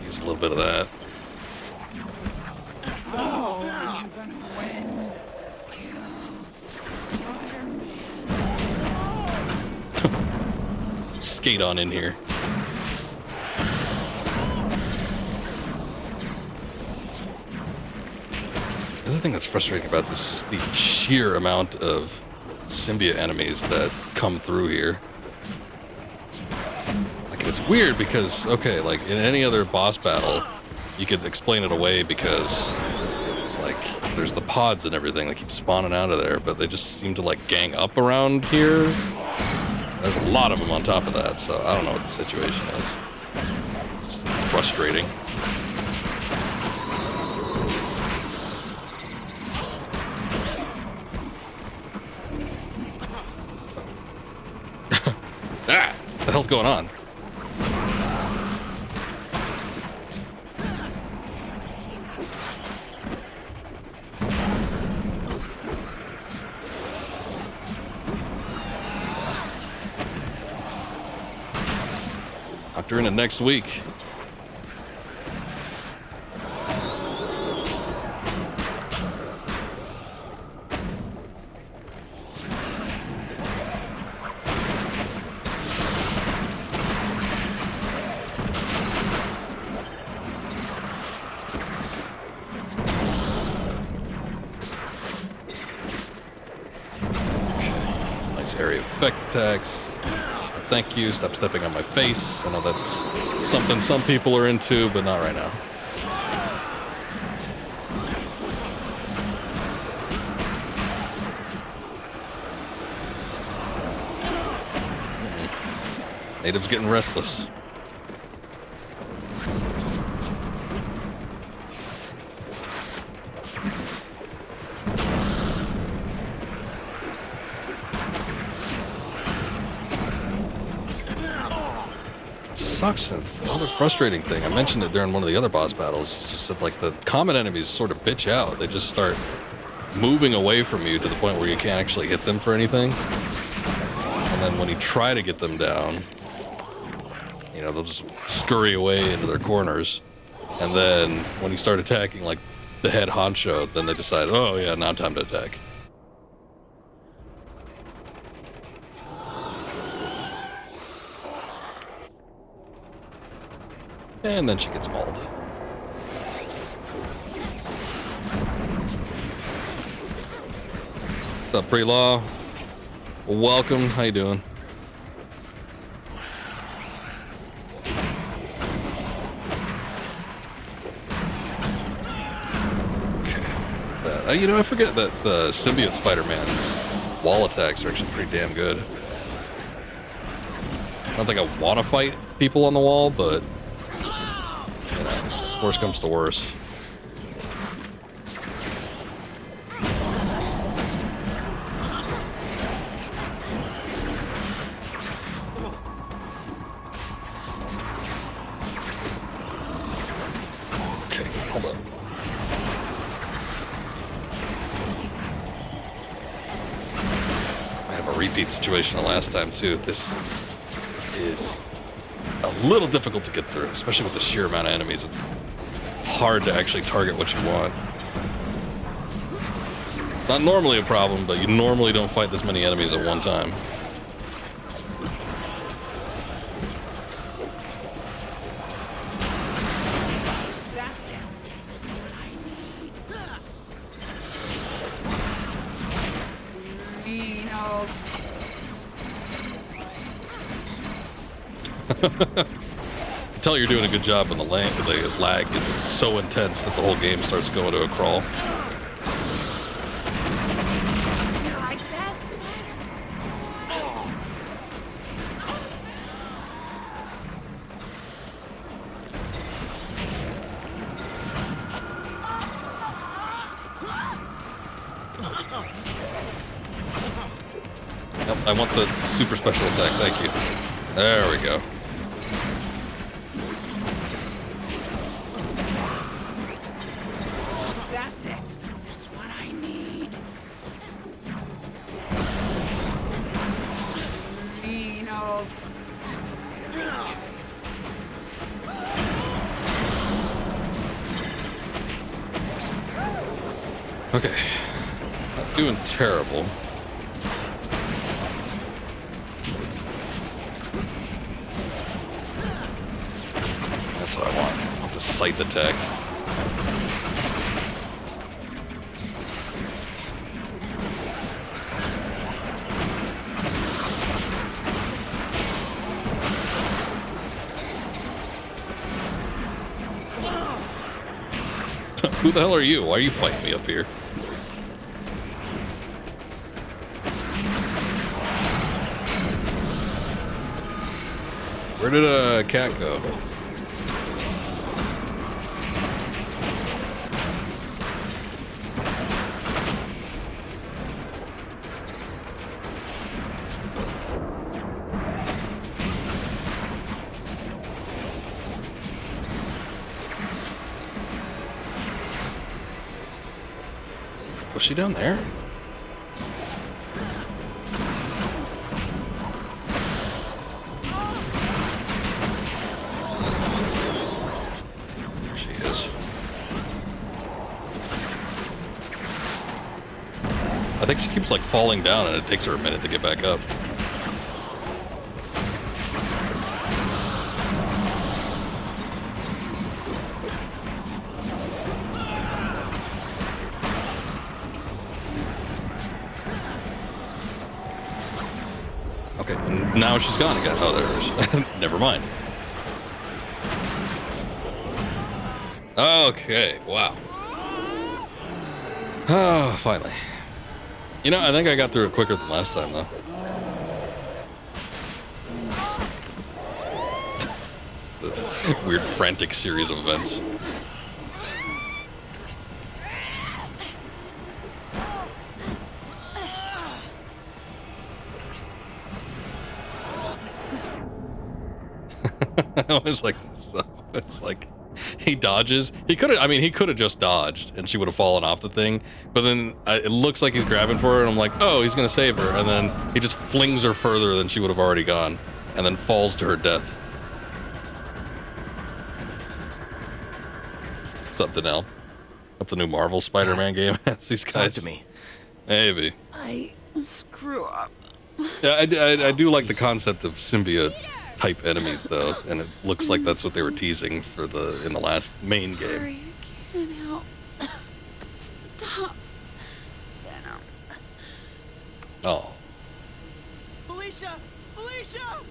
Use a little bit of that. Oh, I'm gonna win. Skate on in here. The other thing that's frustrating about this is the sheer amount of symbiote enemies that come through here. Like, it's weird because, okay, like in any other boss battle, you could explain it away because, like, there's the pods and everything that keep spawning out of there, but they just seem to, like, gang up around here. There's a lot of them on top of that, so I don't know what the situation is. It's just frustrating. Ah! What the hell's going on? During it next week. Okay, get some nice area of effect attacks. Thank you. Stop stepping on my face. I know that's something some people are into, but not right now. Natives getting restless. Sucks. Another frustrating thing. I mentioned it during one of the other boss battles. It's just that, like, the common enemies sort of bitch out. They just start moving away from you to the point where you can't actually hit them for anything. And then when you try to get them down, you know, they'll just scurry away into their corners. And then when you start attacking, like, the head honcho, then they decide, oh yeah, now time to attack. And then she gets mauled. What's up, Pre-Law? Welcome. How you doing? Okay. You know, I forget that the Symbiote Spider-Man's wall attacks are actually pretty damn good. I don't think I want to fight people on the wall, but... you know, worst comes to worst. Okay, hold up. a repeat situation of last time too. This is a little difficult to get through, especially with the sheer amount of enemies. It's hard to actually target what you want. It's not normally a problem, but you normally don't fight this many enemies at one time. I can tell you're doing a good job when the lag gets so intense that the whole game starts going to a crawl. I want the super special attack, thank you. There we go. That's it. That's what I need. Okay. Not doing terrible. That's what I want. I want the scythe attack. Who the hell are you? Why are you fighting me up here? Where did a cat go? Was she down there? There she is. I think she keeps like falling down and it takes her a minute to get back up. Okay, and now she's gone again. Oh, there it is. Never mind. Okay, wow. Oh, finally. You know, I think I got through it quicker than last time, though. It's the weird, frantic series of events. I always like this, though. It's like he dodges. He could have. I mean, he could have just dodged, and she would have fallen off the thing. But then it looks like he's grabbing for her, and I'm like, oh, he's gonna save her. And then he just flings her further than she would have already gone, and then falls to her death. What's up, Danelle? Up the new Marvel Spider-Man game? These guys. Talk to me. Maybe. I screw up. Yeah, I do like the concept of symbiote type enemies, though, and it looks like that's what they were teasing for in the last main game. Sorry, I can't help. Stop. Venom. Oh. Felicia! Felicia!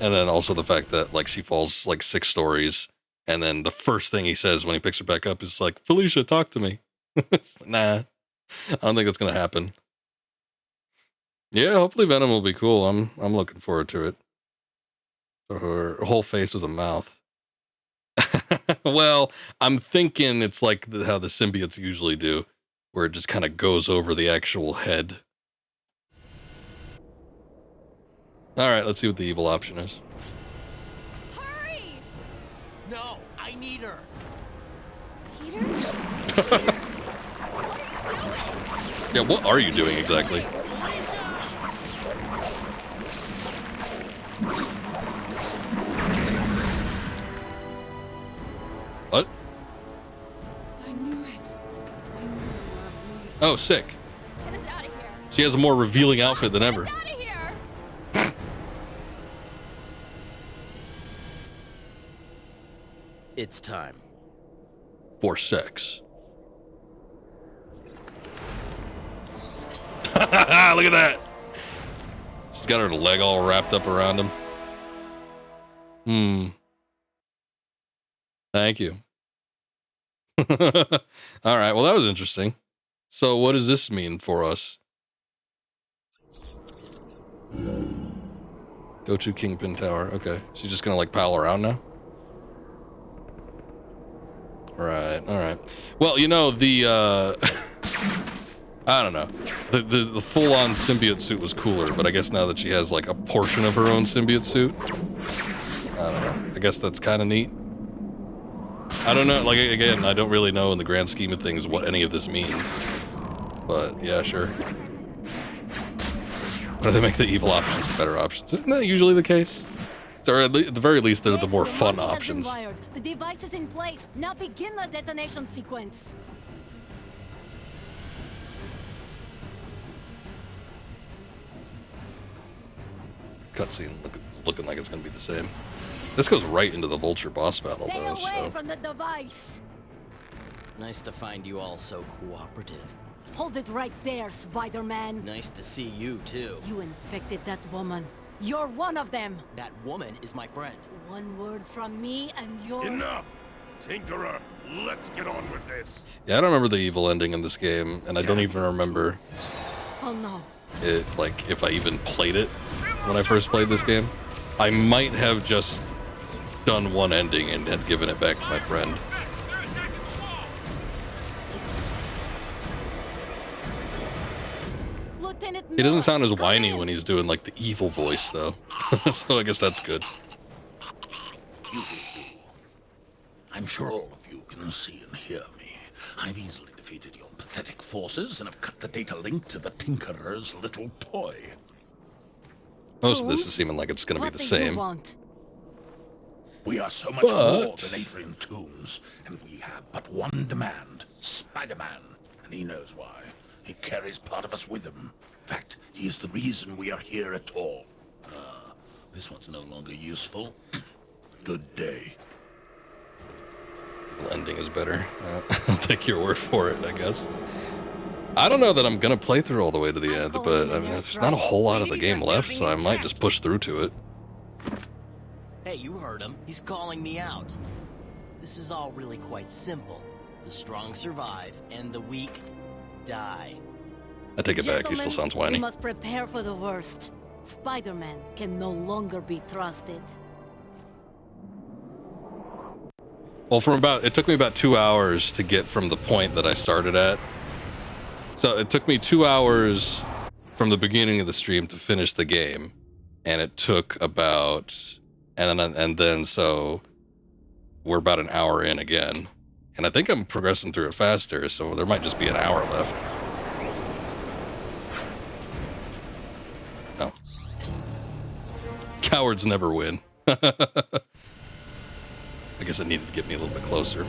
And then also the fact that like she falls like 6 stories, and then the first thing he says when he picks her back up is like, "Felicia, talk to me." Nah, I don't think that's gonna happen. Yeah, hopefully Venom will be cool. I'm looking forward to it. So her whole face was a mouth. Well, I'm thinking it's like how the symbiotes usually do, where it just kind of goes over the actual head. All right, let's see what the evil option is. Hurry! No, I need her. Peter? Peter? What are you doing? Yeah, what are you doing exactly? Oh, sick. Get us out of here. She has a more revealing outfit than ever. Get us out of here. It's time. For sex. Look at that. She's got her leg all wrapped up around him. Thank you. All right. Well, that was interesting. So what does this mean for us? Go to Kingpin Tower. Okay. She's just going to like pal around now? Right. All right. Well, you know, the, I don't know. The full-on symbiote suit was cooler, but I guess now that she has like a portion of her own symbiote suit, I don't know. I guess that's kind of neat. I don't know. Like, again, I don't really know in the grand scheme of things what any of this means. But, yeah, sure. Why do they make the evil options the better options? Isn't that usually the case? Or at the very least, they're the more fun options. The device is in place. Now begin the detonation sequence. Cutscene looking like it's going to be the same. This goes right into the Vulture boss battle, Stay though. away from the device. Nice to find you all so cooperative. Hold it right there, Spider-Man. Nice to see you, too. You infected that woman. You're one of them. That woman is my friend. One word from me and you're... Enough! Tinkerer, let's get on with this. Yeah, I don't remember the evil ending in this game, and I don't even remember Oh no. it, like, if I even played it when I first played this game. I might have just done one ending and had given it back to my friend. Lieutenant He doesn't sound as Miller, whiny come in. when he's doing, like, the evil voice, though. So I guess that's good. You will do. I'm sure all of you can see and hear me. I've easily defeated your pathetic forces and have cut the data link to the Tinkerer's little toy. Most of this is seeming like it's going to be What the do you same. want? We are so much more But- than Adrian Toombs, and we have but one demand. Spider-Man. And he knows why. He carries part of us with him. In fact, he is the reason we are here at all. This one's no longer useful. Good day. Evil ending is better. I'll take your word for it, I guess. I don't know that I'm going to play through all the way to the end, but I mean, there's not a whole lot of the game left, so I might just push through to it. Hey, you heard him. He's calling me out. This is all really quite simple. The strong survive, and the weak die. I take it back. He still sounds We whiny. must prepare for the worst. Spider-Man can no longer be trusted. Well, it took me about 2 hours to get from the point that I started at. So it took me 2 hours from the beginning of the stream to finish the game, and it took about, and then so we're about an hour in again, and I think I'm progressing through it faster, so there might just be an hour left. Oh, cowards never win. I guess it needed to get me a little bit closer.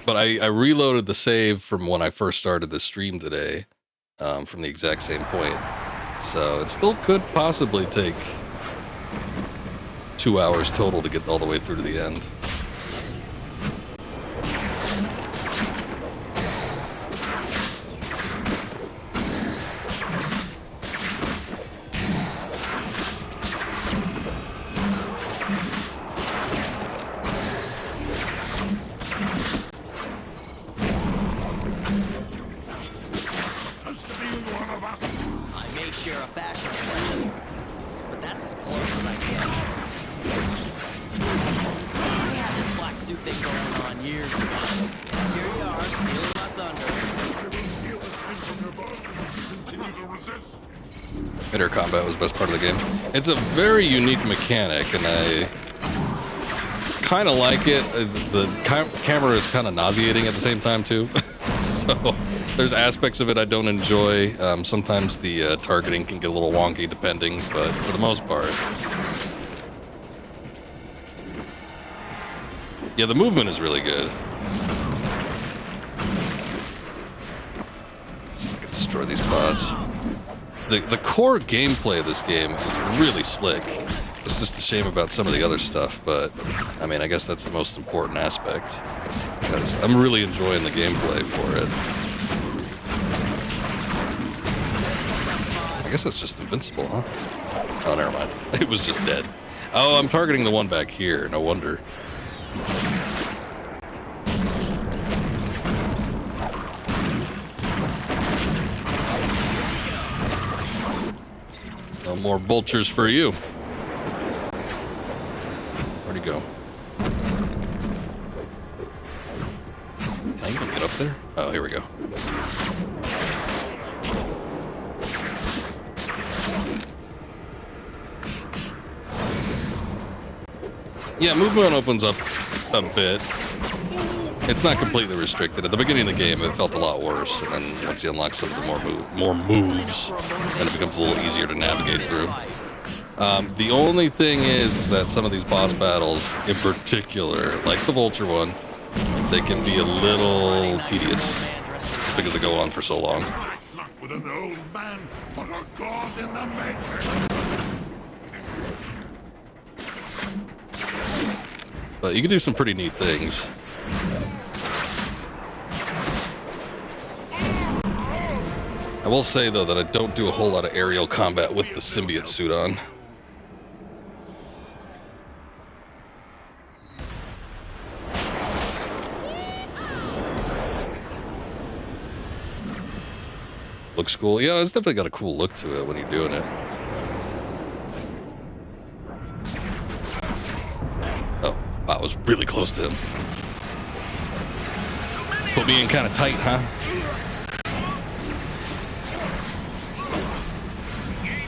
But I reloaded the save from when I first started the stream today, from the exact same point. So it still could possibly take 2 hours total to get all the way through to the end. I may share a fashion sense, but that's as close as I get. We had this black suit thing going on years ago. And here you are, stealing my thunder. Mid-air combat was the best part of the game. It's a very unique mechanic, and I kind of like it. The camera is kind of nauseating at the same time, too. So there's aspects of it I don't enjoy. Sometimes the targeting can get a little wonky depending, but for the most part. Yeah, the movement is really good. destroy these pods. The core gameplay of this game is really slick. It's just a shame about some of the other stuff, but I mean, I guess that's the most important aspect. Because I'm really enjoying the gameplay for it. I guess that's just invincible, huh? Oh, never mind. It was just dead. Oh, I'm targeting the one back here. No wonder. No more vultures for you. Where'd he go? Can I even get up there? Oh, here we go. Yeah, movement opens up a bit. It's not completely restricted. At the beginning of the game, it felt a lot worse, and then once you unlock some more moves, then it becomes a little easier to navigate through. The only thing is that some of these boss battles, in particular, like the Vulture one, they can be a little tedious because they go on for so long. With an old man, but a god in the making. But you can do some pretty neat things. I will say, though, that I don't do a whole lot of aerial combat with the symbiote suit on. Looks cool. Yeah, it's definitely got a cool look to it when you're doing it. Oh, wow, I was really close to him. Put me in kind of tight, huh?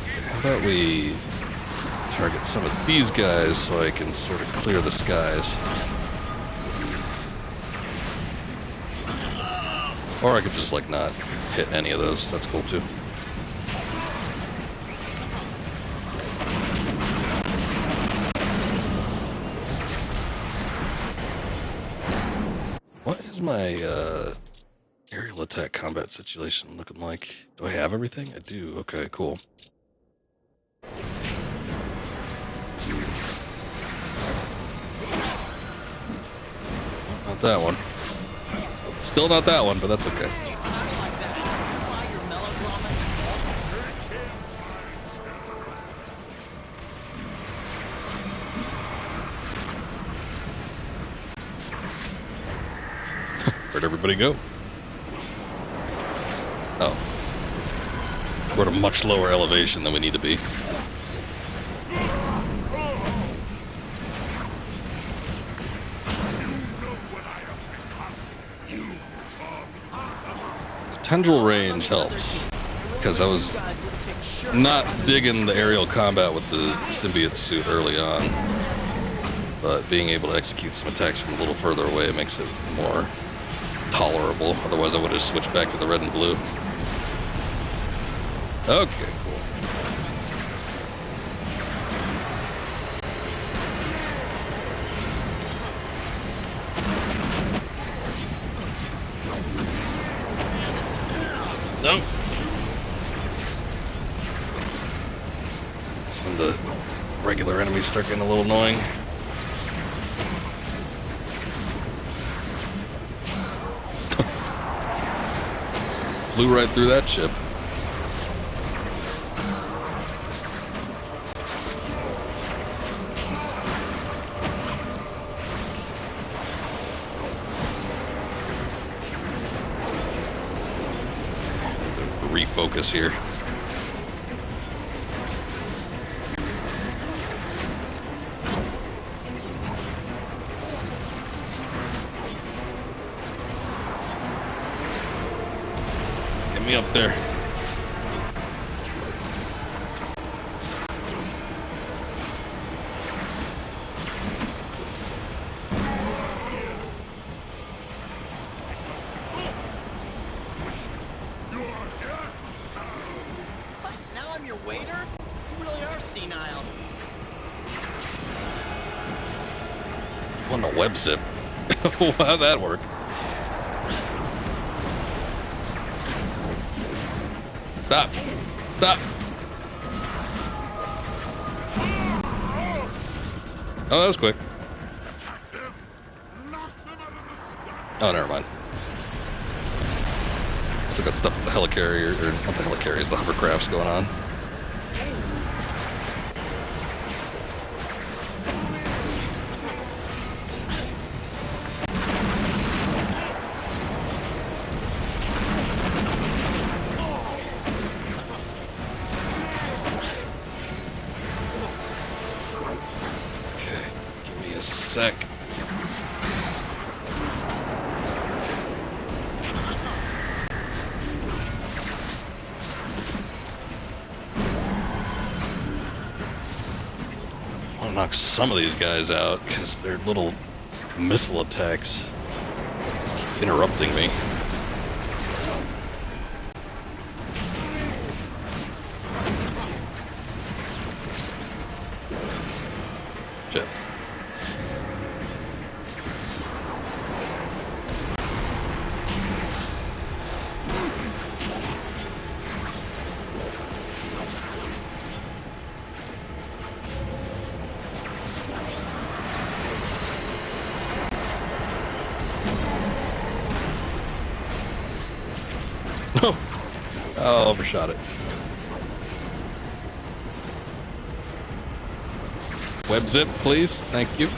Okay, how about we target some of these guys so I can sort of clear the skies. Or I could just, like, not hit any of those. That's cool, too. What is my aerial attack combat situation looking like? Do I have everything? I do. Okay, cool. Well, not that one. Still not that one, but that's okay. Where'd everybody go? Oh. We're at a much lower elevation than we need to be. Tendril range helps, because I was not digging the aerial combat with the symbiote suit early on, but being able to execute some attacks from a little further away makes it more tolerable. Otherwise, I would have switched back to the red and blue. Okay, cool. Nope. That's when the regular enemies start getting a little annoying. Flew right through that ship. Refocus here. Get me up there. On a web zip. How'd that work? Stop. Stop. Oh, that was quick. Oh, never mind. Still got stuff with the helicarrier, or not the helicarriers, the hovercrafts going on. Okay, give me a sec. Knock some of these guys out because their little missile attacks keep interrupting me. Shit. Oh, overshot it. Web zip, please. Thank you.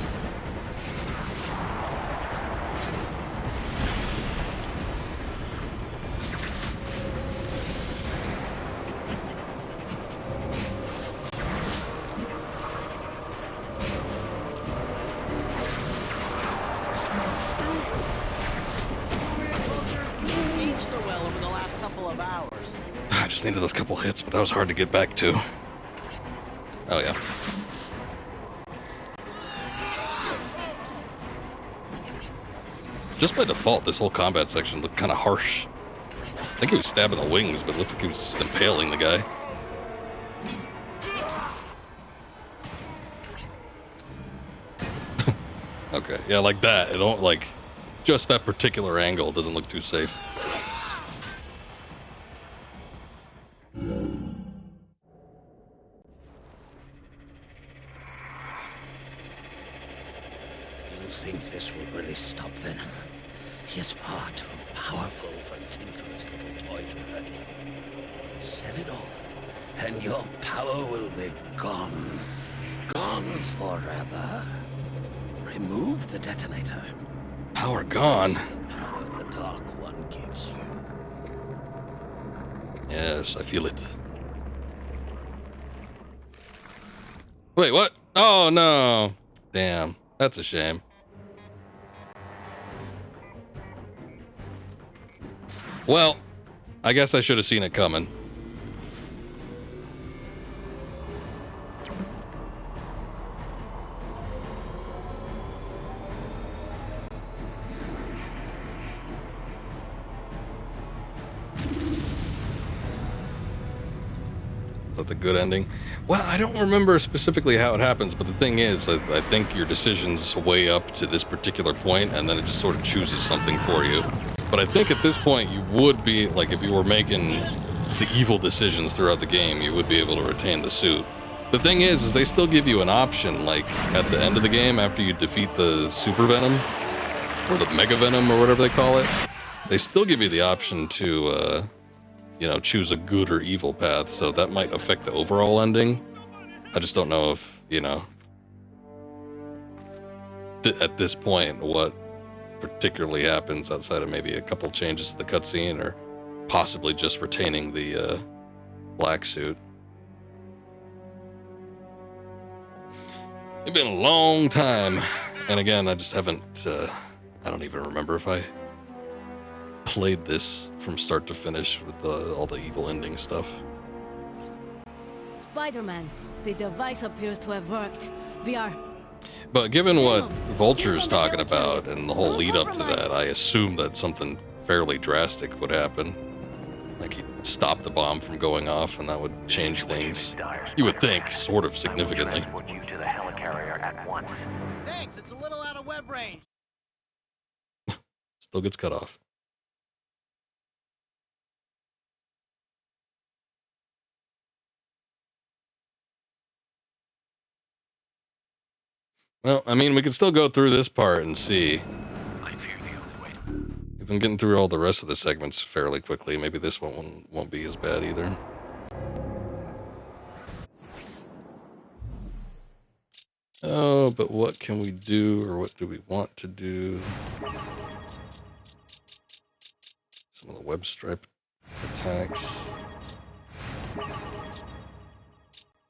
I just needed those couple hits, but that was hard to get back to. Oh, yeah. Just by default, this whole combat section looked kind of harsh. I think he was stabbing the wings, but it looked like he was just impaling the guy. Okay, yeah, like that. It don't, like, just that particular angle doesn't look too safe. You think this will really stop Venom? He is far too powerful for Tinker's little toy to hurt him. Set it off, and your power will be gone. Gone forever. Remove the detonator. Power gone. Power the Dark One gives you. Yes, I feel it. Wait, what? Oh, no. Damn, that's a shame. Well, I guess I should have seen it coming. Is that the good ending? Well, I don't remember specifically how it happens, but the thing is, I think your decisions weigh up to this particular point, and then it just sort of chooses something for you. But I think at this point, you would be, like, if you were making the evil decisions throughout the game, you would be able to retain the suit. The thing is they still give you an option, like, at the end of the game, after you defeat the Super Venom, or the Mega Venom, or whatever they call it, they still give you the option to, you know, choose a good or evil path, so that might affect the overall ending. I just don't know if, you know, at this point, what particularly happens outside of maybe a couple changes to the cutscene, or possibly just retaining the black suit. It's been a long time, and again, I just haven't, I don't even remember if I played this from start to finish with all the evil ending stuff. Spider-Man, the device appears to have worked. We are... But given what Vulture's talking about and the whole lead up to that, I assume that something fairly drastic would happen. Like he'd stop the bomb from going off, and that would change things. You would think, sort of significantly. Transport you to the helicarrier at once. Thanks, it's a little out of web range. Still gets cut off. Well, I mean, we can still go through this part and see. I fear the only way. We've been getting through all the rest of the segments fairly quickly. Maybe this one won't be as bad either. Oh, but what can we do, or what do we want to do? Some of the web stripe attacks.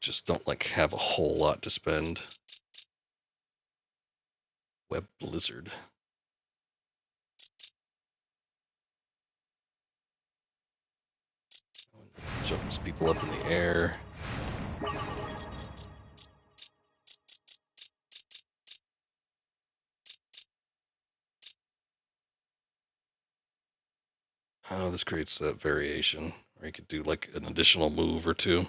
Just don't, like, have a whole lot to spend. Web blizzard. Jumps people up in the air. Oh, this creates that variation where you could do like an additional move or two.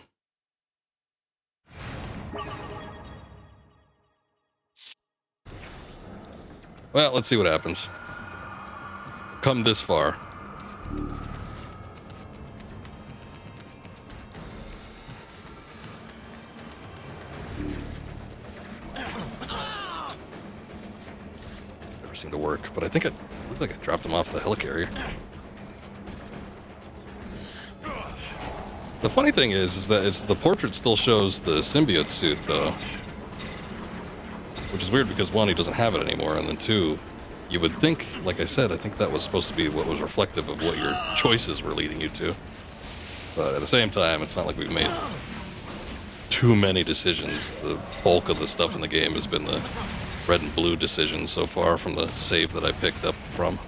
Well, let's see what happens. Come this far. Never seemed to work, but I think it looked like I dropped him off the helicarrier. The funny thing is that the portrait still shows the symbiote suit, though. Which is weird because, one, he doesn't have it anymore, and then two, you would think, like I said, I think that was supposed to be what was reflective of what your choices were leading you to. But at the same time, it's not like we've made too many decisions. The bulk of the stuff in the game has been the red and blue decisions so far from the save that I picked up from.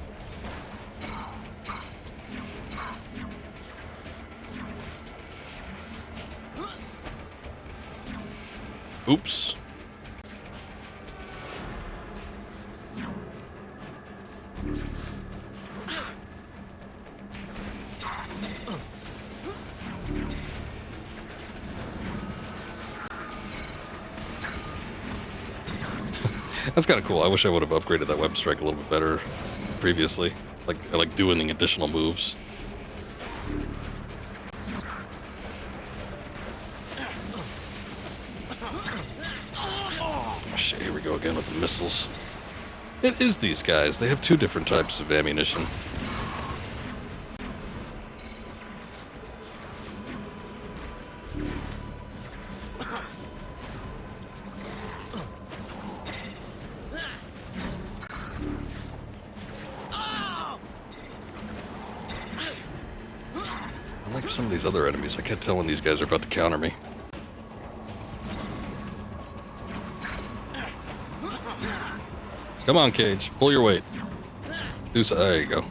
Oops. That's kind of cool. I wish I would have upgraded that web strike a little bit better previously. I like doing the additional moves. Oh shit, here we go again with the missiles. It is these guys. They have two different types of ammunition. Unlike some of these other enemies, I can't tell when these guys are about to counter me. Come on, Cage. Pull your weight. Do so. There you go.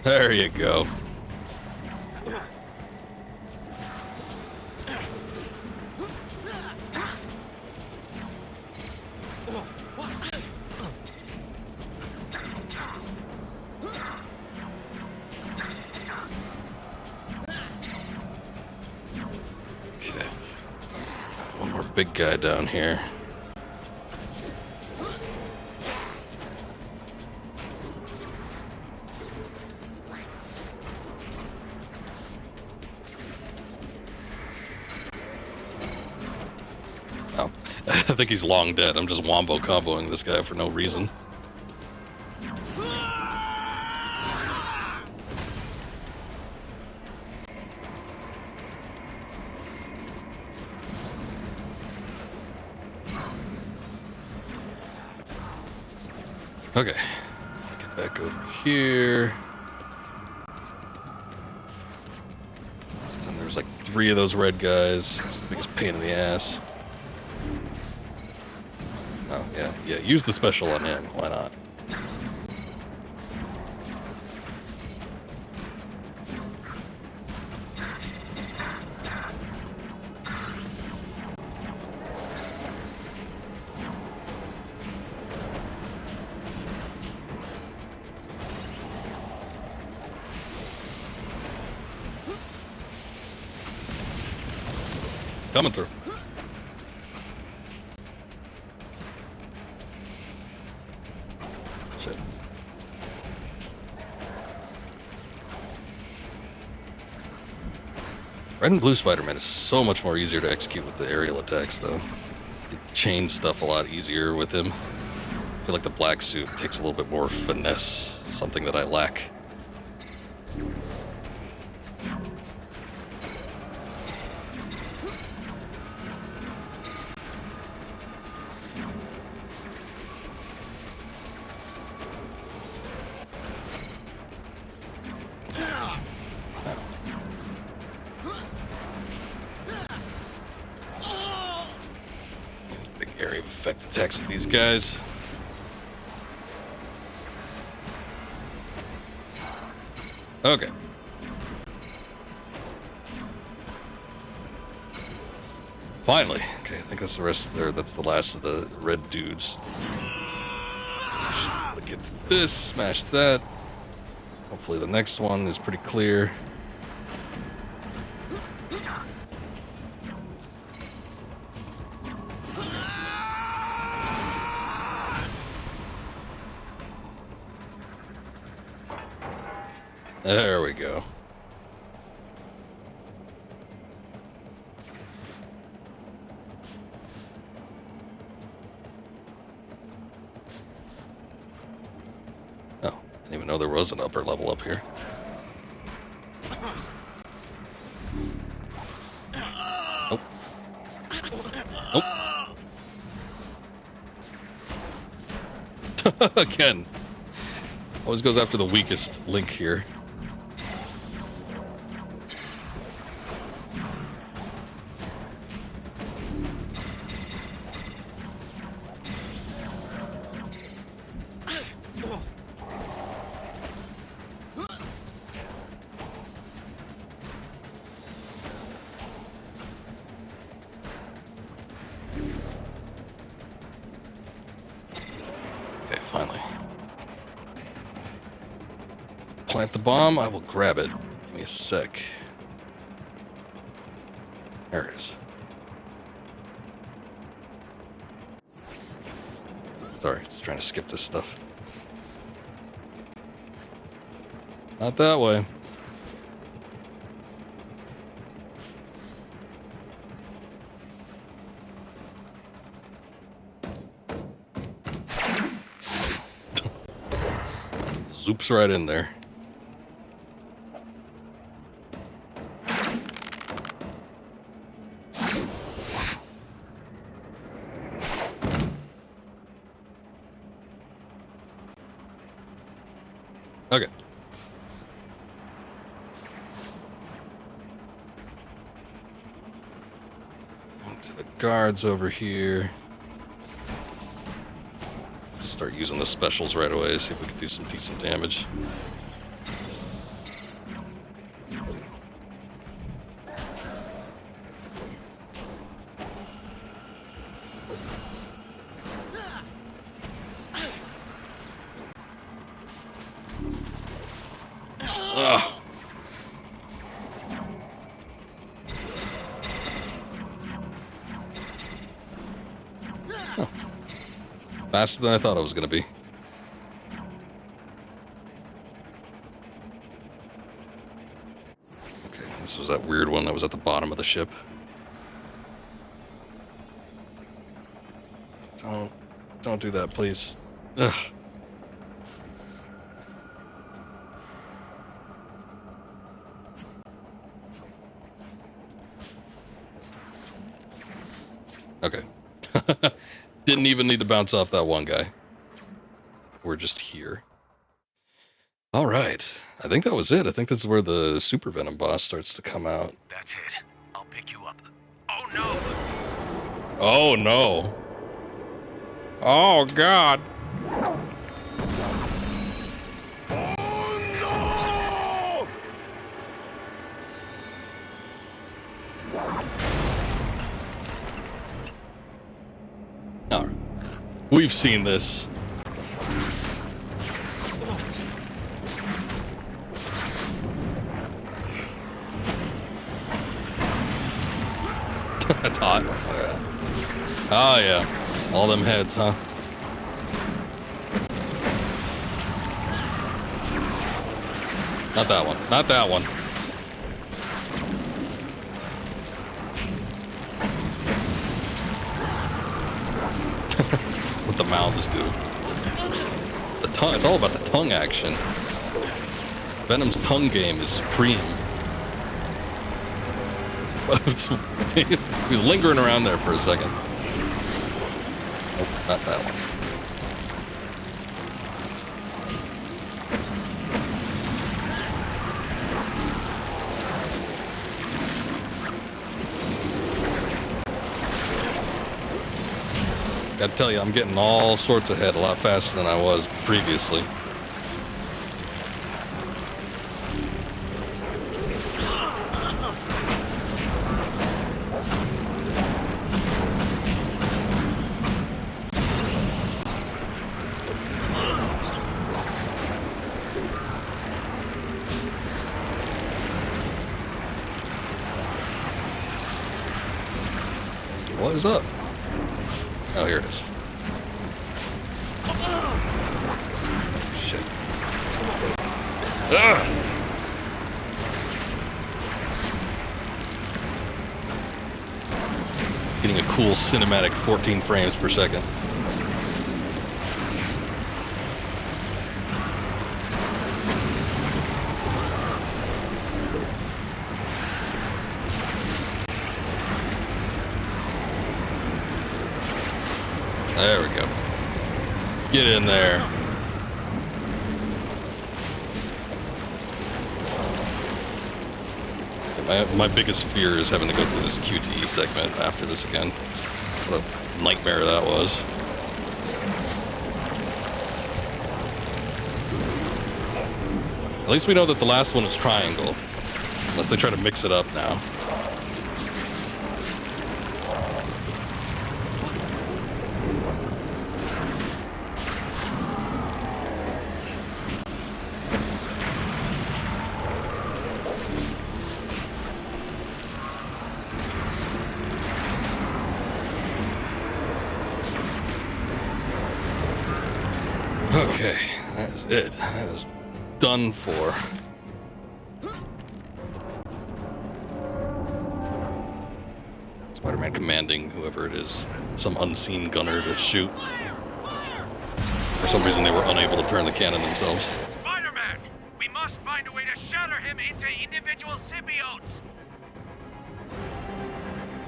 There you go. Okay. One more big guy down here. I think he's long dead. I'm just wombo comboing this guy for no reason. Okay, so I'll get back over here. This time there was like 3 of those red guys. It's the biggest pain in the ass. Oh, yeah, use the special on him. Why not? Coming through. Shit. Red and blue Spider-Man is so much more easier to execute with the aerial attacks, though. It chain stuff a lot easier with him. I feel like the black suit takes a little bit more finesse, something that I lack. Area of effect attacks with these guys. Okay. Finally. Okay, I think that's the rest there. That's the last of the red dudes. Should get to this, smash that. Hopefully the next one is pretty clear. There we go. Oh, I didn't even know there was an upper level up here. Nope. Nope. Again. Always goes after the weakest link here. Finally. Plant the bomb. I will grab it. Give me a sec. There it is. Sorry, just trying to skip this stuff. Not that way. Zoops right in there. Okay. Down to the guards over here. Start using the specials right away, see if we can do some decent damage. Ugh. Huh. Faster than I thought it was going to be. Okay, this was that weird one that was at the bottom of the ship. Don't do that, please. Ugh. Okay. Didn't even need to bounce off that one guy. We're just here. All right. I think that was it. I think this is where the Super Venom boss starts to come out. That's it. I'll pick you up. Oh, no! Oh, no. Oh, God. All right. We've seen this. That's hot. Oh, yeah. Oh, yeah. All them heads, huh? Not that one. Not that one. mouths do. It's the tongue. It's all about the tongue action. Venom's tongue game is supreme. He was lingering around there for a second. Nope, not that one. Gotta tell you, I'm getting all sorts ahead a lot faster than I was previously. What is up? Oh, here it is. Oh, shit. Ugh! Getting a cool cinematic 14 frames per second. There we go. Get in there. My biggest fear is having to go through this QTE segment after this again. What a nightmare that was. At least we know that the last one is triangle. Unless they try to mix it up now. Okay, that is it. That is done for. Spider-Man commanding whoever it is, some unseen gunner to shoot. For some reason they were unable to turn the cannon themselves. Spider-Man! We must find a way to shatter him into individual symbiotes!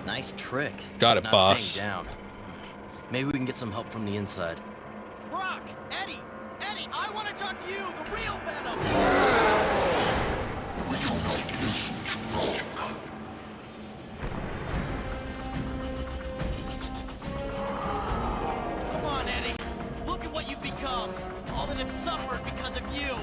Nice trick. Got He's it, not boss. staying down. Maybe we can get some help from the inside. Brock! Eddie! Eddie, I want to talk to you, the real Venom! We do not listen to Brock. Come on, Eddie. Look at what you've become. All that have suffered because of you.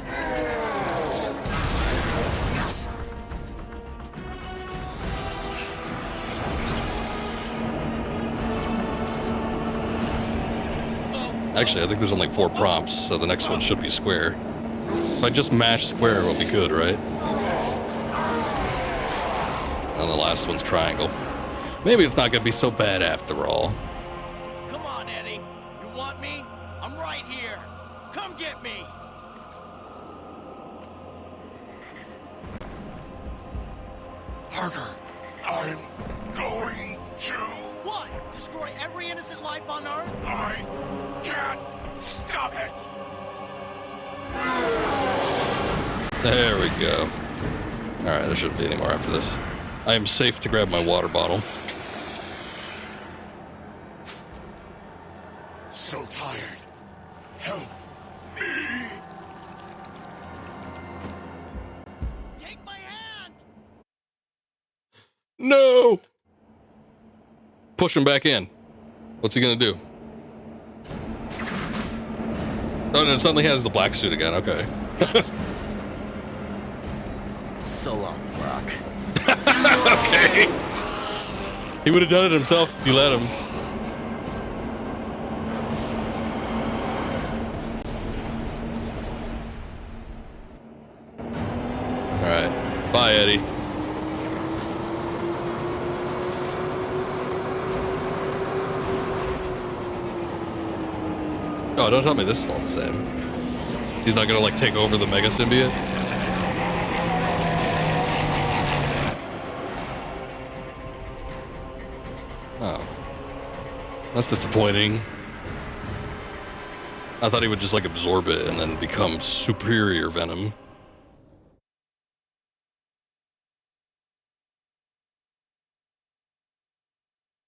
Actually, I think there's only 4 prompts, so the next one should be square. If I just mash square, we'll be good, right? And the last one's triangle. Maybe it's not gonna be so bad after all. Come on, Eddie. You want me? I'm right here. Come get me. Parker, I'm going to... What? Destroy every innocent life on Earth? I can't stop it! There we go. Alright, there shouldn't be any more after this. I am safe to grab my water bottle. So tired. Help me! Take my hand! No! Push him back in. What's he gonna do? Oh, no, it suddenly has the black suit again. Okay. So long, Brock. Okay. He would have done it himself if you let him. Alright. Bye, Eddie. Oh, don't tell me this is all the same. He's not gonna, like, take over the Mega Symbiote? Oh. That's disappointing. I thought he would just like absorb it and then become superior Venom.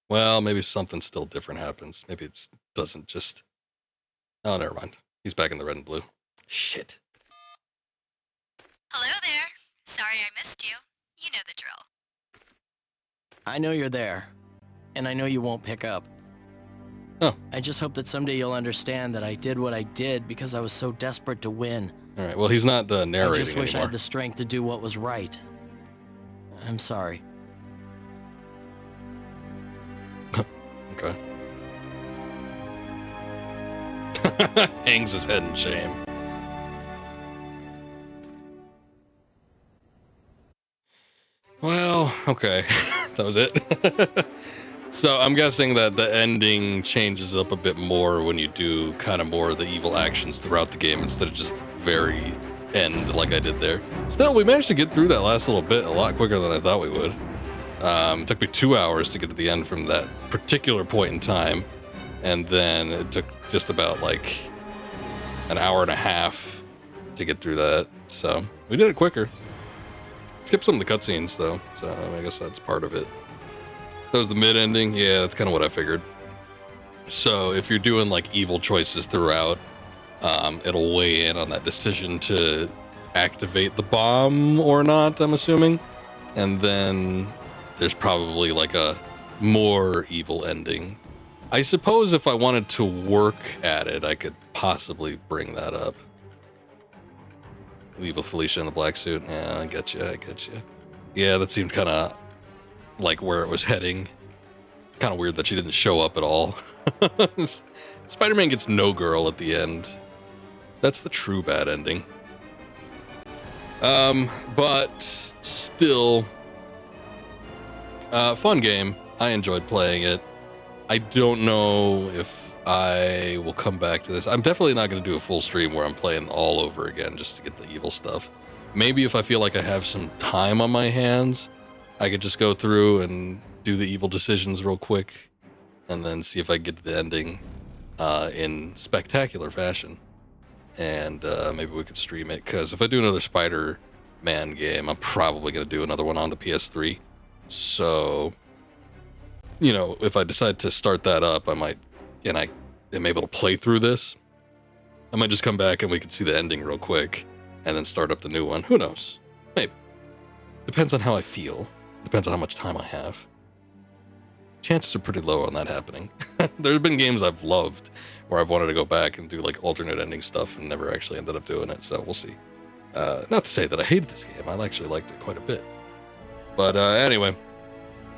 Well, maybe something still different happens. Maybe it doesn't just... Oh, never mind. He's back in the red and blue. Shit. Hello there. Sorry I missed you. You know the drill. I know you're there, and I know you won't pick up. Oh. I just hope that someday you'll understand that I did what I did because I was so desperate to win. All right, well, he's not narrating I just wish anymore. I had the strength to do what was right. I'm sorry. Okay. Hangs his head in shame. Well, okay. That was it. So I'm guessing that the ending changes up a bit more when you do kind of more of the evil actions throughout the game instead of just the very end like I did there. Still, we managed to get through that last little bit a lot quicker than I thought we would. It took me 2 hours to get to the end from that particular point in time. And then it took just about like an hour and a half to get through that. So we did it quicker. Skipped some of the cutscenes though, so I guess that's part of it. That was the mid-ending. Yeah, that's kind of what I figured. So if you're doing like evil choices throughout, it'll weigh in on that decision to activate the bomb or not, I'm assuming. And then there's probably like a more evil ending. I suppose if I wanted to work at it, I could possibly bring that up. Leave with Felicia in the black suit. Yeah, I get you. Yeah, that seemed kind of like where it was heading. Kind of weird that she didn't show up at all. Spider-Man gets no girl at the end. That's the true bad ending. But still, fun game. I enjoyed playing it. I don't know if I will come back to this. I'm definitely not going to do a full stream where I'm playing all over again just to get the evil stuff. Maybe if I feel like I have some time on my hands, I could just go through and do the evil decisions real quick and then see if I get to the ending in spectacular fashion. And maybe we could stream it, because if I do another Spider-Man game, I'm probably going to do another one on the PS3. So, you know, if I decide to start that up, I might, and I am able to play through this, I might just come back and we could see the ending real quick and then start up the new one. Who knows? Maybe. Depends on how I feel. Depends on how much time I have. Chances are pretty low on that happening. There have been games I've loved where I've wanted to go back and do like alternate ending stuff and never actually ended up doing it, so we'll see. Not to say that I hated this game. I actually liked it quite a bit. But anyway,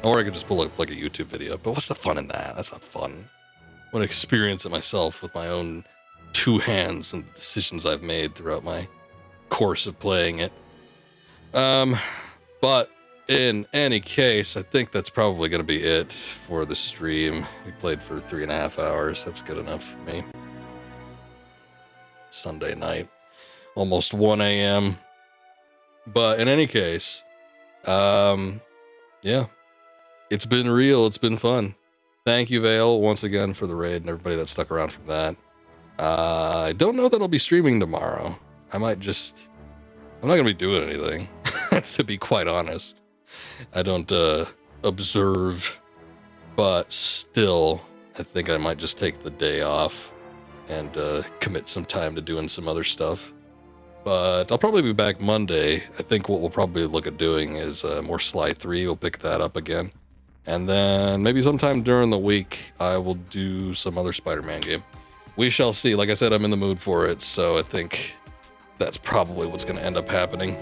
or I could just pull up like a YouTube video. But what's the fun in that? That's not fun. I want to experience it myself with my own two hands and the decisions I've made throughout my course of playing it. But in any case, I think that's probably going to be it for the stream. We played for 3.5 hours. That's good enough for me. Sunday night, almost 1 a.m. But in any case, yeah, it's been real. It's been fun. Thank you, Vale, once again for the raid and everybody that stuck around for that. I don't know that I'll be streaming tomorrow. I'm not going to be doing anything, to be quite honest. I don't observe, but still, I think I might just take the day off and commit some time to doing some other stuff. But I'll probably be back Monday. I think what we'll probably look at doing is more Sly 3. We'll pick that up again. And then maybe sometime during the week, I will do some other Spider-Man game. We shall see. Like I said, I'm in the mood for it, so I think that's probably what's going to end up happening.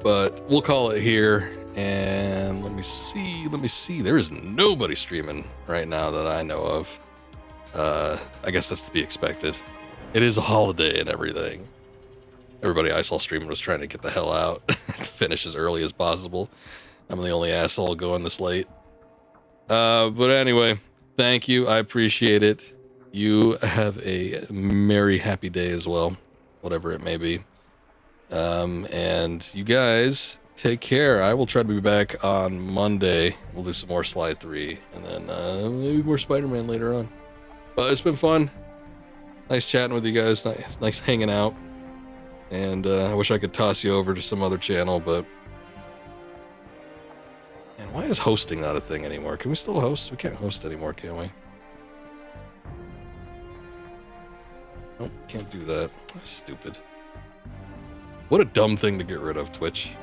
But we'll call it here, and let me see. There is nobody streaming right now that I know of. I guess that's to be expected. It is a holiday and everything. Everybody I saw streaming was trying to get the hell out, finish as early as possible. I'm the only asshole going this late. But anyway, thank you. I appreciate it. You have a merry, happy day as well, whatever it may be. And you guys take care. I will try to be back on Monday. We'll do some more Sly 3 and then maybe more Spider-Man later on. But it's been fun. Nice chatting with you guys. Nice hanging out. And I wish I could toss you over to some other channel, but... Man, why is hosting not a thing anymore? Can we still host? We can't host anymore, can we? Nope, can't do that. That's stupid. What a dumb thing to get rid of, Twitch.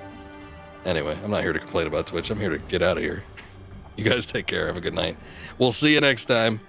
Anyway, I'm not here to complain about Twitch. I'm here to get out of here. You guys take care. Have a good night. We'll see you next time.